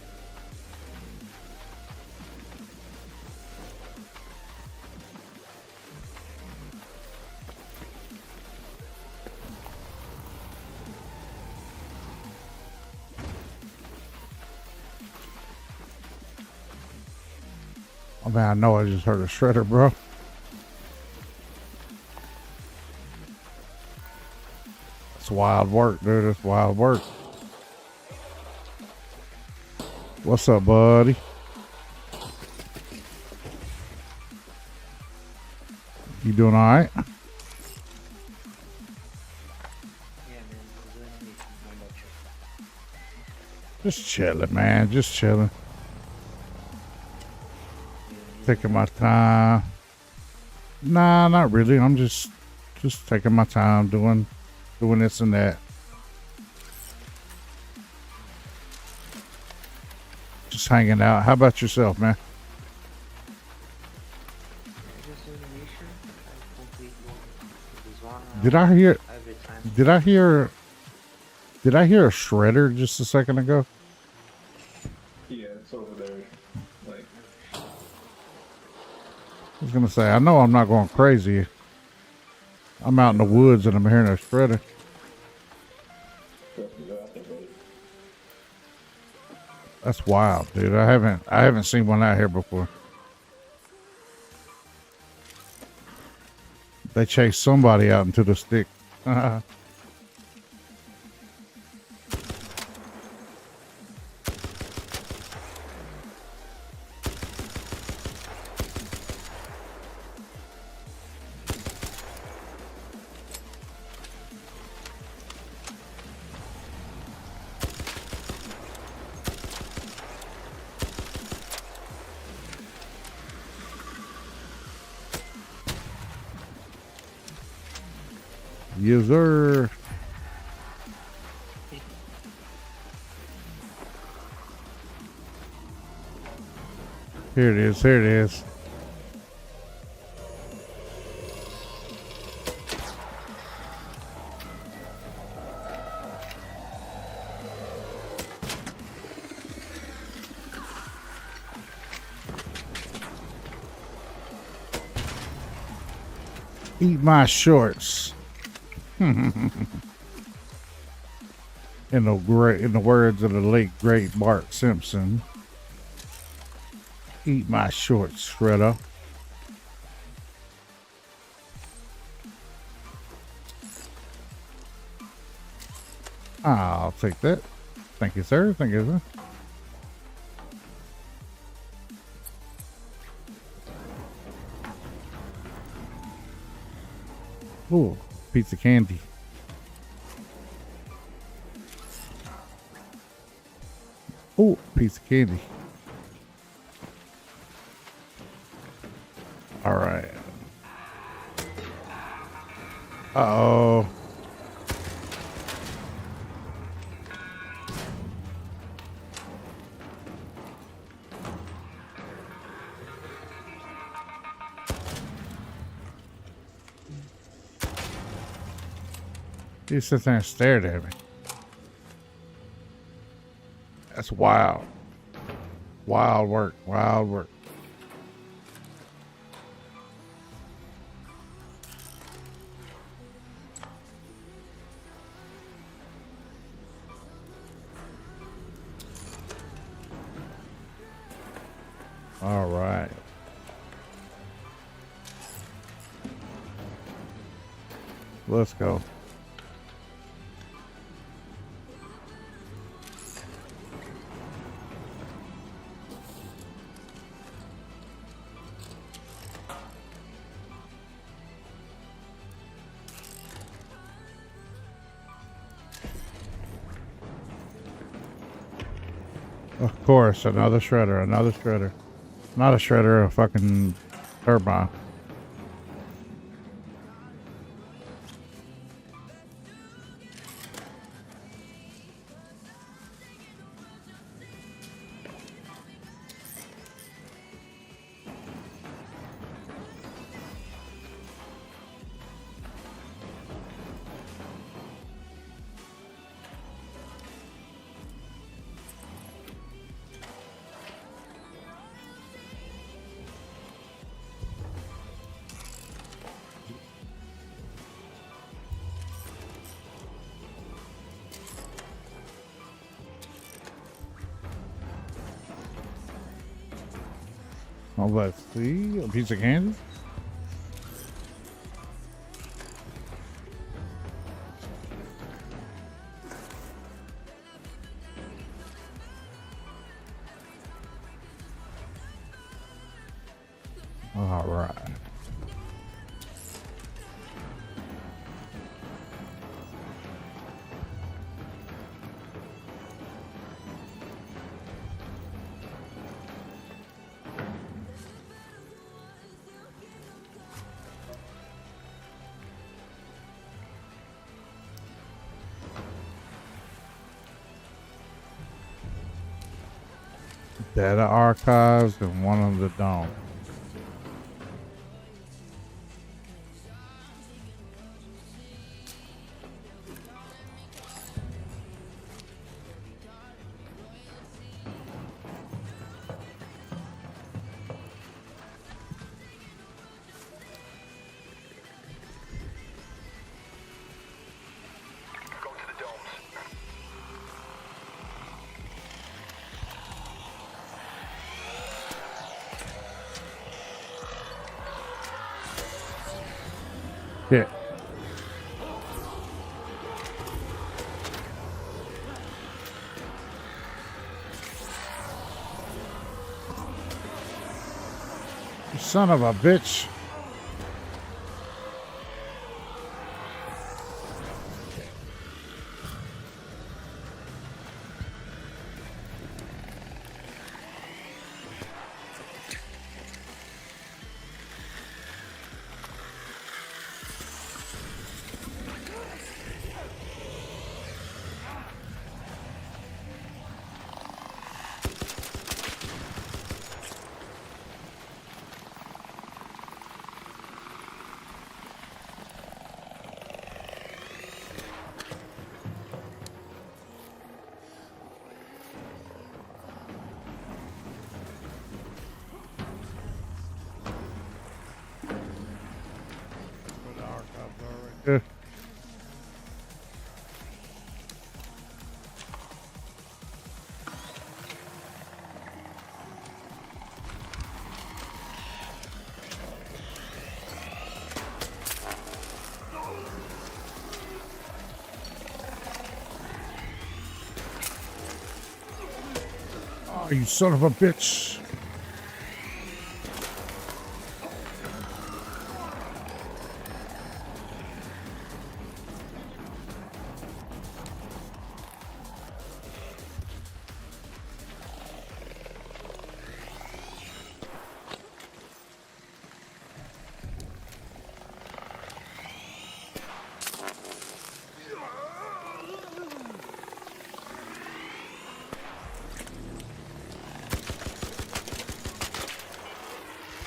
S1: Oh man, I know I just heard a shredder, bro. It's wild work, dude. It's wild work. What's up, buddy? You doing all right?
S5: Yeah, man. We're doing amazing. How about you?
S1: Just chilling, man. Just chilling. Taking my time. Nah, not really. I'm just taking my time doing this and that. Just hanging out. How about yourself, man? Did I hear a shredder just a second ago?
S5: Yeah, it's over there. Like,
S1: I was gonna say, I know I'm not going crazy. I'm out in the woods and I'm hearing a shredder.
S5: trust me, I think about it.
S1: That's wild, dude. I haven't seen one out here before. They chased somebody out into the stick. Yes, sir. Here it is. Here it is. Eat my shorts. In the words of the late great Bart Simpson, eat my shorts, Shredder. I'll take that. Thank you, sir. Thank you, sir. Ooh, piece of candy. Oh, piece of candy. All right. Uh-oh. He sat there and stared at me. That's wild. Wild work. Wild work. All right. Let's go. Of course, another shredder, another shredder. Not a shredder, a fucking turbine. Oh, let's see. A piece of candy. All right. Data archives and one of the dome.
S9: Go to the domes.
S1: Yeah. You son of a bitch. Yeah. Oh, you son of a bitch.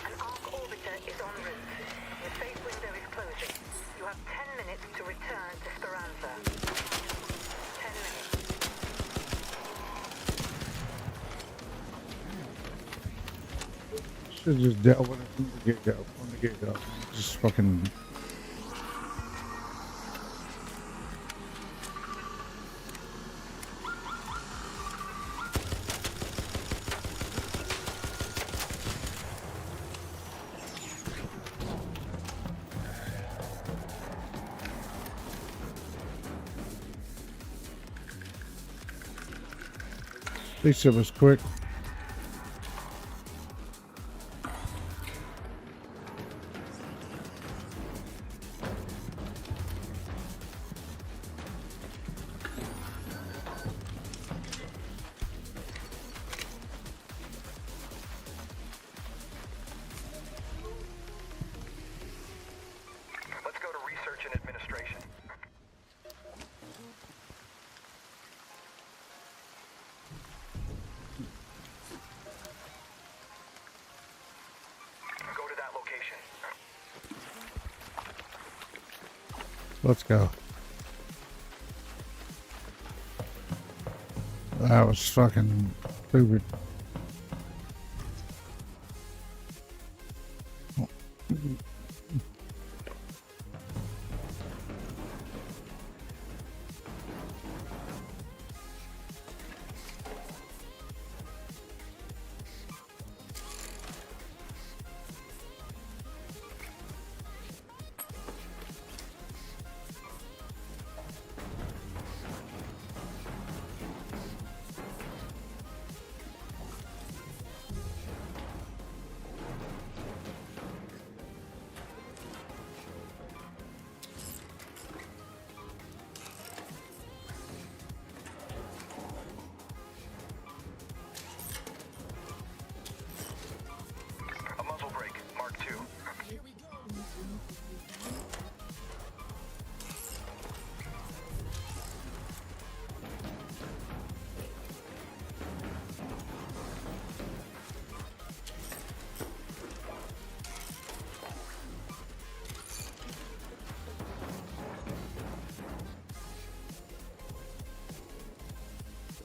S3: An arc orbiter is en route. The safe window is closing. You have 10 minutes to return to Speranza. 10 minutes.
S1: Should just dealt with it from the get-go. From the get-go. Just fucking. At least it was quick.
S9: Let's go to research and administration. Go to that location.
S1: Let's go. That was fucking stupid.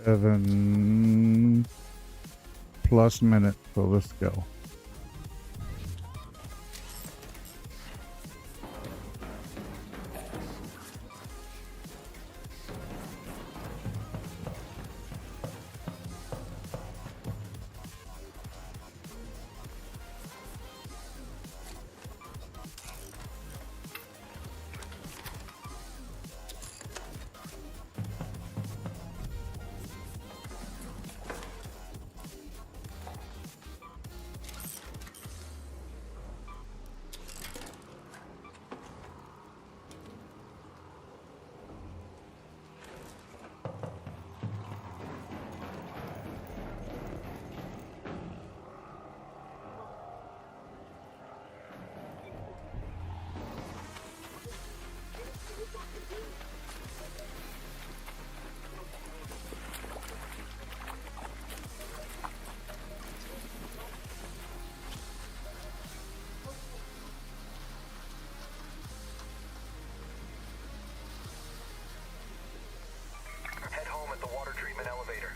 S1: 7+ minutes, so let's go.
S9: Head home at the water treatment elevator.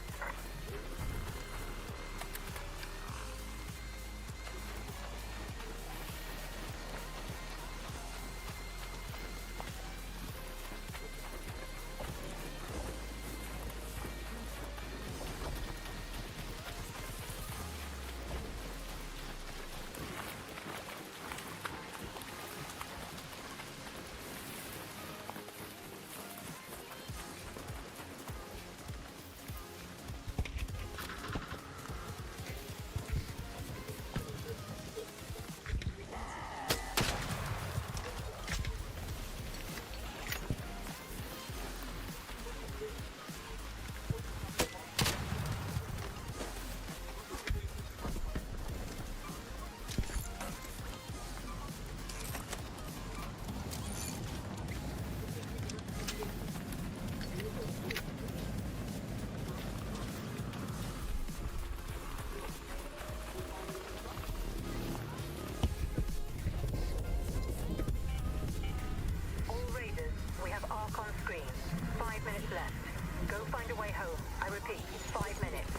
S3: All Raiders, we have Ark on screen. 5 minutes left. Go find a way home. I repeat, 5 minutes.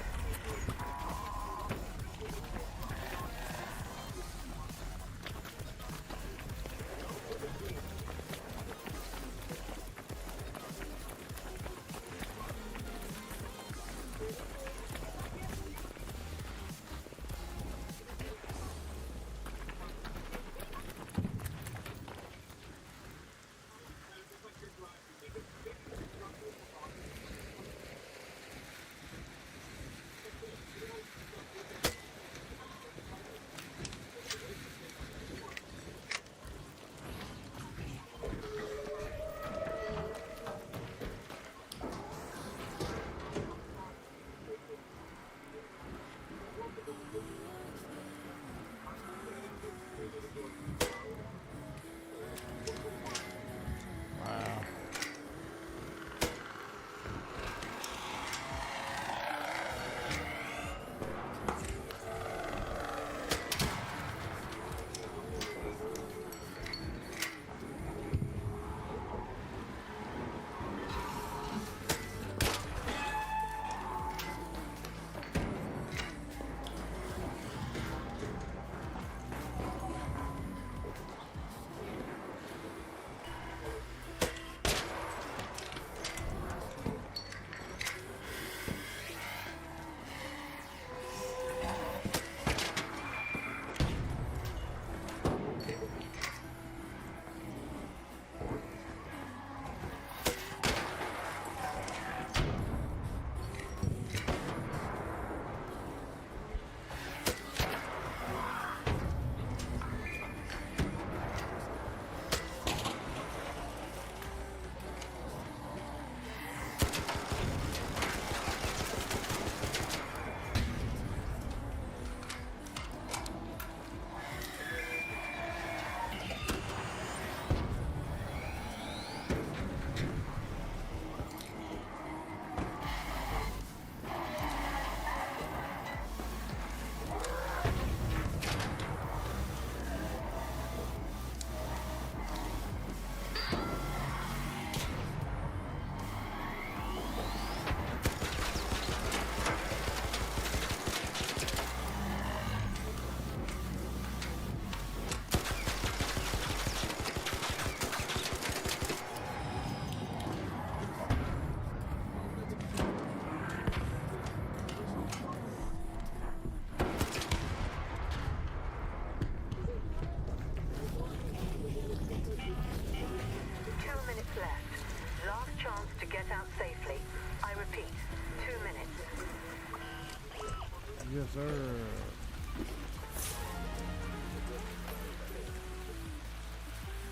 S1: Yes, sir.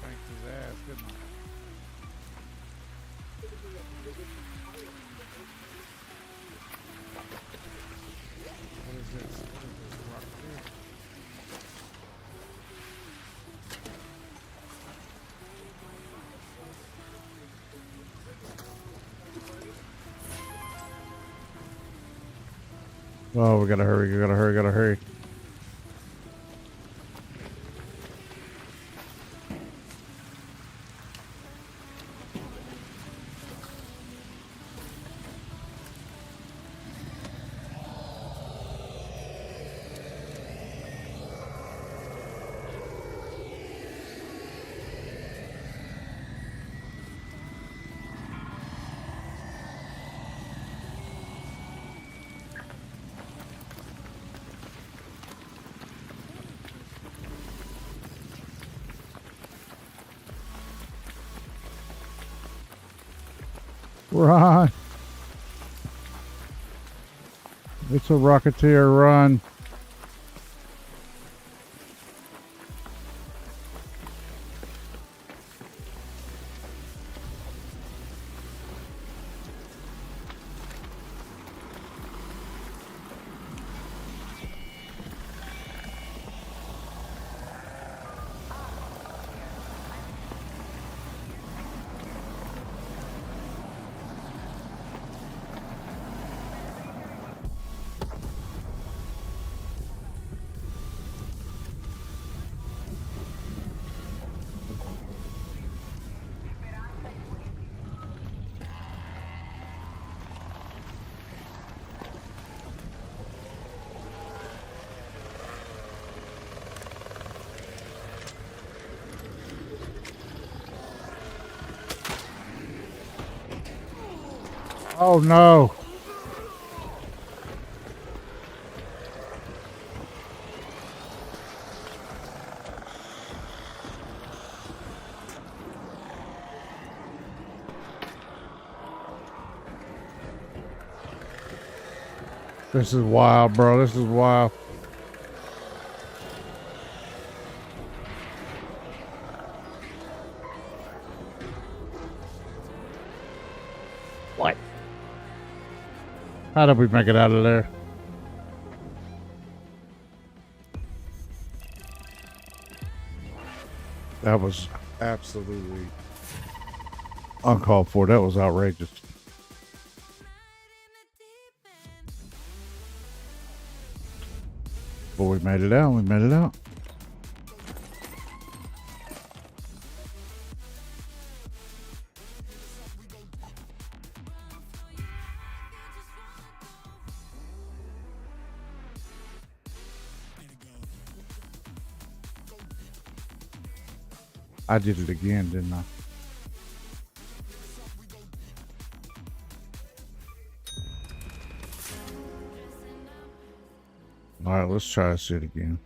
S1: Thanks his ass, couldn't I? What is this? What is this? Rock here? Oh, we gotta hurry, we gotta hurry, gotta hurry. Run. It's a Rocketeer run. Oh no. This is wild, bro. This is wild. What? How did we make it out of there? That was absolutely uncalled for. That was outrageous. But we made it out. We made it out. I did it again, didn't I? All right, let's try this shit again.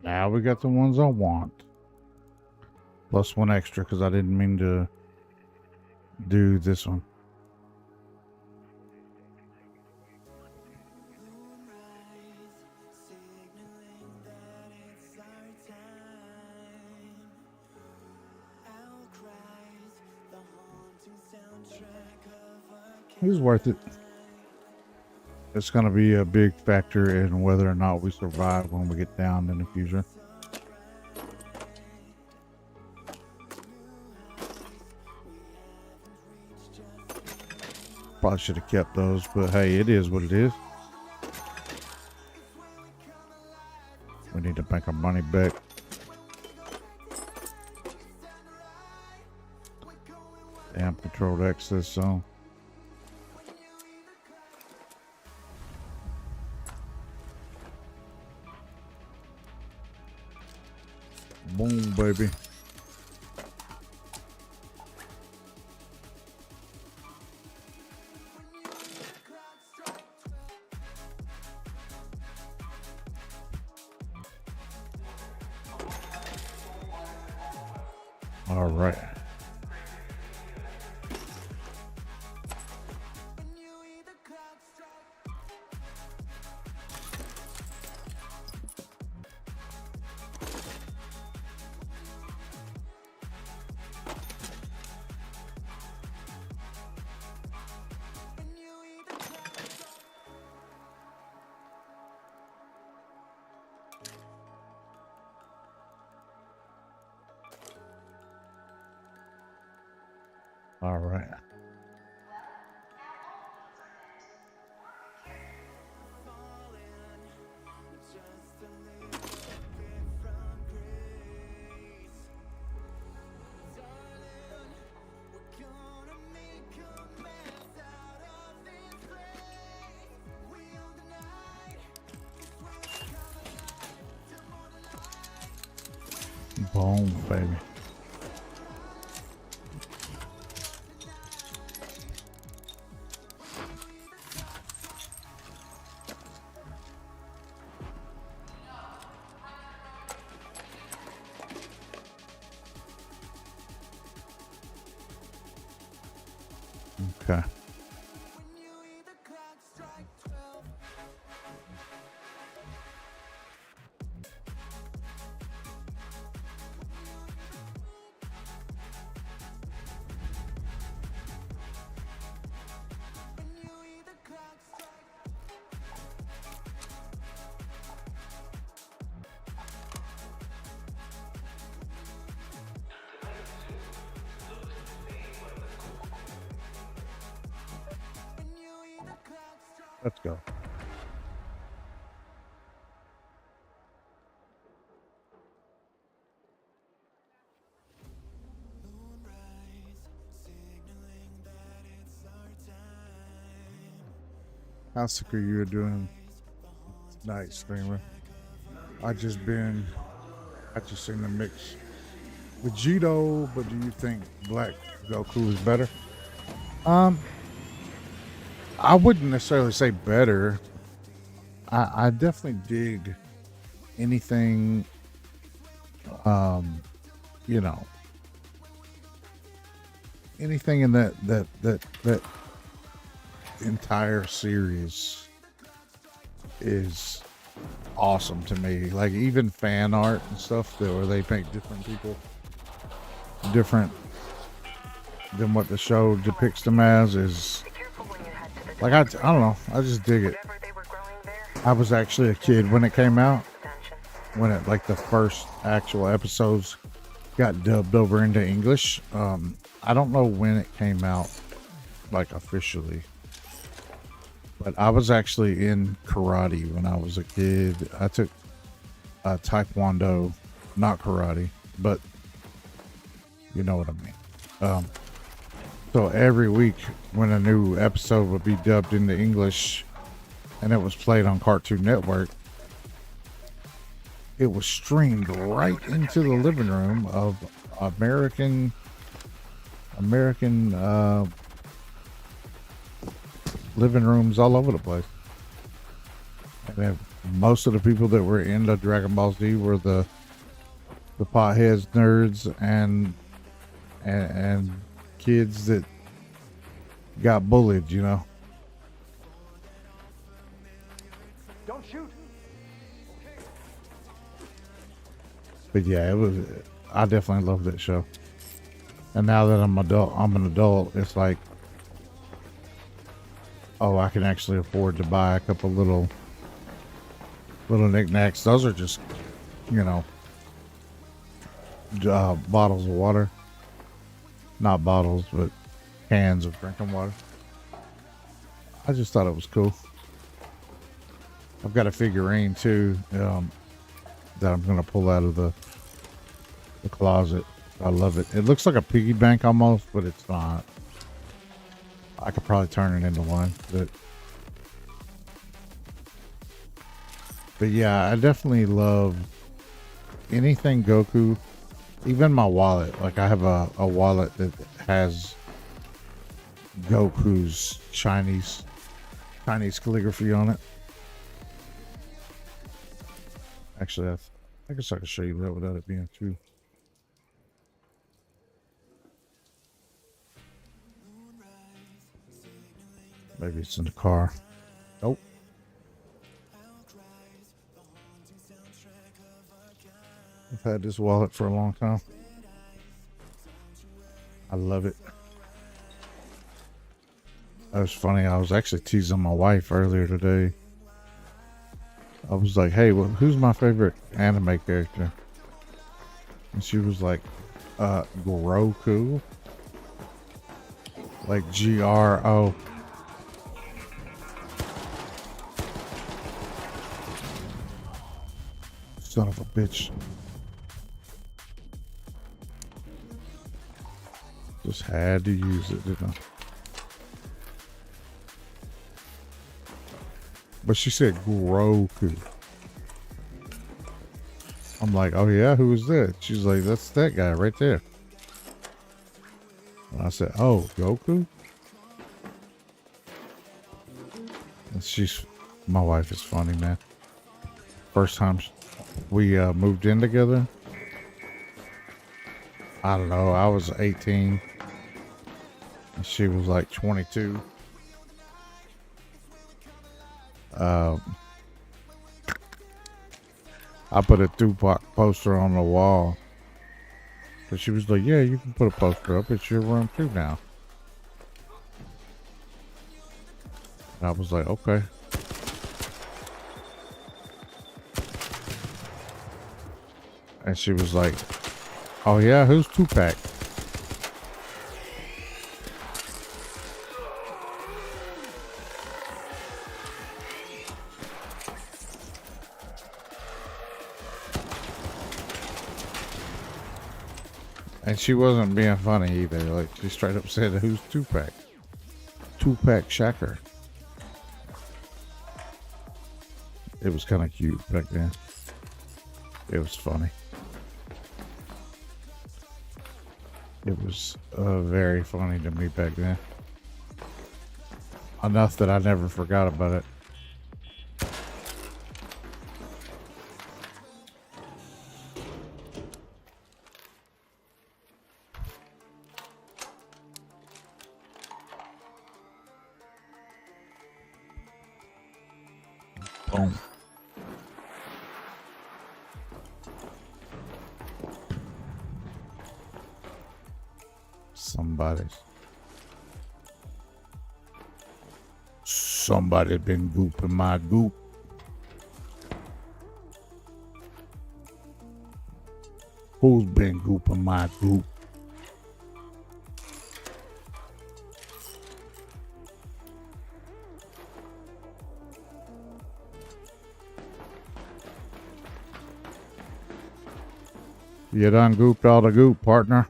S1: Now we got the ones I want. Plus one extra because I didn't mean to do this one. It's worth it. It's going to be a big factor in whether or not we survive when we get down in the future. Probably should have kept those, but hey, it is what it is. We need to make our money back. Damn, controlled access zone. Boom, baby. All right. All right. Boom, baby. Okay. Let's go. How sick are you doing tonight, streamer? I just seen the mix with Vegito, but do you think Black Goku is better? I wouldn't necessarily say better. I definitely dig anything, you know, anything in that entire series is awesome to me. Like even fan art and stuff where they paint different people different than what the show depicts them as is like I don't know, I just dig it. I was actually a kid when it came out, when it like the first actual episodes got dubbed over into English. I don't know when it came out like officially, but I was actually in karate when I was a kid. I took taekwondo, not karate, but you know what I mean. So every week when a new episode would be dubbed into English and it was played on Cartoon Network, it was streamed right into the living room of American living rooms all over the place. And then most of the people that were into Dragon Ball Z were the potheads, nerds, and kids that got bullied, you know.
S9: Don't shoot.
S1: But yeah, I definitely love that show. And now that I'm an adult, it's like, oh, I can actually afford to buy a couple little knickknacks. Those are just, you know, bottles of water. Not bottles, but cans of drinking water. I just thought it was cool. I've got a figurine too, that I'm gonna pull out of the closet. I love it. It looks like a piggy bank almost, but it's not. I could probably turn it into one, but yeah, I definitely love anything Goku. Even my wallet, like I have a wallet that has Goku's Chinese calligraphy on it. Actually, I guess I can show you that without it being too. Maybe it's in the car. Nope. I've had this wallet for a long time. I love it. That was funny. I was actually teasing my wife earlier today. I was like, hey, well, who's my favorite anime character? And she was like, Groku. Like Gro. Son of a bitch. Just had to use it, didn't I? But she said Groku. I'm like, oh yeah, who is that? She's like, that's that guy right there. And I said, oh, Goku? And my wife is funny, man. First time we moved in together, I don't know, I was 18 and she was like 22. I put a Tupac poster on the wall. So she was like, yeah, you can put a poster up. It's your room too now. And I was like, okay. And she was like, oh yeah, who's Tupac? And she wasn't being funny either. Like, she straight up said, who's Tupac? Tupac Shakur. It was kind of cute back then. It was funny. It was very funny to me back then. Enough that I never forgot about it. Boom. Somebody been gooping my goop. Who's been gooping my goop? You done gooped all the goop, partner.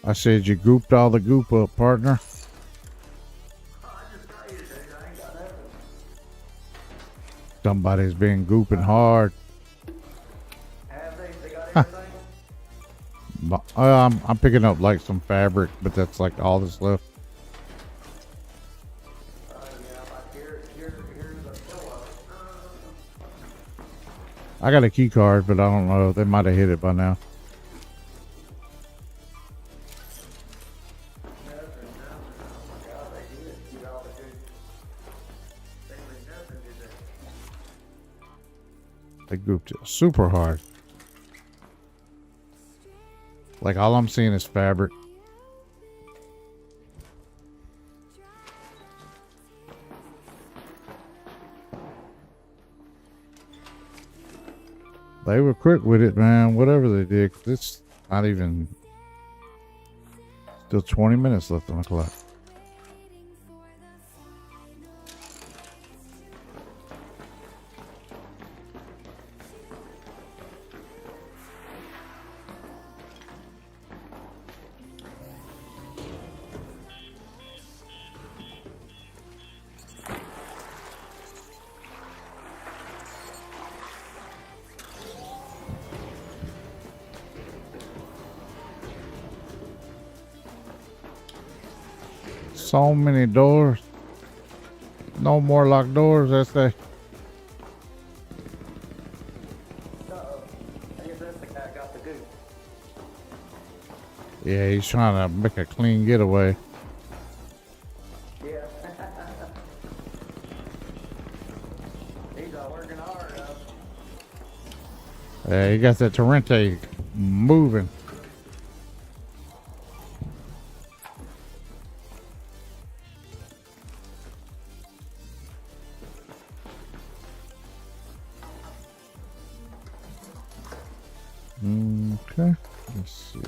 S1: I said you gooped all the goop up, partner. Somebody's been gooping hard. I'm picking up like some fabric, but that's like all that's left. I got a key card, but I don't know. They might have hit it by now. They gooped it super hard. Like, all I'm seeing is fabric. They were quick with it, man. Whatever they did. It's not even... Still 20 minutes left on the clock. So many doors. No more locked doors, I say.
S9: I guess that's the guy got the goop.
S1: Yeah, he's trying to make a clean getaway.
S9: Yeah. He's all working hard, though.
S1: Yeah, he got that Torrente moving. Okay, let's see.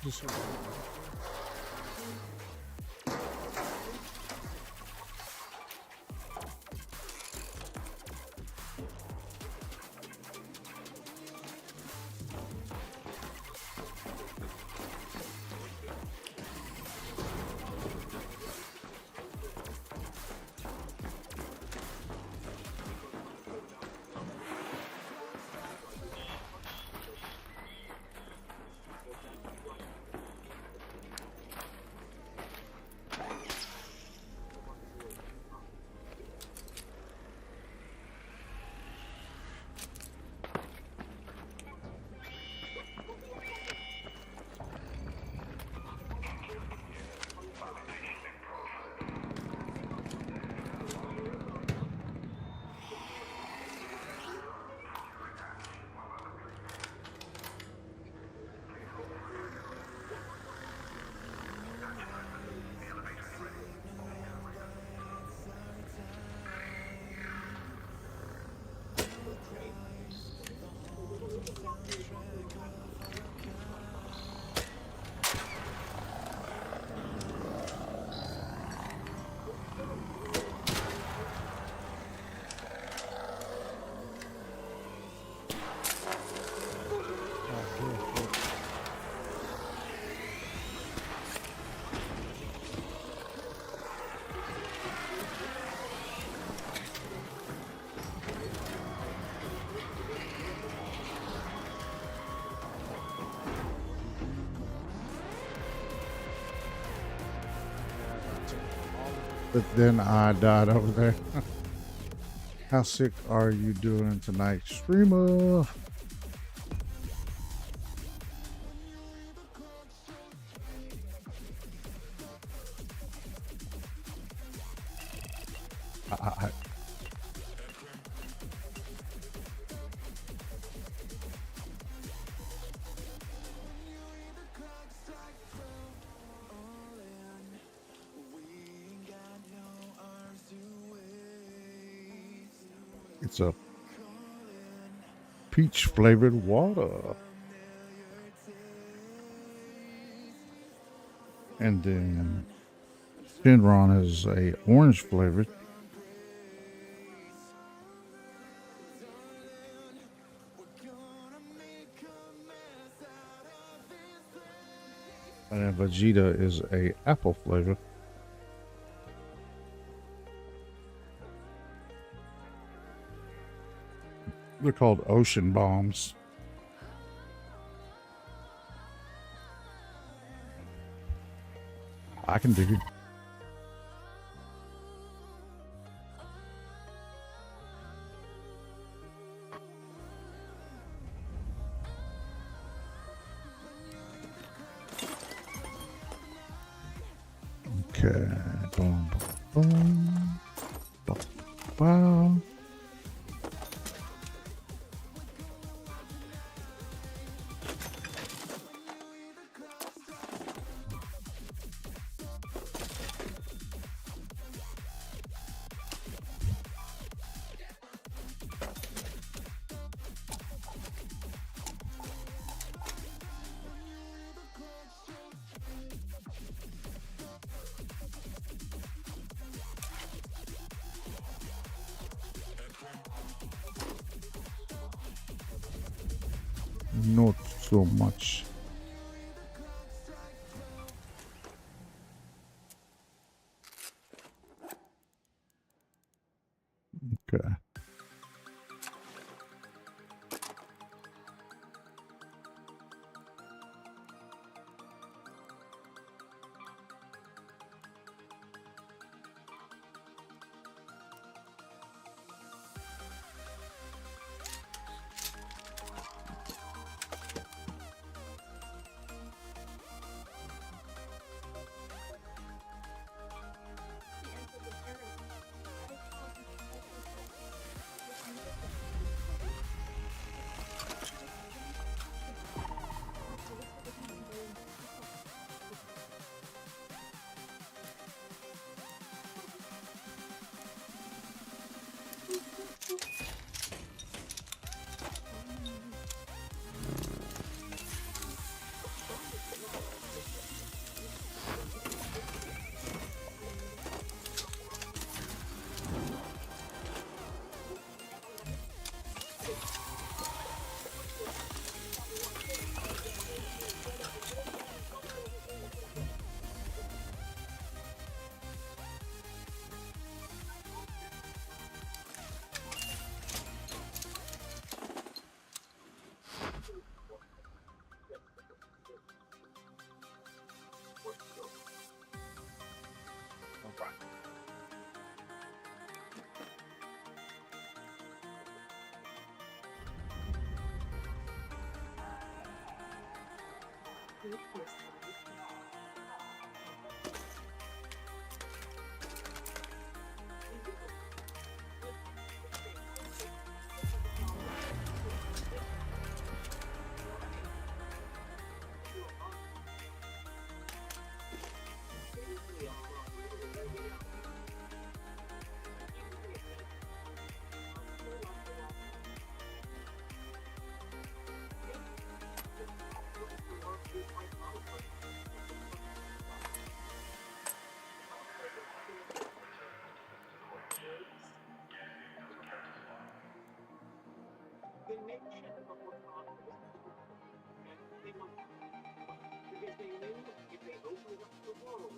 S1: Just but then I died over there. How sick are you doing tonight, streamer? I It's a peach flavored water. And then Shinron is a orange flavored. And then Vegeta is a apple flavor. They're called ocean bombs. I can dig it. Okay. Boom, boom, boom. Wow. Not so much. Okay.
S5: The nation of Wakanda was people, and they must, because they knew if they opened up the world,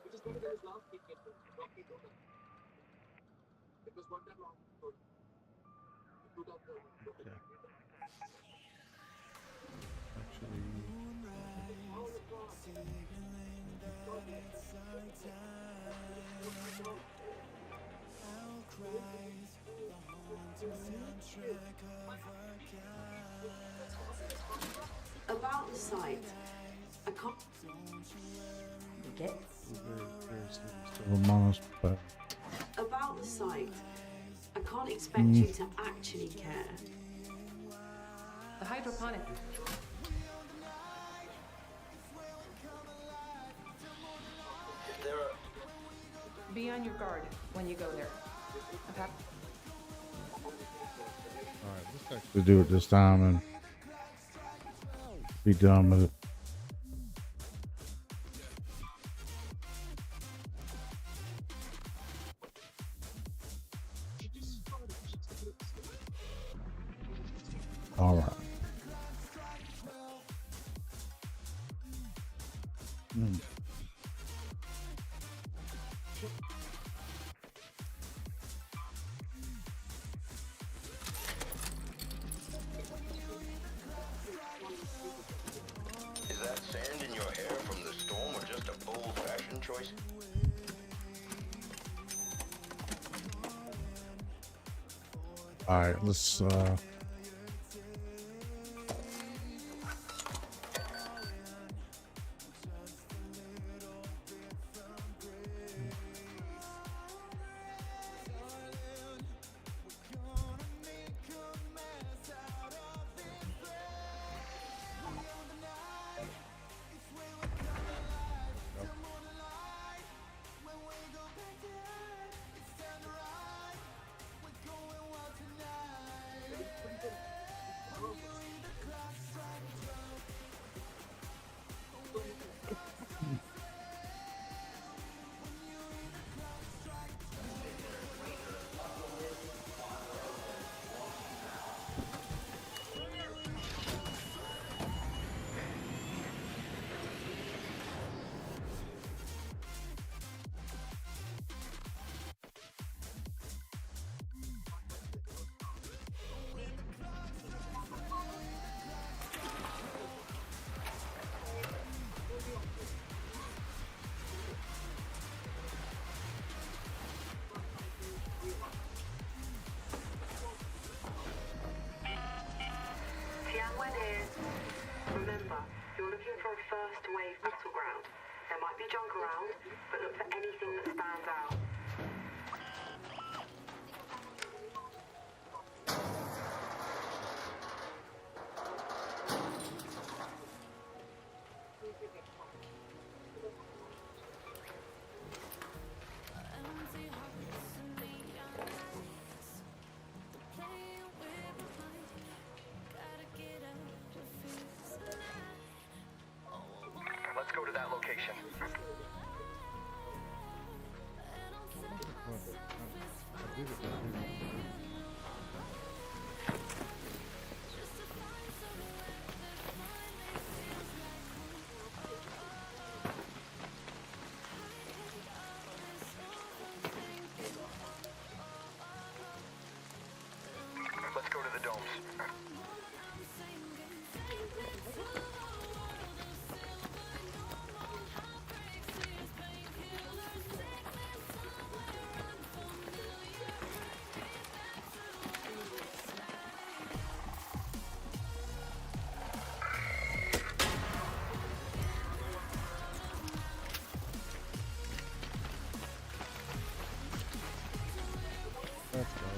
S5: which is better than his last kick at Rocky Doga. It was one time long story. He put up the
S2: About the site, I can't.
S9: Okay.
S1: Still among us, but
S2: About the site, I can't expect you to actually care.
S6: The hydroponic. Be on your guard when you go there. Okay?
S1: alright, let's actually do it this time and be done with it. Alright.
S11: Is that sand in your hair from the storm or just a bold fashion choice?
S1: Alright, let's
S2: for a first wave battleground. There might be junk around, but look for anything that stands out.
S10: Let's go to that location. Let's go to the domes.
S1: Let's go.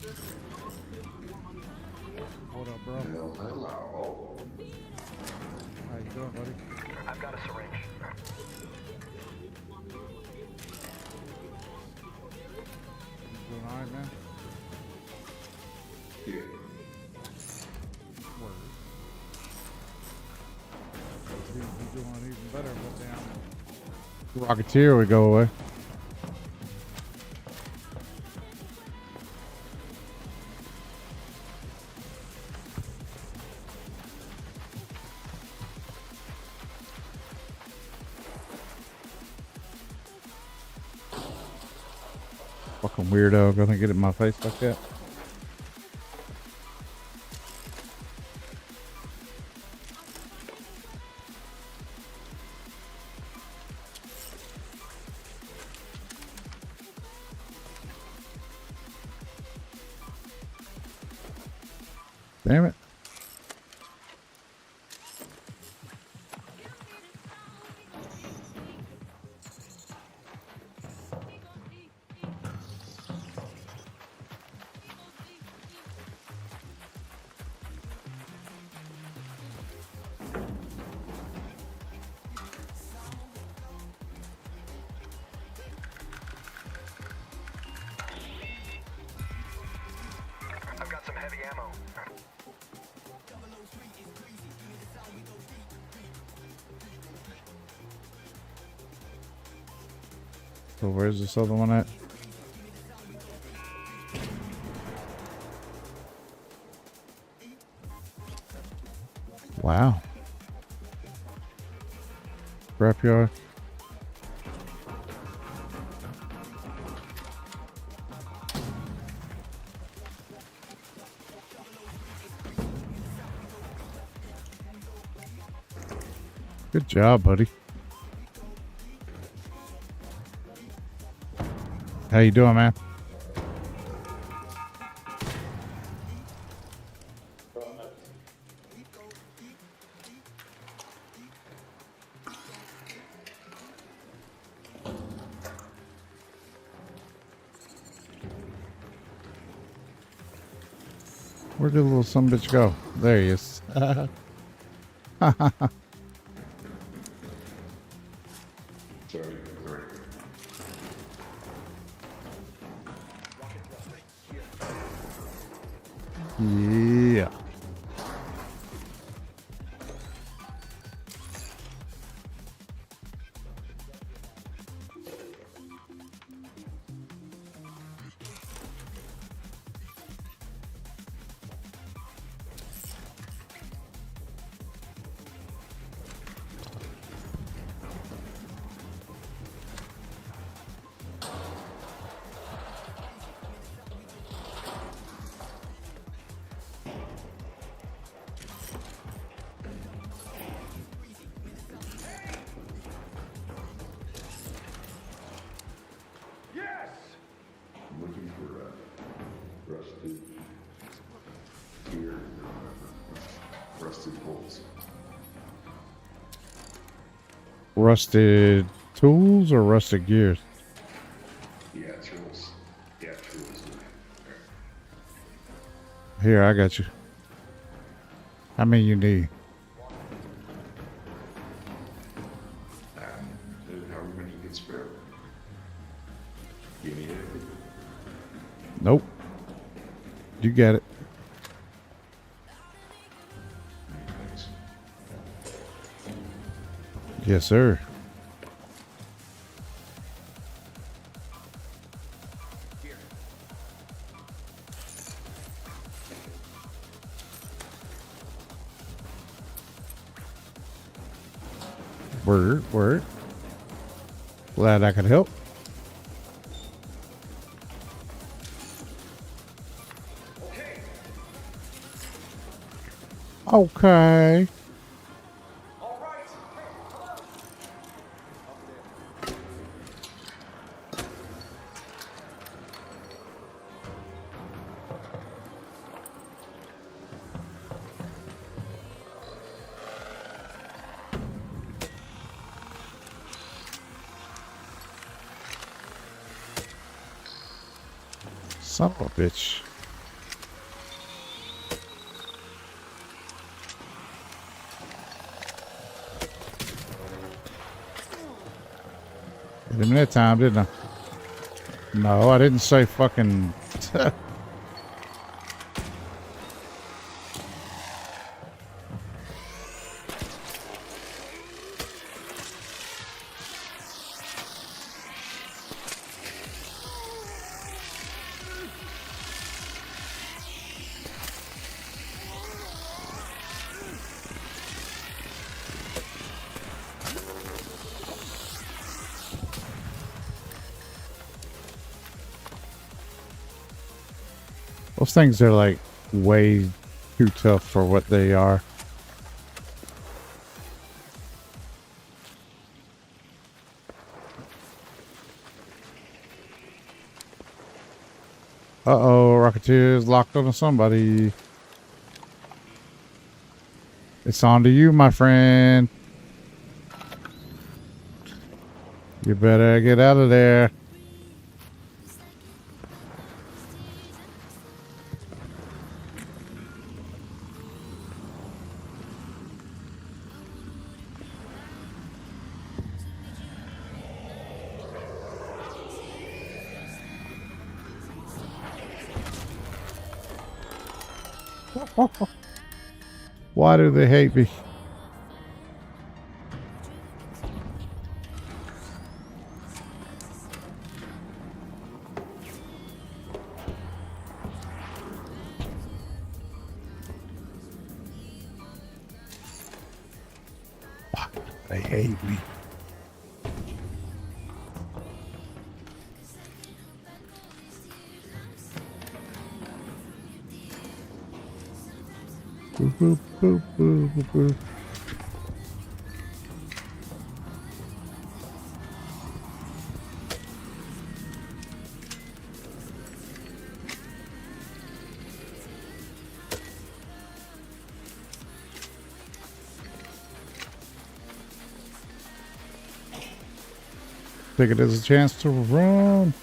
S1: What up, bro?
S11: Hello.
S1: How you doing, buddy?
S10: I've got a syringe.
S1: You doing all right, man?
S11: Yeah.
S1: Word. You'd be doing even better with damn Rocketeer would go away. Fucking weirdo gonna get in my face like that. Damn it.
S10: I've got some heavy ammo.
S1: So where's this other one at? Wow. Scrapyard. Good job, buddy. How you doing, man? Where did the little sumbitch go? There he is. Yeah.
S11: Looking for rusted gear, rusted bolts.
S1: Rusted tools or rusted gears?
S11: Yeah, tools. Yeah, tools.
S1: Here, I got you. How many you need?
S11: However many you can spare. You need it?
S1: Nope. You got it.
S11: Thanks.
S1: Yes, sir. Word. Glad I could help. Okay. Son of a bitch. him that time, didn't I? No, I didn't say fucking... Those things are like way too tough for what they are. Uh-oh, Rocketeer's locked onto somebody. It's on to you, my friend. You better get out of there. Why do they hate me? Why do they hate me? Boop, boop, boop, boop, boop, boop. Take it as a chance to run.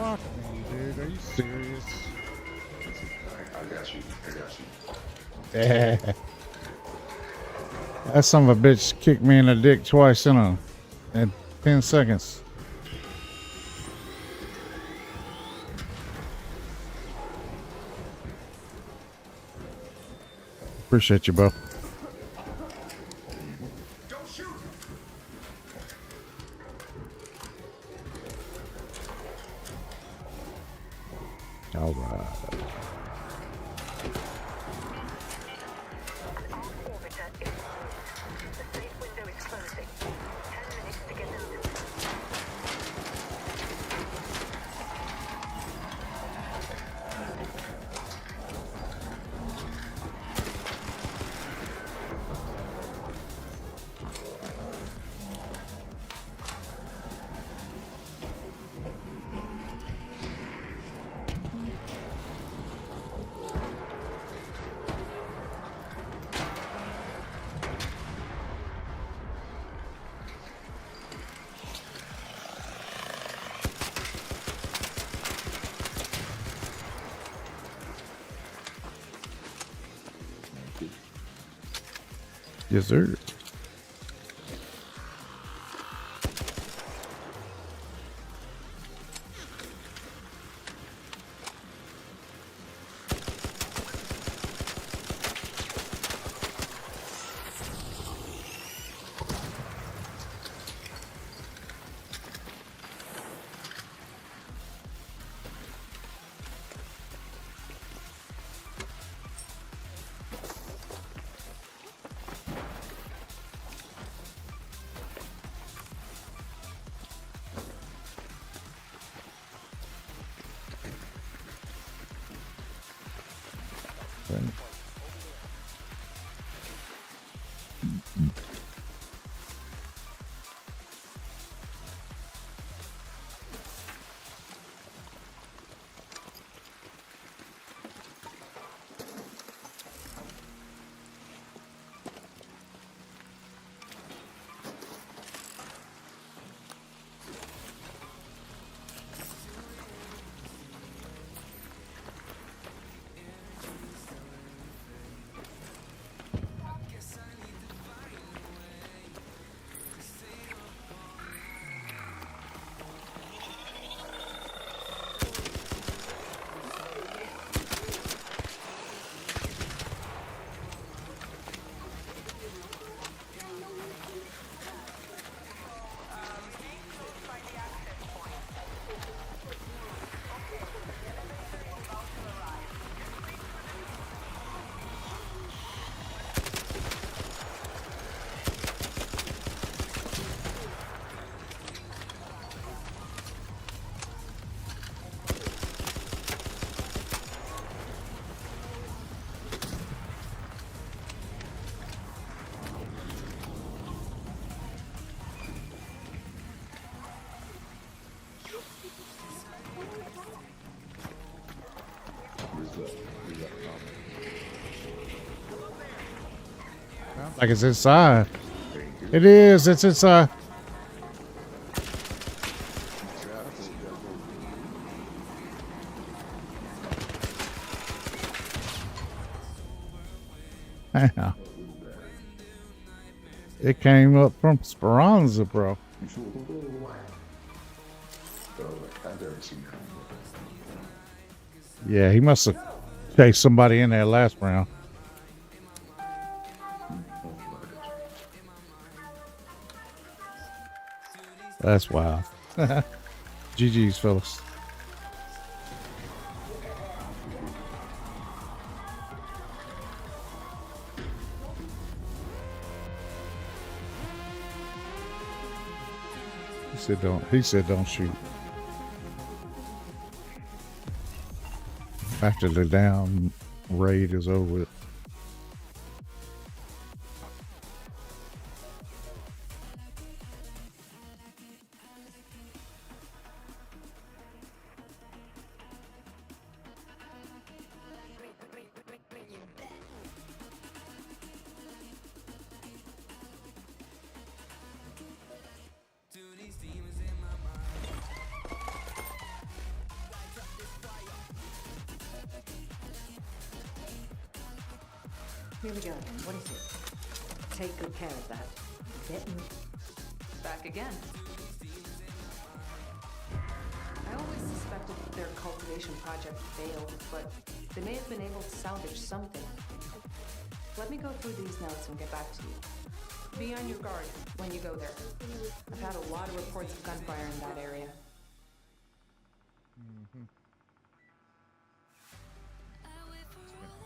S1: Fuck me, dude. Are you serious?
S12: I got you. I got you.
S1: Yeah. That son of a bitch kicked me in the dick twice in 10 seconds. Appreciate you, bro.
S10: Don't shoot!
S1: All right.
S3: Orbiter is on route. The safe window is closing. 10 minutes to get out of it.
S1: Yes, sir. Like it's inside. It is. It's inside. Yeah. It came up from Speranza, bro. Yeah, he must have chased somebody in there last round. That's wild. GG's, fellas. He said don't shoot. After the down raid is over with.
S6: Here we go. What is it?
S9: Take good care of that. Get me.
S6: Back again. I always suspected that their cultivation project failed, but they may have been able to salvage something. Let me go through these notes and get back to you. Be on your guard when you go there. I've had a lot of reports of gunfire in that area.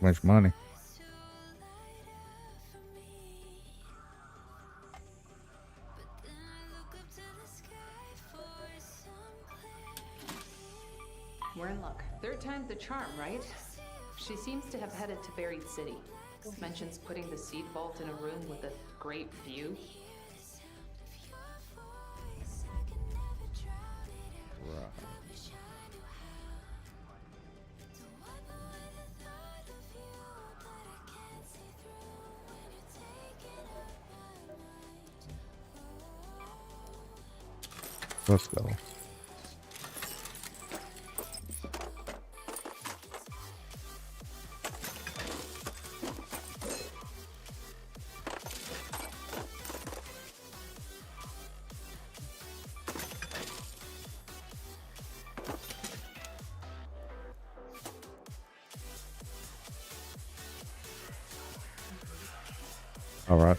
S1: Much money.
S6: We're in luck. Third time's the charm, right? She seems to have headed to Buried City. Mentions putting the seed vault in a room with a great view.
S1: Let's go. All right.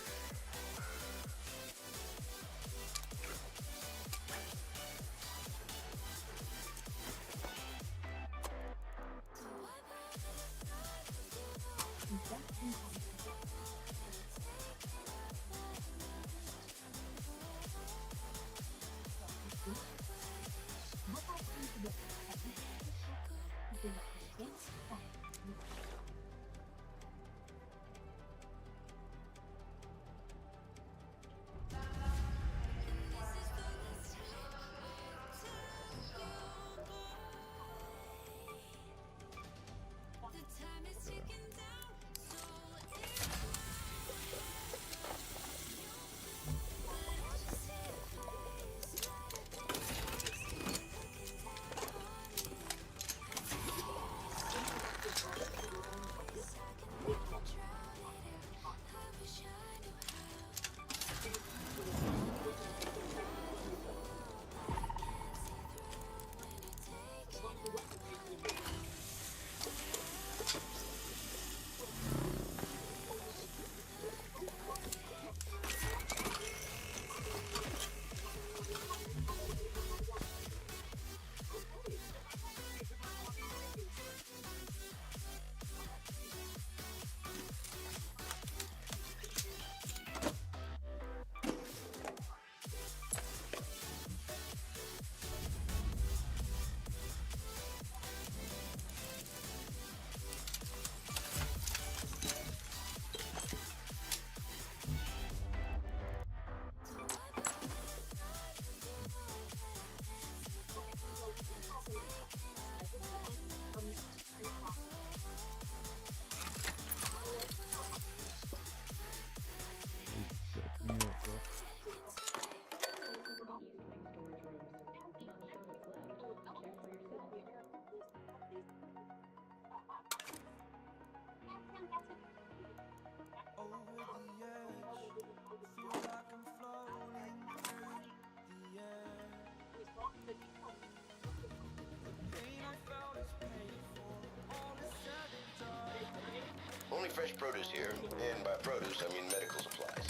S11: Only fresh produce here, and by produce I mean medical supplies.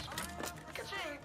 S11: Ka-ching!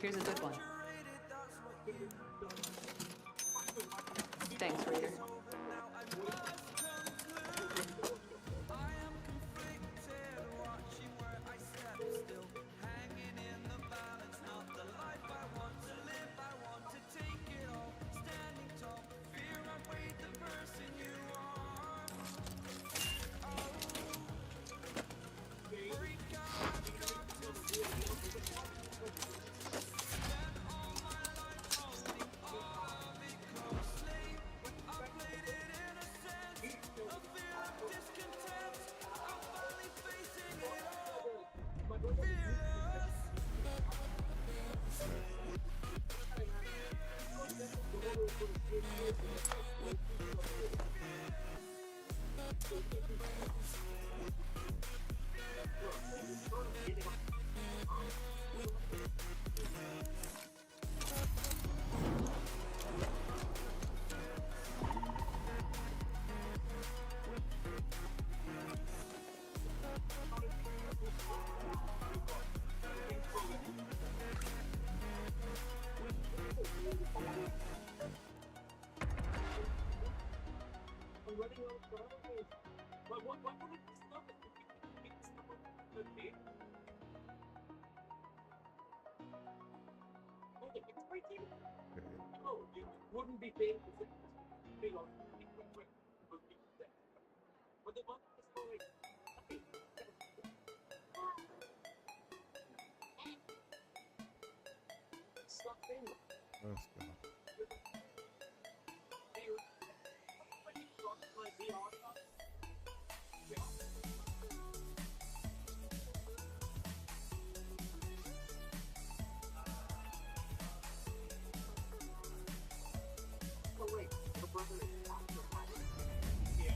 S6: Here's a good one. Thanks, Raider.
S5: I'm running out of time. What would it stop if you keep stuff on the day? Oh, the fixed price here? No, you wouldn't be paying the same thing on but the money is for like stop paying.
S1: Let's go.
S5: Oh wait, your brother is not your brother. Yeah.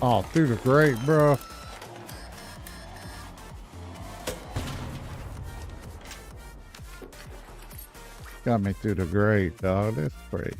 S1: Oh, through the grate, bro. Got me through the grate, dog. That's crazy.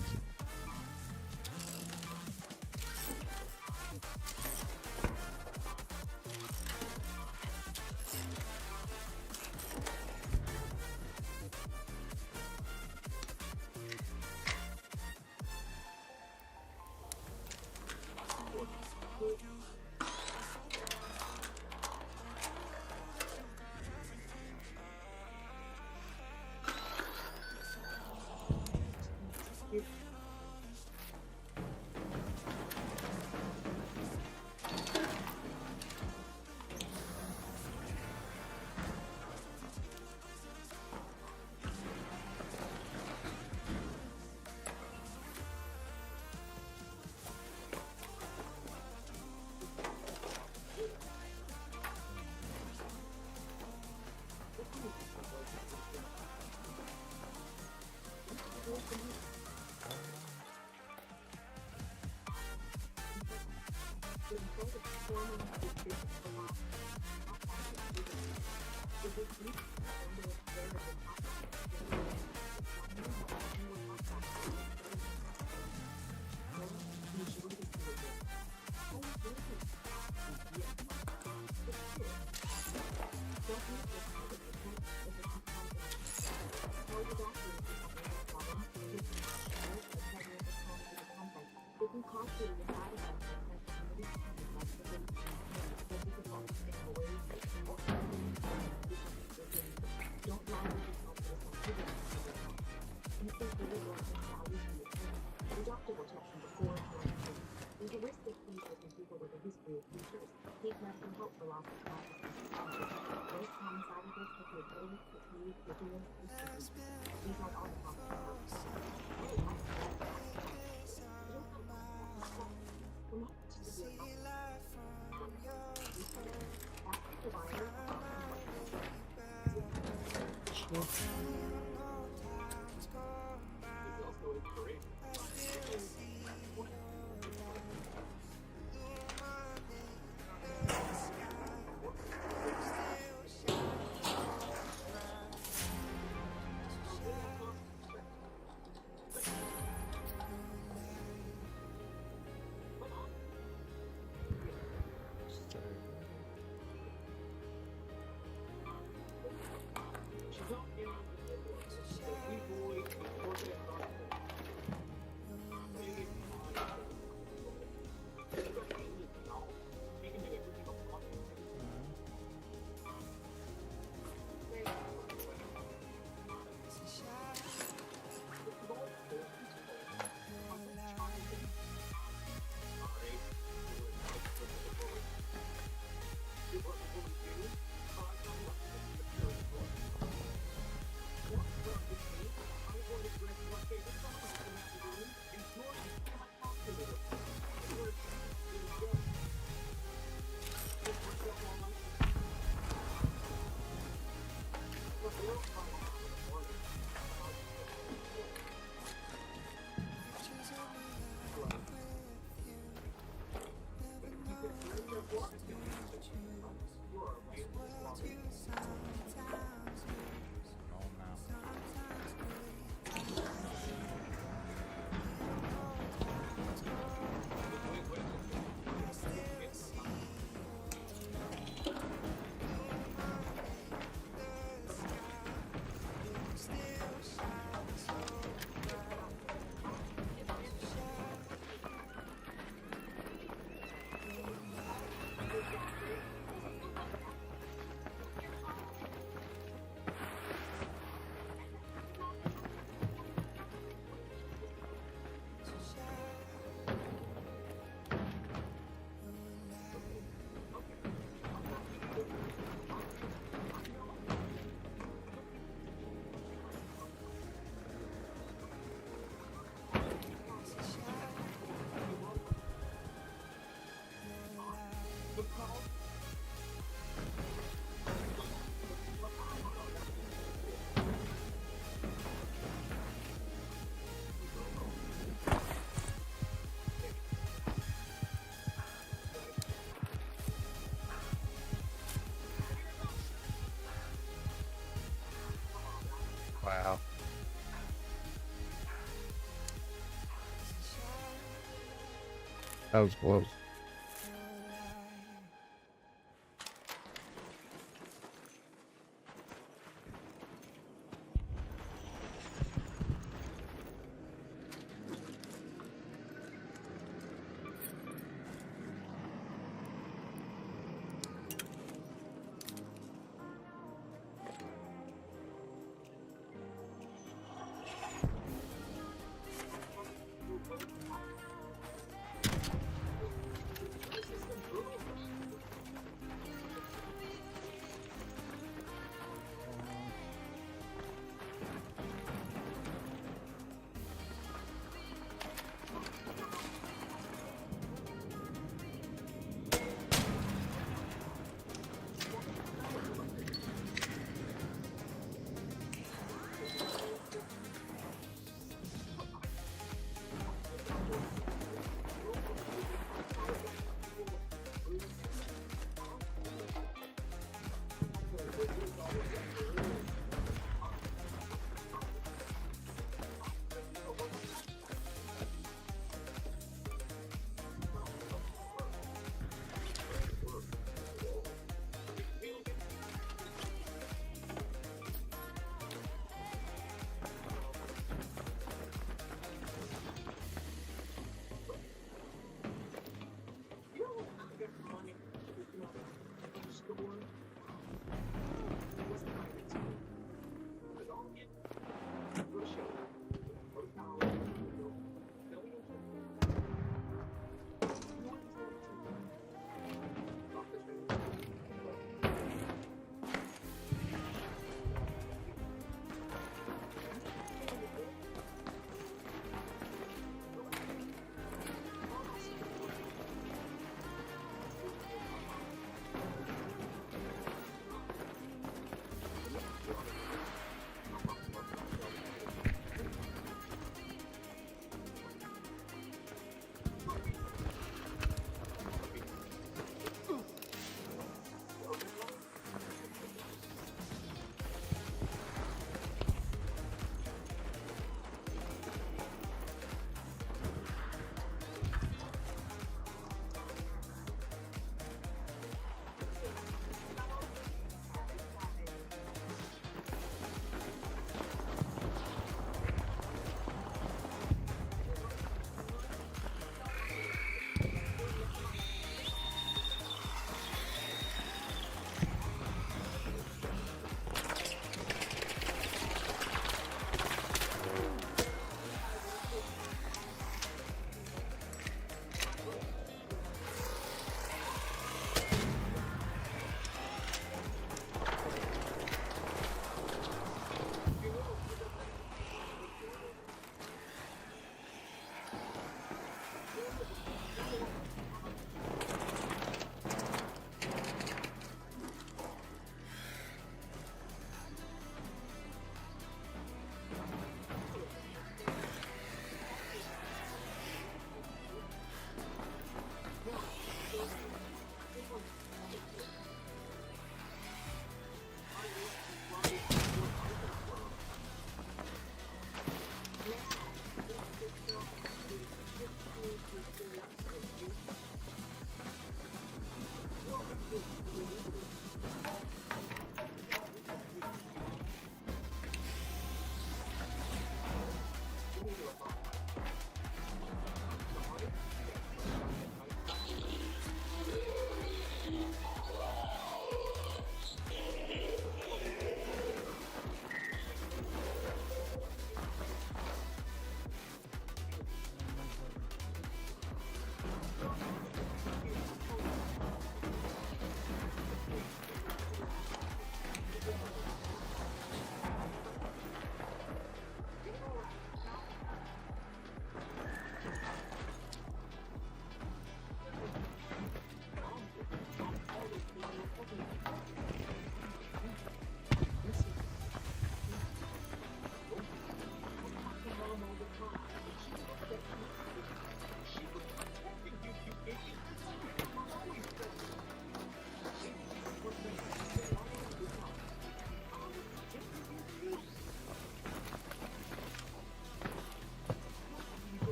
S1: That was close.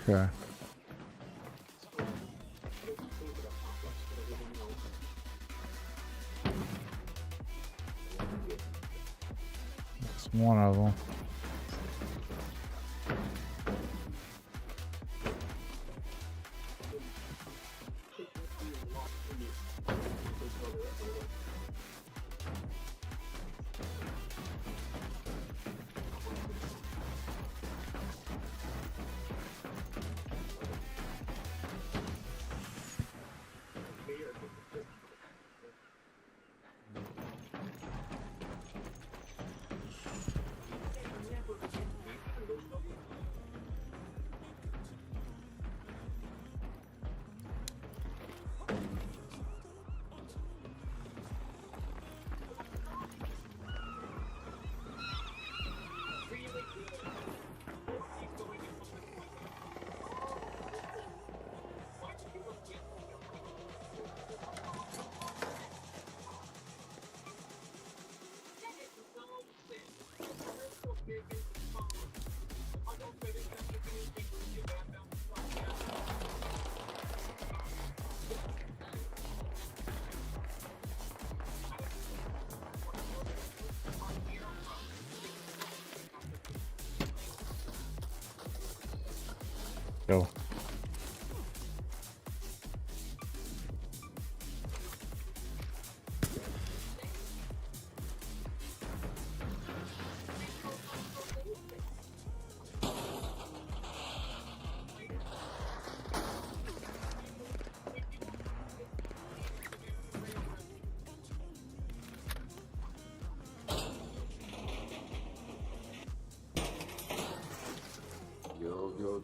S1: Okay. That's one of them. Go.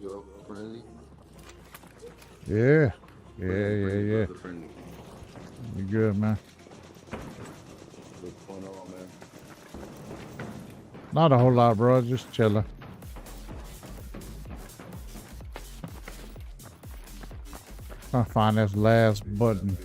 S12: Yo, friendly.
S1: Yeah.
S12: Brother friendly.
S1: You good, man?
S12: What's going on, man?
S1: Not a whole lot, bro. Just chilling. Trying to find this last button.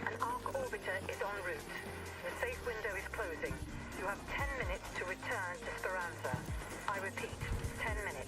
S3: An arc orbiter is en route. The safe window is closing. You have 10 minutes to return to Speranza. I repeat, 10 minutes.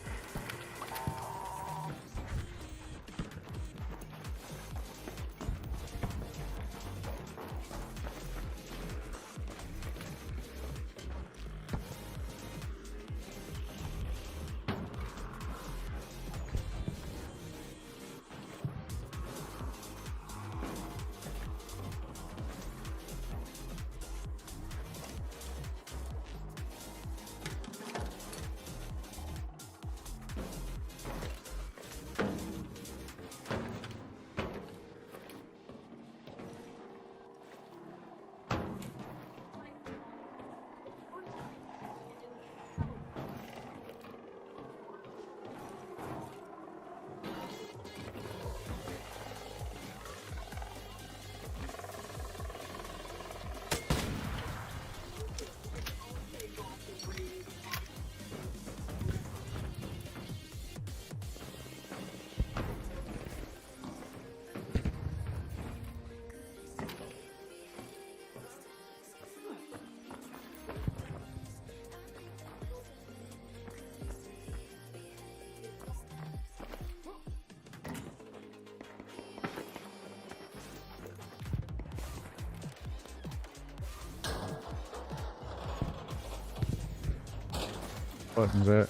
S1: Button's that?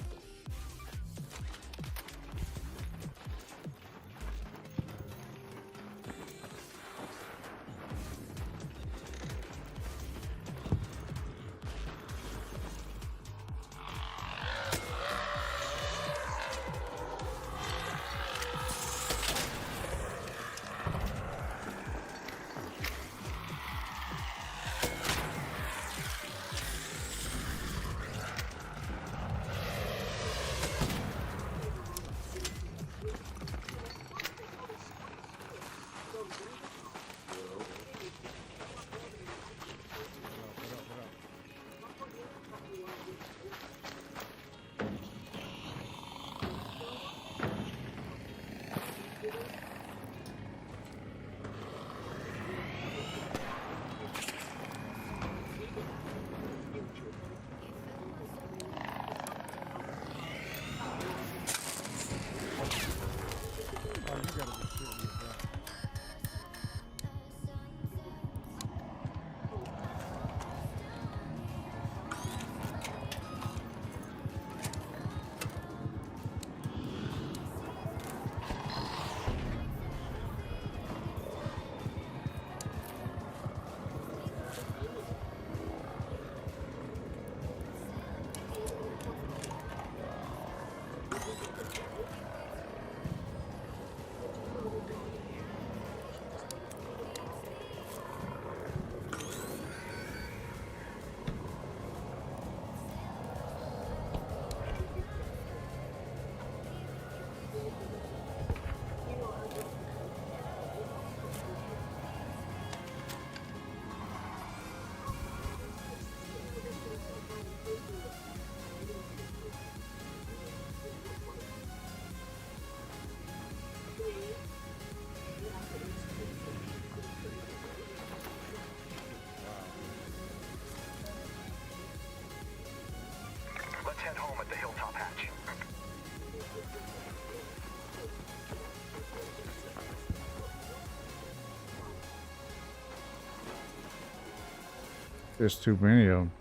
S10: Let's head home at the hilltop hatch.
S1: There's too many of them.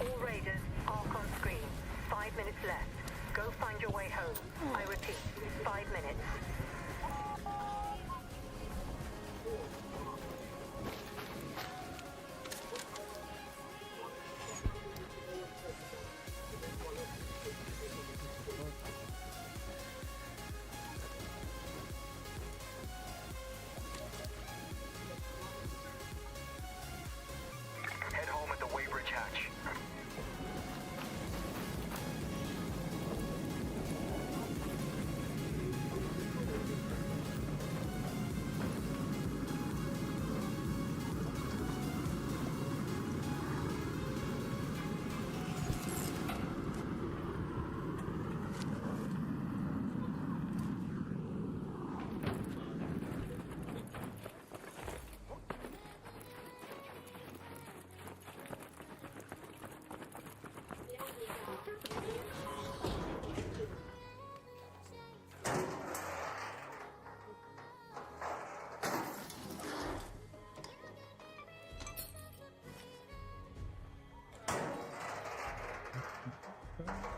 S3: All raiders, arc on screen. 5 minutes left. Go find your way home. I repeat, 5 minutes.
S10: Head home at the Weighbridge hatch.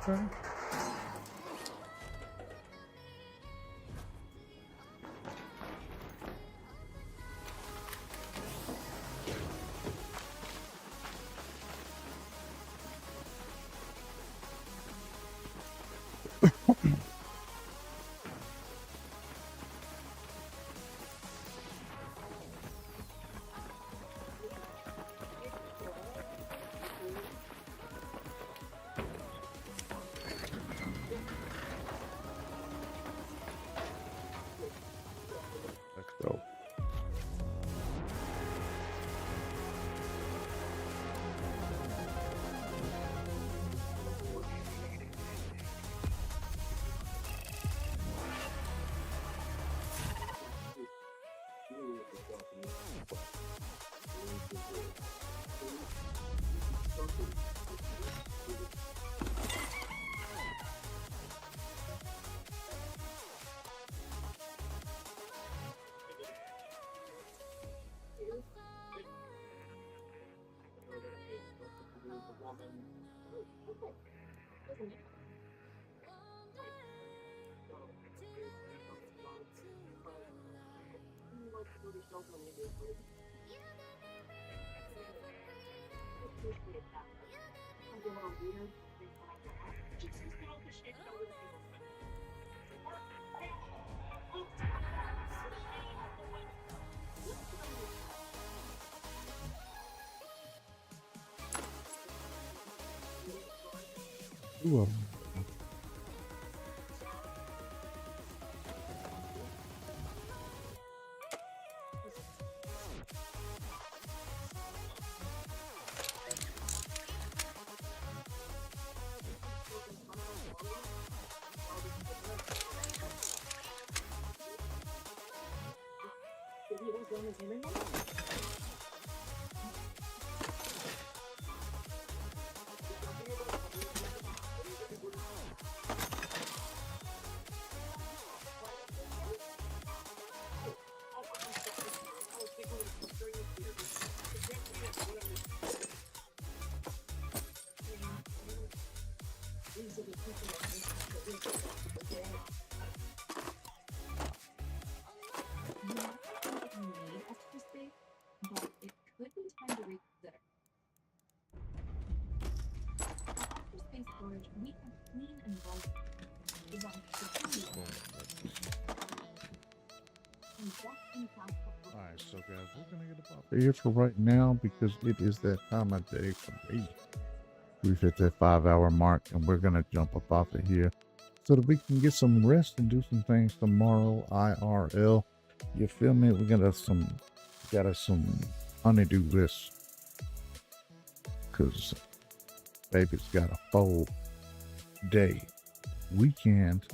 S1: Okay. Let's go. Ooh, Alright, so guys, we're gonna get up here for right now because it is that time of day for me. We've hit that 5-hour mark and we're gonna jump up off of here so that we can get some rest and do some things tomorrow IRL. You feel me? We got some honeydew list because baby's got a full day weekend.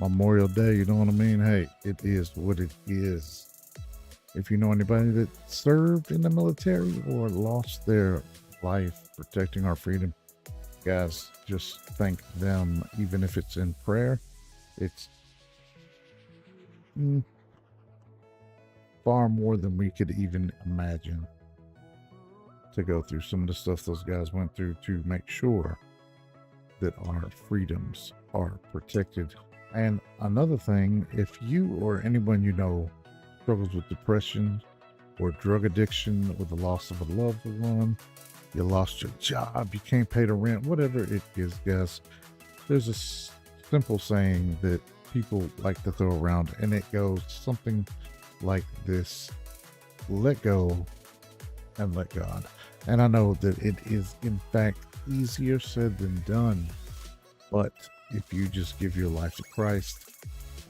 S1: Memorial Day, you know what I mean? Hey, it is what it is. If you know anybody that served in the military or lost their life protecting our freedom, guys, just thank them. Even if it's in prayer, it's far more than we could even imagine to go through some of the stuff those guys went through to make sure that our freedoms are protected. And another thing, if you or anyone you know struggles with depression or drug addiction or the loss of a loved one, you lost your job, you can't pay the rent, whatever it is, guys, there's a simple saying that people like to throw around, and it goes something like this: let go and let God. And I know that it is in fact easier said than done, but if you just give your life to Christ,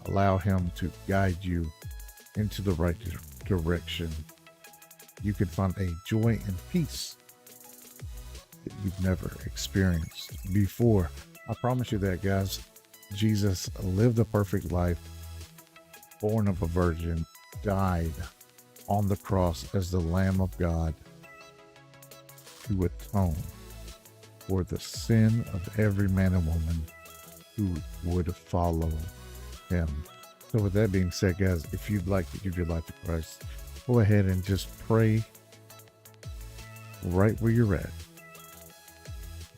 S1: allow him to guide you into the right direction, you can find a joy and peace that you've never experienced before. I promise you that, guys. Jesus lived a perfect life, born of a virgin, died on the cross as the Lamb of God to atone for the sin of every man and woman who would follow him. So with that being said, guys, if you'd like to give your life to Christ, go ahead and just pray right where you're at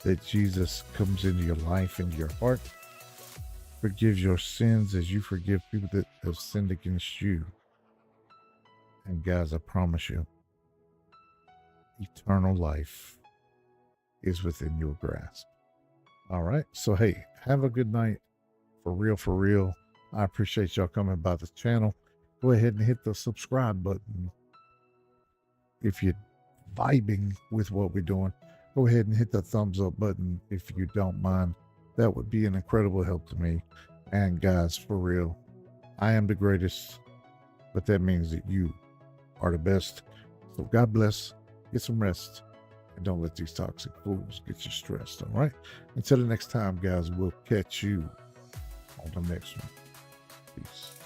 S1: that Jesus comes into your life, into your heart, forgives your sins as you forgive people that have sinned against you. And guys, I promise you, eternal life is within your grasp. All right. So, hey, have a good night. For real, for real. I appreciate y'all coming by the channel. Go ahead and hit the subscribe button. If you're vibing with what we're doing, go ahead and hit the thumbs up button if you don't mind. That would be an incredible help to me. And guys, for real, I am the greatest, but that means that you are the best. So God bless. Get some rest. And don't let these toxic fools get you stressed, all right? Until the next time, guys, we'll catch you on the next one. Peace.